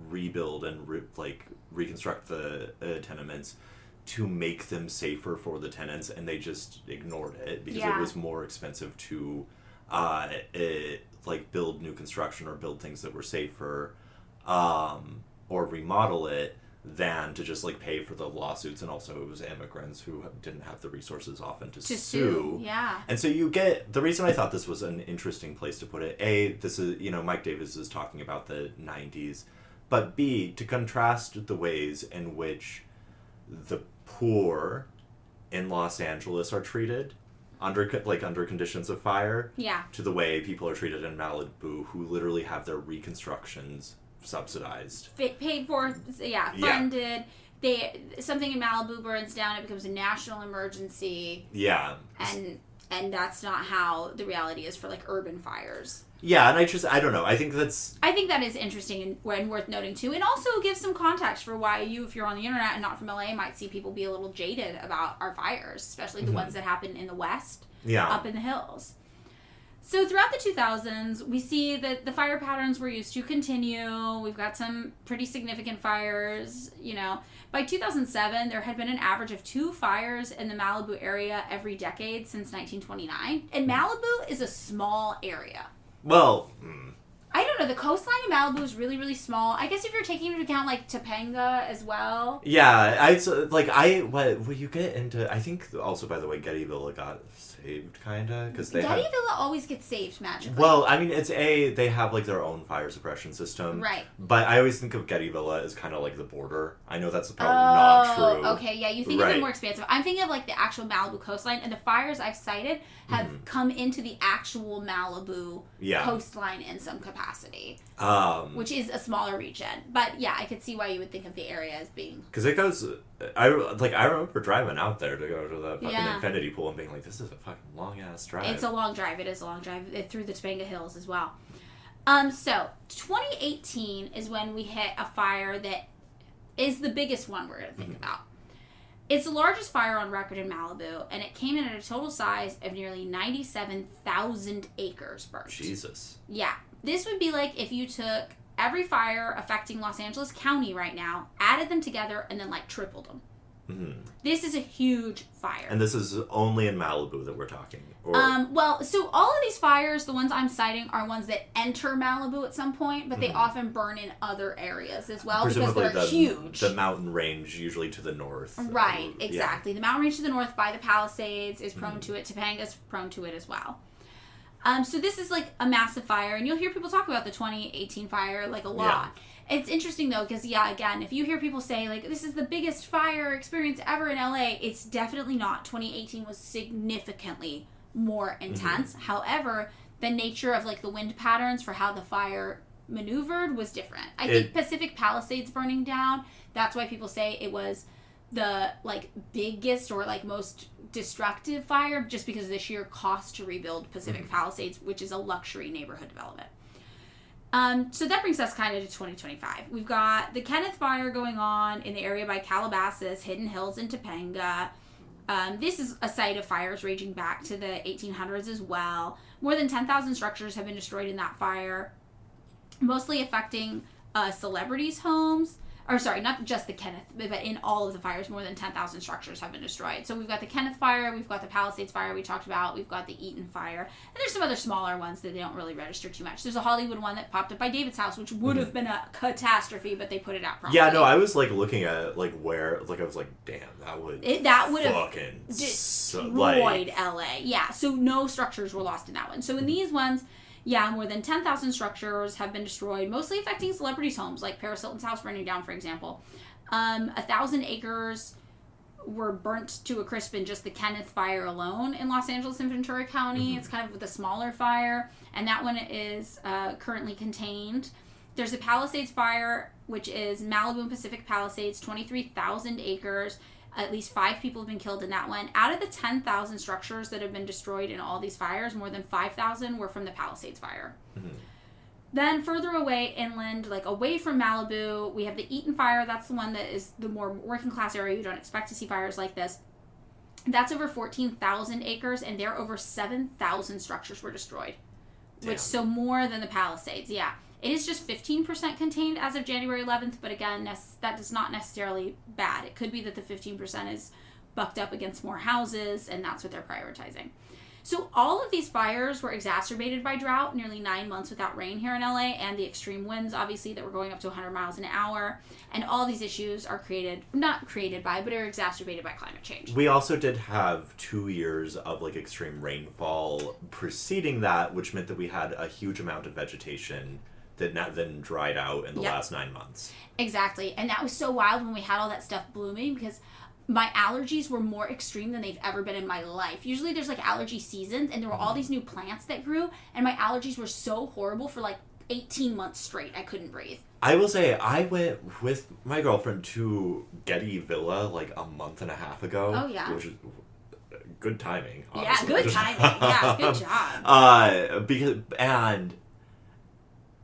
rebuild and reconstruct the tenements to make them safer for the tenants, and they just ignored it because it was more expensive to build new construction or build things that were safer or remodel it than to just like pay for the lawsuits. And also it was immigrants who didn't have the resources often to sue. Yeah. And so you get, the reason I thought this was an interesting place to put it, this is, Mike Davis is talking about the 90s, but B, to contrast the ways in which the poor in Los Angeles are treated under conditions of fire, to the way people are treated in Malibu, who literally have their reconstructions subsidized, paid for, funded. Something in Malibu burns down, it becomes a national emergency. And that's not how the reality is for like urban fires. Yeah, and I don't know. I think that is interesting and worth noting too, and also gives some context for why if you're on the internet and not from LA, might see people be a little jaded about our fires, especially the ones that happen in the West, up in the hills. So throughout the 2000s, we see that the fire patterns we're used to continue. We've got some pretty significant fires, By 2007, there had been an average of 2 fires in the Malibu area every decade since 1929. And Malibu is a small area. Well, I don't know. The coastline of Malibu is really, really small. I guess if you're taking into account like Topanga as well. Yeah, what you get into? I think also, by the way, Getty Villa got saved, kinda, because Getty Villa always gets saved magically. Well, I mean, they have like their own fire suppression system, right? But I always think of Getty Villa as kind of like the border. I know that's probably not true. Okay, yeah, you think of it more expansive. I'm thinking of like the actual Malibu coastline, and the fires I've cited have come into the actual Malibu coastline in some capacity, which is a smaller region. But yeah, I could see why you would think of the area as being, because it goes. I remember driving out there to go to the fucking infinity pool and being like, this is a fucking long ass drive. It's a long drive. It is a long drive through the Topanga Hills as well. So 2018 is when we hit a fire that is the biggest one we're going to think about. It's the largest fire on record in Malibu, and it came in at a total size of nearly 97,000 acres burnt. Jesus. Yeah. This would be like if you took every fire affecting Los Angeles County right now, added them together, and then tripled them. Mm-hmm. This is a huge fire. And this is only in Malibu that we're talking? So all of these fires, the ones I'm citing, are ones that enter Malibu at some point, but they often burn in other areas as well. Presumably because they're huge. The mountain range, usually to the north. Right, exactly. The mountain range to the north by the Palisades is prone to it. Topanga's prone to it as well. So this is a massive fire, and you'll hear people talk about the 2018 fire a lot. Yeah. It's interesting though, because again, if you hear people say this is the biggest fire experience ever in LA, it's definitely not. 2018 was significantly more intense. Mm-hmm. However, the nature of the wind patterns for how the fire maneuvered was different. I think Pacific Palisades burning down, that's why people say it was the like biggest or like most destructive fire just because of the sheer cost to rebuild Pacific Palisades, which is a luxury neighborhood development. So that brings us kind of to 2025. We've got the Kenneth Fire going on in the area by Calabasas, Hidden Hills, and Topanga. This is a site of fires raging back to the 1800s as well. More than 10,000 structures have been destroyed in that fire, mostly affecting celebrities' homes. Or sorry, not just the Kenneth, but in all of the fires, more than 10,000 structures have been destroyed. So we've got the Kenneth Fire, we've got the Palisades Fire we talked about, we've got the Eaton Fire, and there's some other smaller ones that they don't really register too much. There's a Hollywood one that popped up by David's house, which would have been a catastrophe, but they put it out properly. Yeah, no, I was like looking at like where, like I was like, damn, that would have fucking destroyed LA. Yeah, so no structures were lost in that one. So in these ones, yeah, more than 10,000 structures have been destroyed, mostly affecting celebrities' homes, like Paris Hilton's house burning down, for example. 1,000 acres were burnt to a crisp in just the Kenneth Fire alone in Los Angeles and Ventura County. It's kind of the smaller fire, and that one is currently contained. There's the Palisades Fire, which is Malibu and Pacific Palisades, 23,000 acres. At least 5 people have been killed in that one. Out of the 10,000 structures that have been destroyed in all these fires, more than 5,000 were from the Palisades Fire. Then further away inland, like away from Malibu, we have the Eaton Fire. That's the one that is the more working class area. You don't expect to see fires like this. That's over 14,000 acres, and there over 7,000 structures were destroyed. Damn. So more than the Palisades, yeah. It is just 15% contained as of January 11th, but again, that is not necessarily bad. It could be that the 15% is bucked up against more houses, and that's what they're prioritizing. So all of these fires were exacerbated by drought, nearly 9 months without rain here in LA, and the extreme winds, obviously, that were going up to 100 miles an hour. And all these issues are not created by, but are exacerbated by climate change. We also did have 2 years of like extreme rainfall preceding that, which meant that we had a huge amount of vegetation that then dried out in the last 9 months. Exactly. And that was so wild when we had all that stuff blooming, because my allergies were more extreme than they've ever been in my life. Usually there's like allergy seasons, and there were all these new plants that grew, and my allergies were so horrible for like 18 months straight. I couldn't breathe. I will say, I went with my girlfriend to Getty Villa like a month and a half ago. Oh, yeah. Which is good timing, honestly. Yeah, good timing. Yeah, good job. And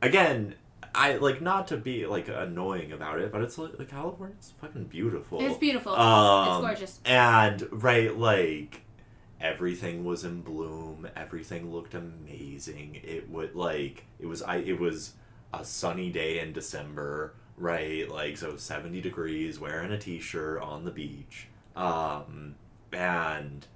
again, I like, not to be like annoying about it, but it's like California's fucking beautiful. It's beautiful. It's gorgeous. And right, like everything was in bloom. Everything looked amazing. It was a sunny day in December, right? Like, so 70 degrees, wearing a t-shirt on the beach, and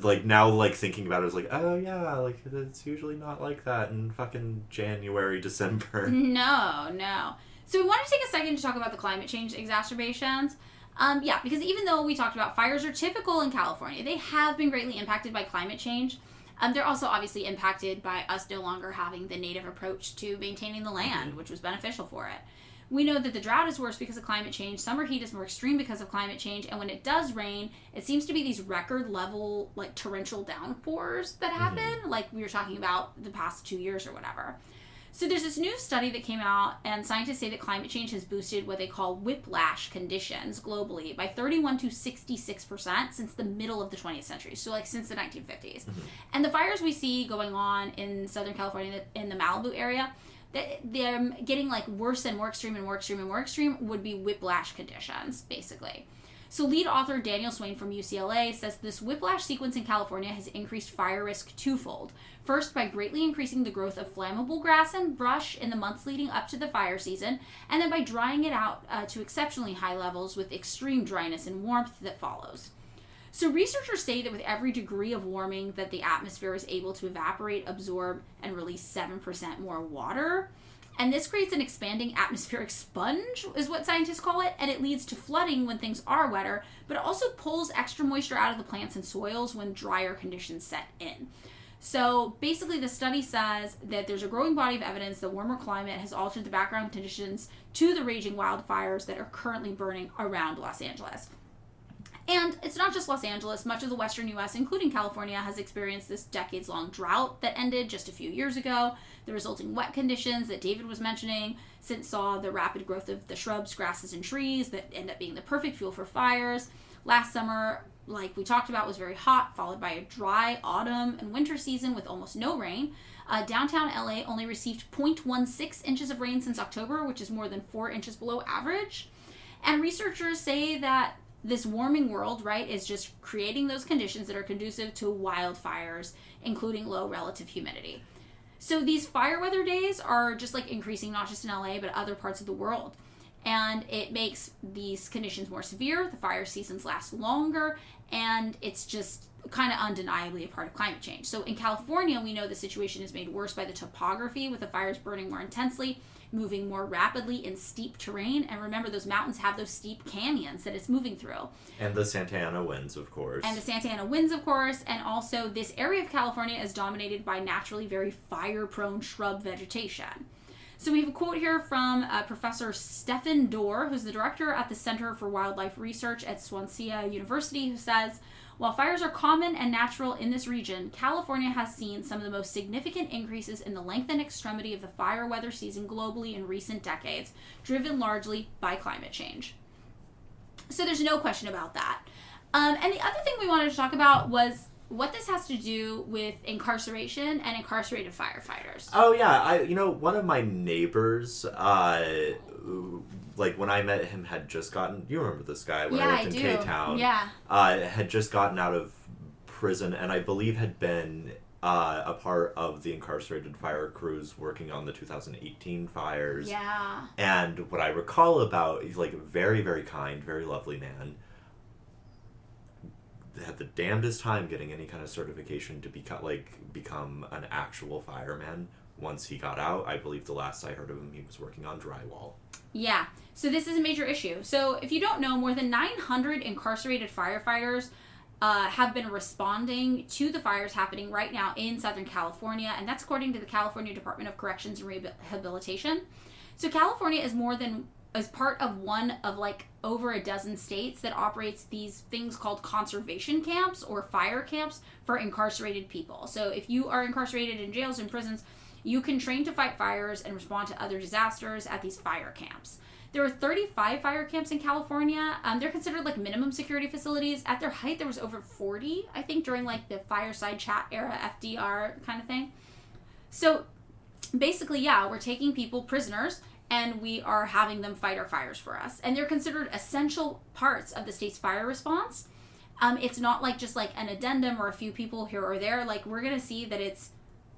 like now, like thinking about it, it's like, oh yeah, like it's usually not like that in fucking January, December. No. So we want to take a second to talk about the climate change exacerbations. Yeah, because even though we talked about fires are typical in California, they have been greatly impacted by climate change. They're also obviously impacted by us no longer having the native approach to maintaining the land, which was beneficial for it. We know that the drought is worse because of climate change. Summer heat is more extreme because of climate change. And when it does rain, it seems to be these record level, like torrential downpours that happen, like we were talking about the past 2 years or whatever. So there's this new study that came out, and scientists say that climate change has boosted what they call whiplash conditions globally by 31 to 66% since the middle of the 20th century. So like since the 1950s. And the fires we see going on in Southern California, in the Malibu area, they're getting like worse and more extreme and more extreme and more extreme would be whiplash conditions, basically. So lead author Daniel Swain from UCLA says this whiplash sequence in California has increased fire risk twofold. First, by greatly increasing the growth of flammable grass and brush in the months leading up to the fire season, and then by drying it out to exceptionally high levels with extreme dryness and warmth that follows. So researchers say that with every degree of warming that the atmosphere is able to evaporate, absorb, and release 7% more water. And this creates an expanding atmospheric sponge, is what scientists call it, and it leads to flooding when things are wetter, but it also pulls extra moisture out of the plants and soils when drier conditions set in. So basically the study says that there's a growing body of evidence that warmer climate has altered the background conditions to the raging wildfires that are currently burning around Los Angeles. And it's not just Los Angeles. Much of the western U.S., including California, has experienced this decades-long drought that ended just a few years ago. The resulting wet conditions that David was mentioning since saw the rapid growth of the shrubs, grasses, and trees that end up being the perfect fuel for fires. Last summer, like we talked about, was very hot, followed by a dry autumn and winter season with almost no rain. Downtown LA only received 0.16 inches of rain since October, which is more than 4 inches below average. And researchers say that this warming world, right, is just creating those conditions that are conducive to wildfires, including low relative humidity. So these fire weather days are just like increasing, not just in LA, but other parts of the world. And it makes these conditions more severe, the fire seasons last longer, and it's just kind of undeniably a part of climate change. So in California, we know the situation is made worse by the topography, with the fires burning more intensely, moving more rapidly in steep terrain. And remember, those mountains have those steep canyons that it's moving through. And the Santa Ana winds, of course. And also this area of California is dominated by naturally very fire-prone shrub vegetation. So we have a quote here from Professor Stephen Dorr, who's the director at the Center for Wildlife Research at Swansea University, who says, "While fires are common and natural in this region, California has seen some of the most significant increases in the length and extremity of the fire weather season globally in recent decades, driven largely by climate change." So there's no question about that. And the other thing we wanted to talk about was what this has to do with incarceration and incarcerated firefighters. Oh yeah, one of my neighbors, like when I met him, had just gotten. You remember this guy when I lived in K-Town? Yeah. Had just gotten out of prison, and I believe had been a part of the incarcerated fire crews working on the 2018 fires. Yeah. And what I recall about, he's like a very, very kind, very lovely man. Had the damnedest time getting any kind of certification to become an actual fireman. Once he got out, I believe the last I heard of him, he was working on drywall. Yeah, so this is a major issue. So if you don't know, more than 900 incarcerated firefighters have been responding to the fires happening right now in Southern California, and that's according to the California Department of Corrections and Rehabilitation. So California is part of one of like over a dozen states that operates these things called conservation camps or fire camps for incarcerated people. So if you are incarcerated in jails and prisons, you can train to fight fires and respond to other disasters at these fire camps. There are 35 fire camps in California. They're considered like minimum security facilities. At their height, there was over 40, I think, during like the fireside chat era, FDR kind of thing. So basically, yeah, we're taking people prisoners and we are having them fight our fires for us. And they're considered essential parts of the state's fire response. It's not like just like an addendum or a few people here or there. Like we're going to see that it's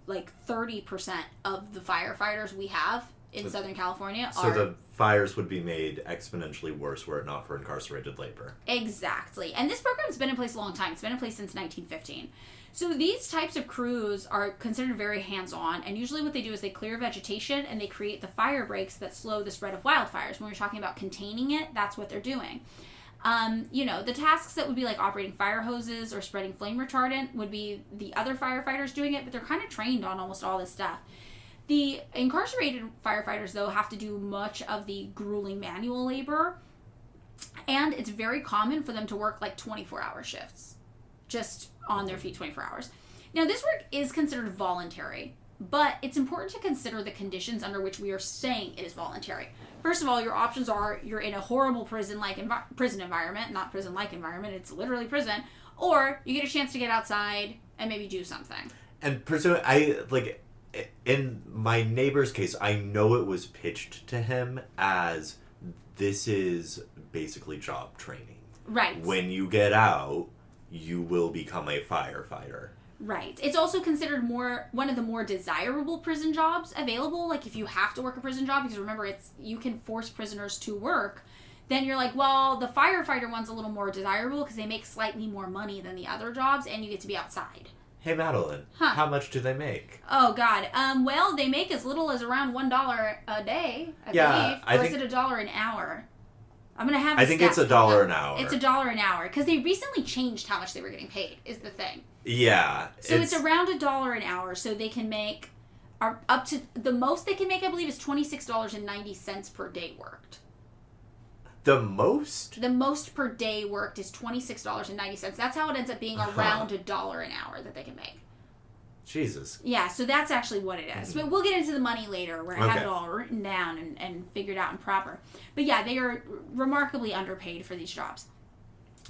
like 30% of the firefighters we have in Southern California are... So the fires would be made exponentially worse were it not for incarcerated labor. Exactly. And this program's been in place a long time. It's been in place since 1915. So these types of crews are considered very hands-on, and usually what they do is they clear vegetation and they create the fire breaks that slow the spread of wildfires. When we're talking about containing it, that's what they're doing. The tasks that would be like operating fire hoses or spreading flame retardant would be the other firefighters doing it, but they're kind of trained on almost all this stuff. The incarcerated firefighters, though, have to do much of the grueling manual labor, and it's very common for them to work like 24-hour shifts, just on their feet 24 hours. Now, this work is considered voluntary, but it's important to consider the conditions under which we are saying it is voluntary. First of all, your options are you're in a horrible prison-like prison environment, not prison-like environment, it's literally prison, or you get a chance to get outside and maybe do something. And in my neighbor's case, I know it was pitched to him as this is basically job training. Right. When you get out, you will become a firefighter. Right. It's also considered one of the more desirable prison jobs available. Like if you have to work a prison job, because remember, you can force prisoners to work, then you're like, well, the firefighter one's a little more desirable because they make slightly more money than the other jobs, and you get to be outside. Hey, Madeline, How much do they make? Oh, God. Well, they make as little as around $1 a day, I believe. Or is it $1 an hour? I'm going to have I think it's $1 an hour. It's $1 an hour, because they recently changed how much they were getting paid, is the thing. Yeah. So it's around $1 an hour, so they can make, up to, the most they can make, I believe, is $26.90 per day worked. The most? The most per day worked is $26.90. That's how it ends up being around $1 an hour that they can make. Jesus. Yeah, so that's actually what it is. But we'll get into the money later, where I have it all written down and figured out and proper. But yeah, they are remarkably underpaid for these jobs.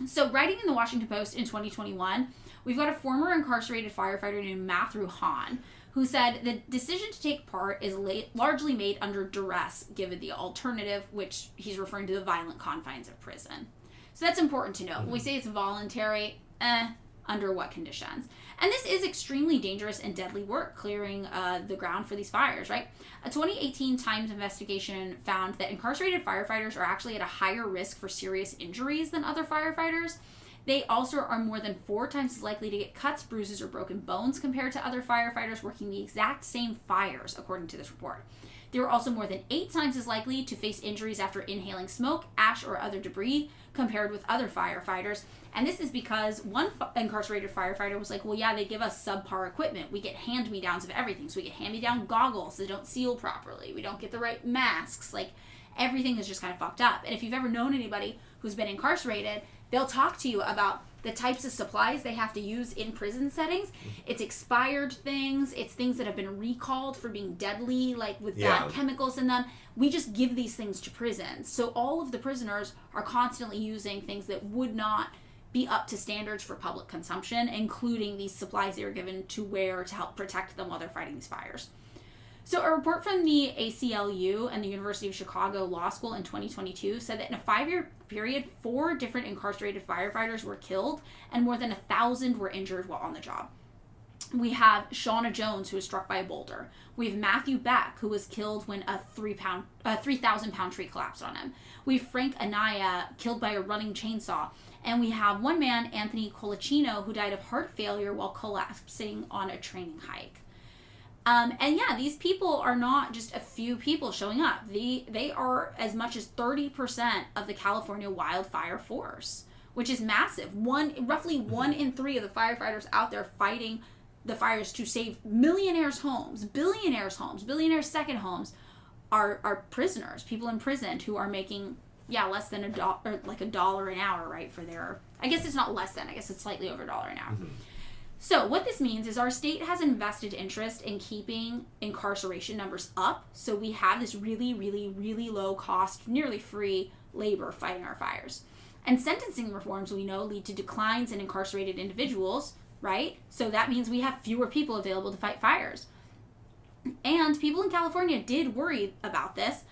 So writing in the Washington Post in 2021, we've got a former incarcerated firefighter named Matthew Hahn, who said the decision to take part is largely made under duress, given the alternative, which he's referring to the violent confines of prison. So that's important to know. When we say it's voluntary, under what conditions? And this is extremely dangerous and deadly work, clearing the ground for these fires, right? A 2018 Times investigation found that incarcerated firefighters are actually at a higher risk for serious injuries than other firefighters. They also are more than 4 times as likely to get cuts, bruises, or broken bones compared to other firefighters working the exact same fires, according to this report. They were also more than 8 times as likely to face injuries after inhaling smoke, ash, or other debris compared with other firefighters. And this is because one incarcerated firefighter was like, well, yeah, they give us subpar equipment. We get hand-me-downs of everything. So we get hand-me-down goggles that don't seal properly. We don't get the right masks. Like, everything is just kind of fucked up. And if you've ever known anybody who's been incarcerated, they'll talk to you about the types of supplies they have to use in prison settings. It's expired things. It's things that have been recalled for being deadly, like with bad chemicals in them. We just give these things to prisons. So all of the prisoners are constantly using things that would not be up to standards for public consumption, including these supplies they were given to wear to help protect them while they're fighting these fires. So a report from the ACLU and the University of Chicago Law School in 2022 said that in a 5-year period, 4 different incarcerated firefighters were killed and more than 1,000 were injured while on the job. We have Shauna Jones, who was struck by a boulder. We have Matthew Beck, who was killed when a 3,000-pound tree collapsed on him. We have Frank Anaya, killed by a running chainsaw. And we have one man, Anthony Colicino, who died of heart failure while collapsing on a training hike. And yeah, these people are not just a few people showing up. They are as much as 30% of the California wildfire force, which is massive. Roughly 1 in 3 of the firefighters out there fighting the fires to save millionaires' homes, billionaires' homes, billionaires' second homes are prisoners, people imprisoned who are making less than $1 an hour, right? For their, I guess it's not less than, I guess it's slightly over $1 an hour. So what this means is our state has an invested interest in keeping incarceration numbers up. So we have this really, really, really low cost, nearly free labor fighting our fires. And sentencing reforms, we know, lead to declines in incarcerated individuals, right? So that means we have fewer people available to fight fires. And people in California did worry about this.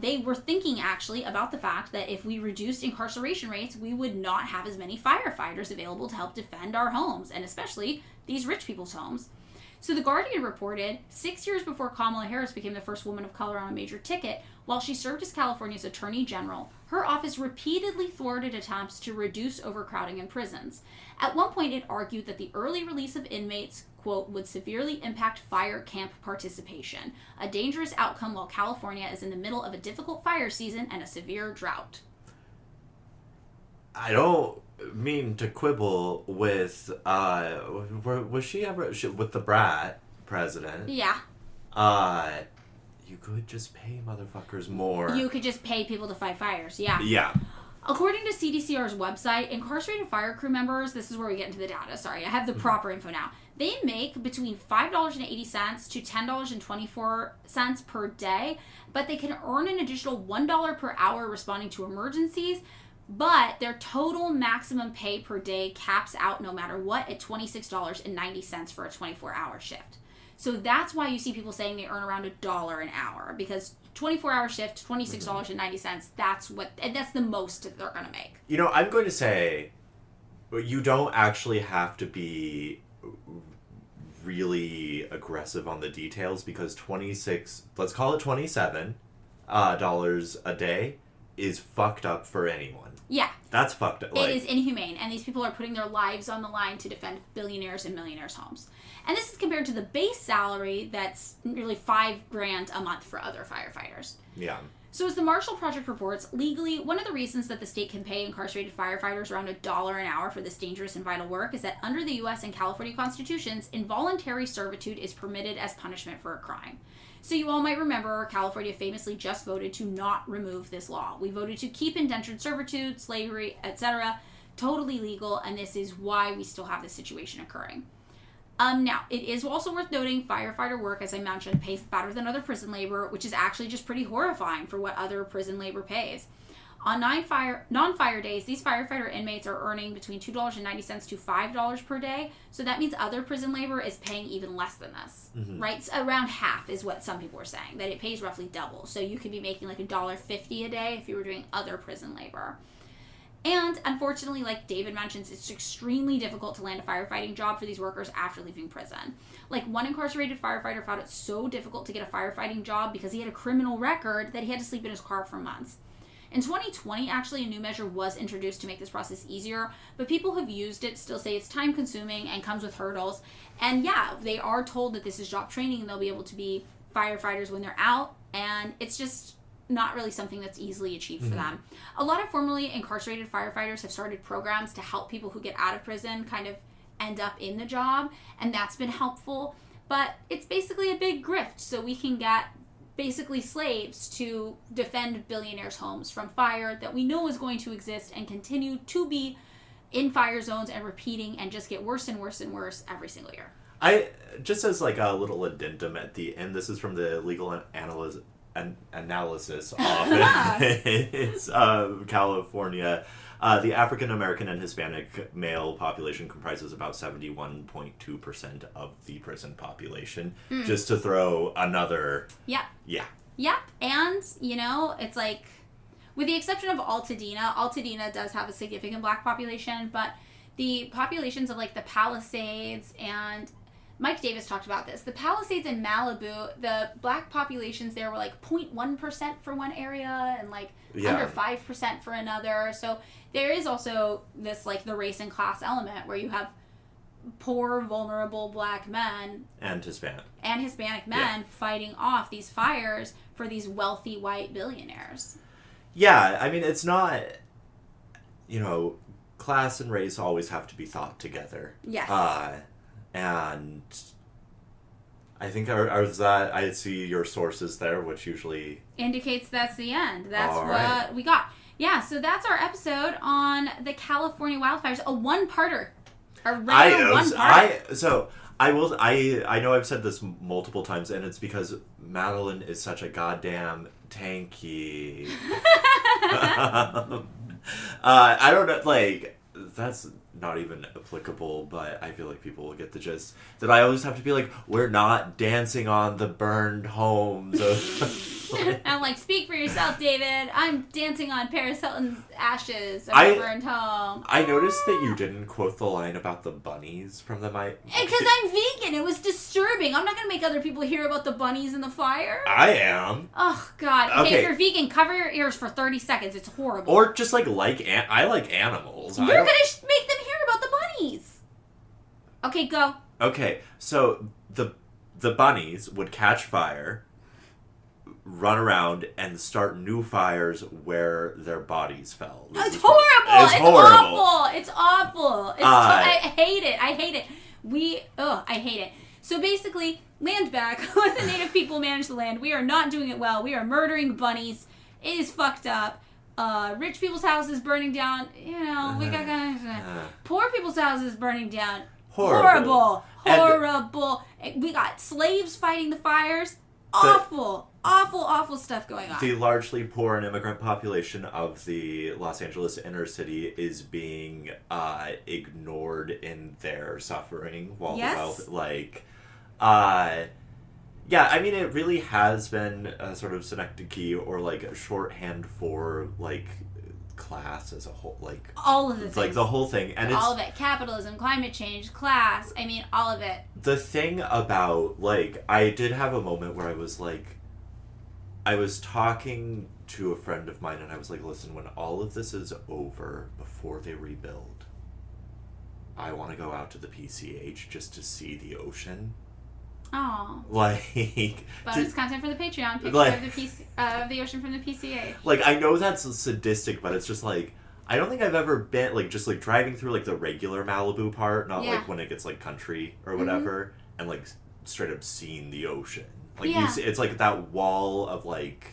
They were thinking actually about the fact that if we reduced incarceration rates, we would not have as many firefighters available to help defend our homes, and especially these rich people's homes. So The Guardian reported 6 years before Kamala Harris became the first woman of color on a major ticket, while she served as California's Attorney General, her office repeatedly thwarted attempts to reduce overcrowding in prisons. At one point, it argued that the early release of inmates, quote, would severely impact fire camp participation, a dangerous outcome while California is in the middle of a difficult fire season and a severe drought. I don't mean to quibble with, was she ever, with the brat president? Yeah. You could just pay motherfuckers more. You could just pay people to fight fires, yeah. Yeah. According to CDCR's website, incarcerated fire crew members, this is where we get into the data, sorry, I have the proper info now. They make between $5.80 to $10.24 per day, but they can earn an additional $1 per hour responding to emergencies, but their total maximum pay per day caps out no matter what at $26.90 for a 24-hour shift. So that's why you see people saying they earn around $1 an hour, because 24-hour shift, $26.90, that's the most that they're going to make. You know, I'm going to say you don't actually have to be really aggressive on the details, because let's call it $27 a day is fucked up for anyone. Yeah, That's fucked up. It is inhumane, and these people are putting their lives on the line to defend billionaires and millionaires' homes. And this is compared to the base salary that's nearly $5,000 a month for other firefighters. Yeah. So as the Marshall Project reports, legally, one of the reasons that the state can pay incarcerated firefighters around $1 an hour for this dangerous and vital work is that under the U.S. and California constitutions, involuntary servitude is permitted as punishment for a crime. So you all might remember California famously just voted to not remove this law. We voted to keep indentured servitude, slavery, etc. totally legal, and this is why we still have this situation occurring. Now, it is also worth noting firefighter work, as I mentioned, pays better than other prison labor, which is actually just pretty horrifying for what other prison labor pays. On non-fire days, these firefighter inmates are earning between $2.90 to $5 per day, so that means other prison labor is paying even less than this, right? So around half is what some people are saying, that it pays roughly double. So you could be making like $1.50 a day if you were doing other prison labor. And unfortunately, like David mentions, it's extremely difficult to land a firefighting job for these workers after leaving prison. Like one incarcerated firefighter found it so difficult to get a firefighting job because he had a criminal record that he had to sleep in his car for months. In 2020, actually, a new measure was introduced to make this process easier, but people who've used it still say it's time-consuming and comes with hurdles. And yeah, they are told that this is job training and they'll be able to be firefighters when they're out, and it's just not really something that's easily achieved for them. A lot of formerly incarcerated firefighters have started programs to help people who get out of prison kind of end up in the job, and that's been helpful. But it's basically a big grift, so we can get basically slaves to defend billionaires' homes from fire that we know is going to exist and continue to be in fire zones and repeating and just get worse and worse and worse every single year. I just as like a little addendum at the end, this is from the legal analysis office of California. The African American and Hispanic male population comprises about 71.2% of the prison population. Just to throw another... Yep. And, you know, it's like, with the exception of Altadena does have a significant black population, but the populations of like the Palisades and... Mike Davis talked about this. The Palisades in Malibu, the black populations there were like 0.1% for one area and like under 5% for another. So there is also this like the race and class element where you have poor, vulnerable black men and Hispanic men fighting off these fires for these wealthy white billionaires. Yeah, I mean, it's not, you know, class and race always have to be thought together. Yes. And I think I see your sources there, which usually indicates that's the end. That's all what right. we got. Yeah, so that's our episode on the California wildfires. A one-parter. A rare one-parter. I know I've said this multiple times, and it's because Madeline is such a goddamn tanky. I don't know, like, that's not even applicable, but I feel like people will get the gist. That I always have to be like, we're not dancing on the burned homes. I'm like, speak for yourself, David. I'm dancing on Paris Hilton's ashes of a burned home. I noticed that you didn't quote the line about the bunnies from the Because I'm vegan. It was disturbing. I'm not going to make other people hear about the bunnies in the fire. I am. Oh, God. Okay, if you're vegan, cover your ears for 30 seconds. It's horrible. Or just I like animals. You're going to make them hear about the bunnies. Okay, go. Okay, so the bunnies would catch fire, run around, and start new fires where their bodies fell. It's horrible. It's awful. I hate it. I hate it. So basically, land back. Let the native people manage the land. We are not doing it well. We are murdering bunnies. It is fucked up. Rich people's houses burning down. You know, we got poor people's houses burning down. Horrible. We got slaves fighting the fires. Awful stuff going on. The largely poor and immigrant population of the Los Angeles inner city is being ignored in their suffering, while the wealth, yeah, I mean, it really has been a sort of synecdoche or like a shorthand for like class as a whole, like all of the things. Like the whole thing, and all of it: capitalism, climate change, class. I mean, all of it. The thing about, like, I did have a moment where I was like, I was talking to a friend of mine, and I was like, listen, when all of this is over, before they rebuild, I want to go out to the PCH just to see the ocean. Oh. Like... Bonus content for the Patreon. Picture like, of the ocean from the PCH. Like, I know that's sadistic, but it's just like... I don't think I've ever been, like, just, like, driving through, like, the regular Malibu part, not, like, when it gets, like, country or whatever, and, like, straight up seeing the ocean. Like, you see, it's, like, that wall of, like,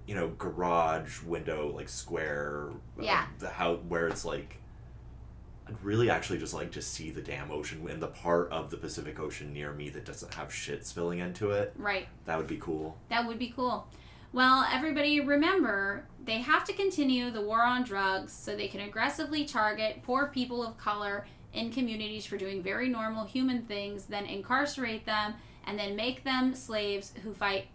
you know, garage, window, like, square, the house, where it's, like, I'd really actually just like to see the damn ocean in the part of the Pacific Ocean near me that doesn't have shit spilling into it. Right. That would be cool. That would be cool. Well, everybody remember, they have to continue the war on drugs so they can aggressively target poor people of color in communities for doing very normal human things, then incarcerate them, and then make them slaves who fight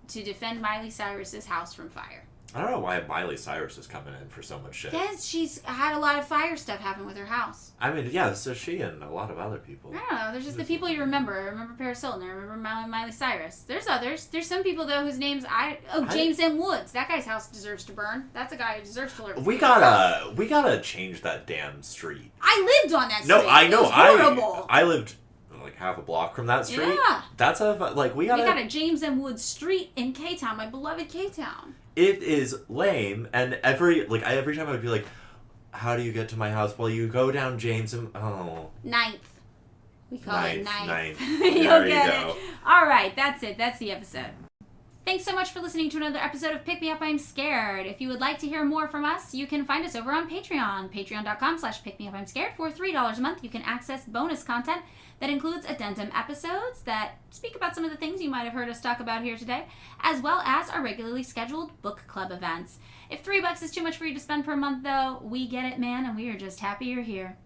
to defend Miley Cyrus's house from fire. I don't know why Miley Cyrus is coming in for so much shit. Yes, she's had a lot of fire stuff happen with her house. I mean, yeah, so she and a lot of other people. I don't know. There's just the people you remember. I remember Paris Hilton. I remember Miley Cyrus. There's others. There's some people, though, whose names James M. Woods. That guy's house deserves to burn. That's a guy who deserves to live. We gotta change that damn street. I lived on that street. No, I know. It was horrible. I lived like half a block from that street. Yeah. That's we got a James M. Woods Street in K-Town, my beloved K-Town. It is lame, and every time I would be like, how do you get to my house? Well, you go down James and... Ninth. We call it Ninth. You'll get it. All right, that's it. That's the episode. Thanks so much for listening to another episode of Pick Me Up, I'm Scared. If you would like to hear more from us, you can find us over on Patreon. Patreon.com/PickMeUpI'mScared. For $3 a month, you can access bonus content that includes addendum episodes that speak about some of the things you might have heard us talk about here today, as well as our regularly scheduled book club events. If $3 is too much for you to spend per month, though, we get it, man, and we are just happy you're here.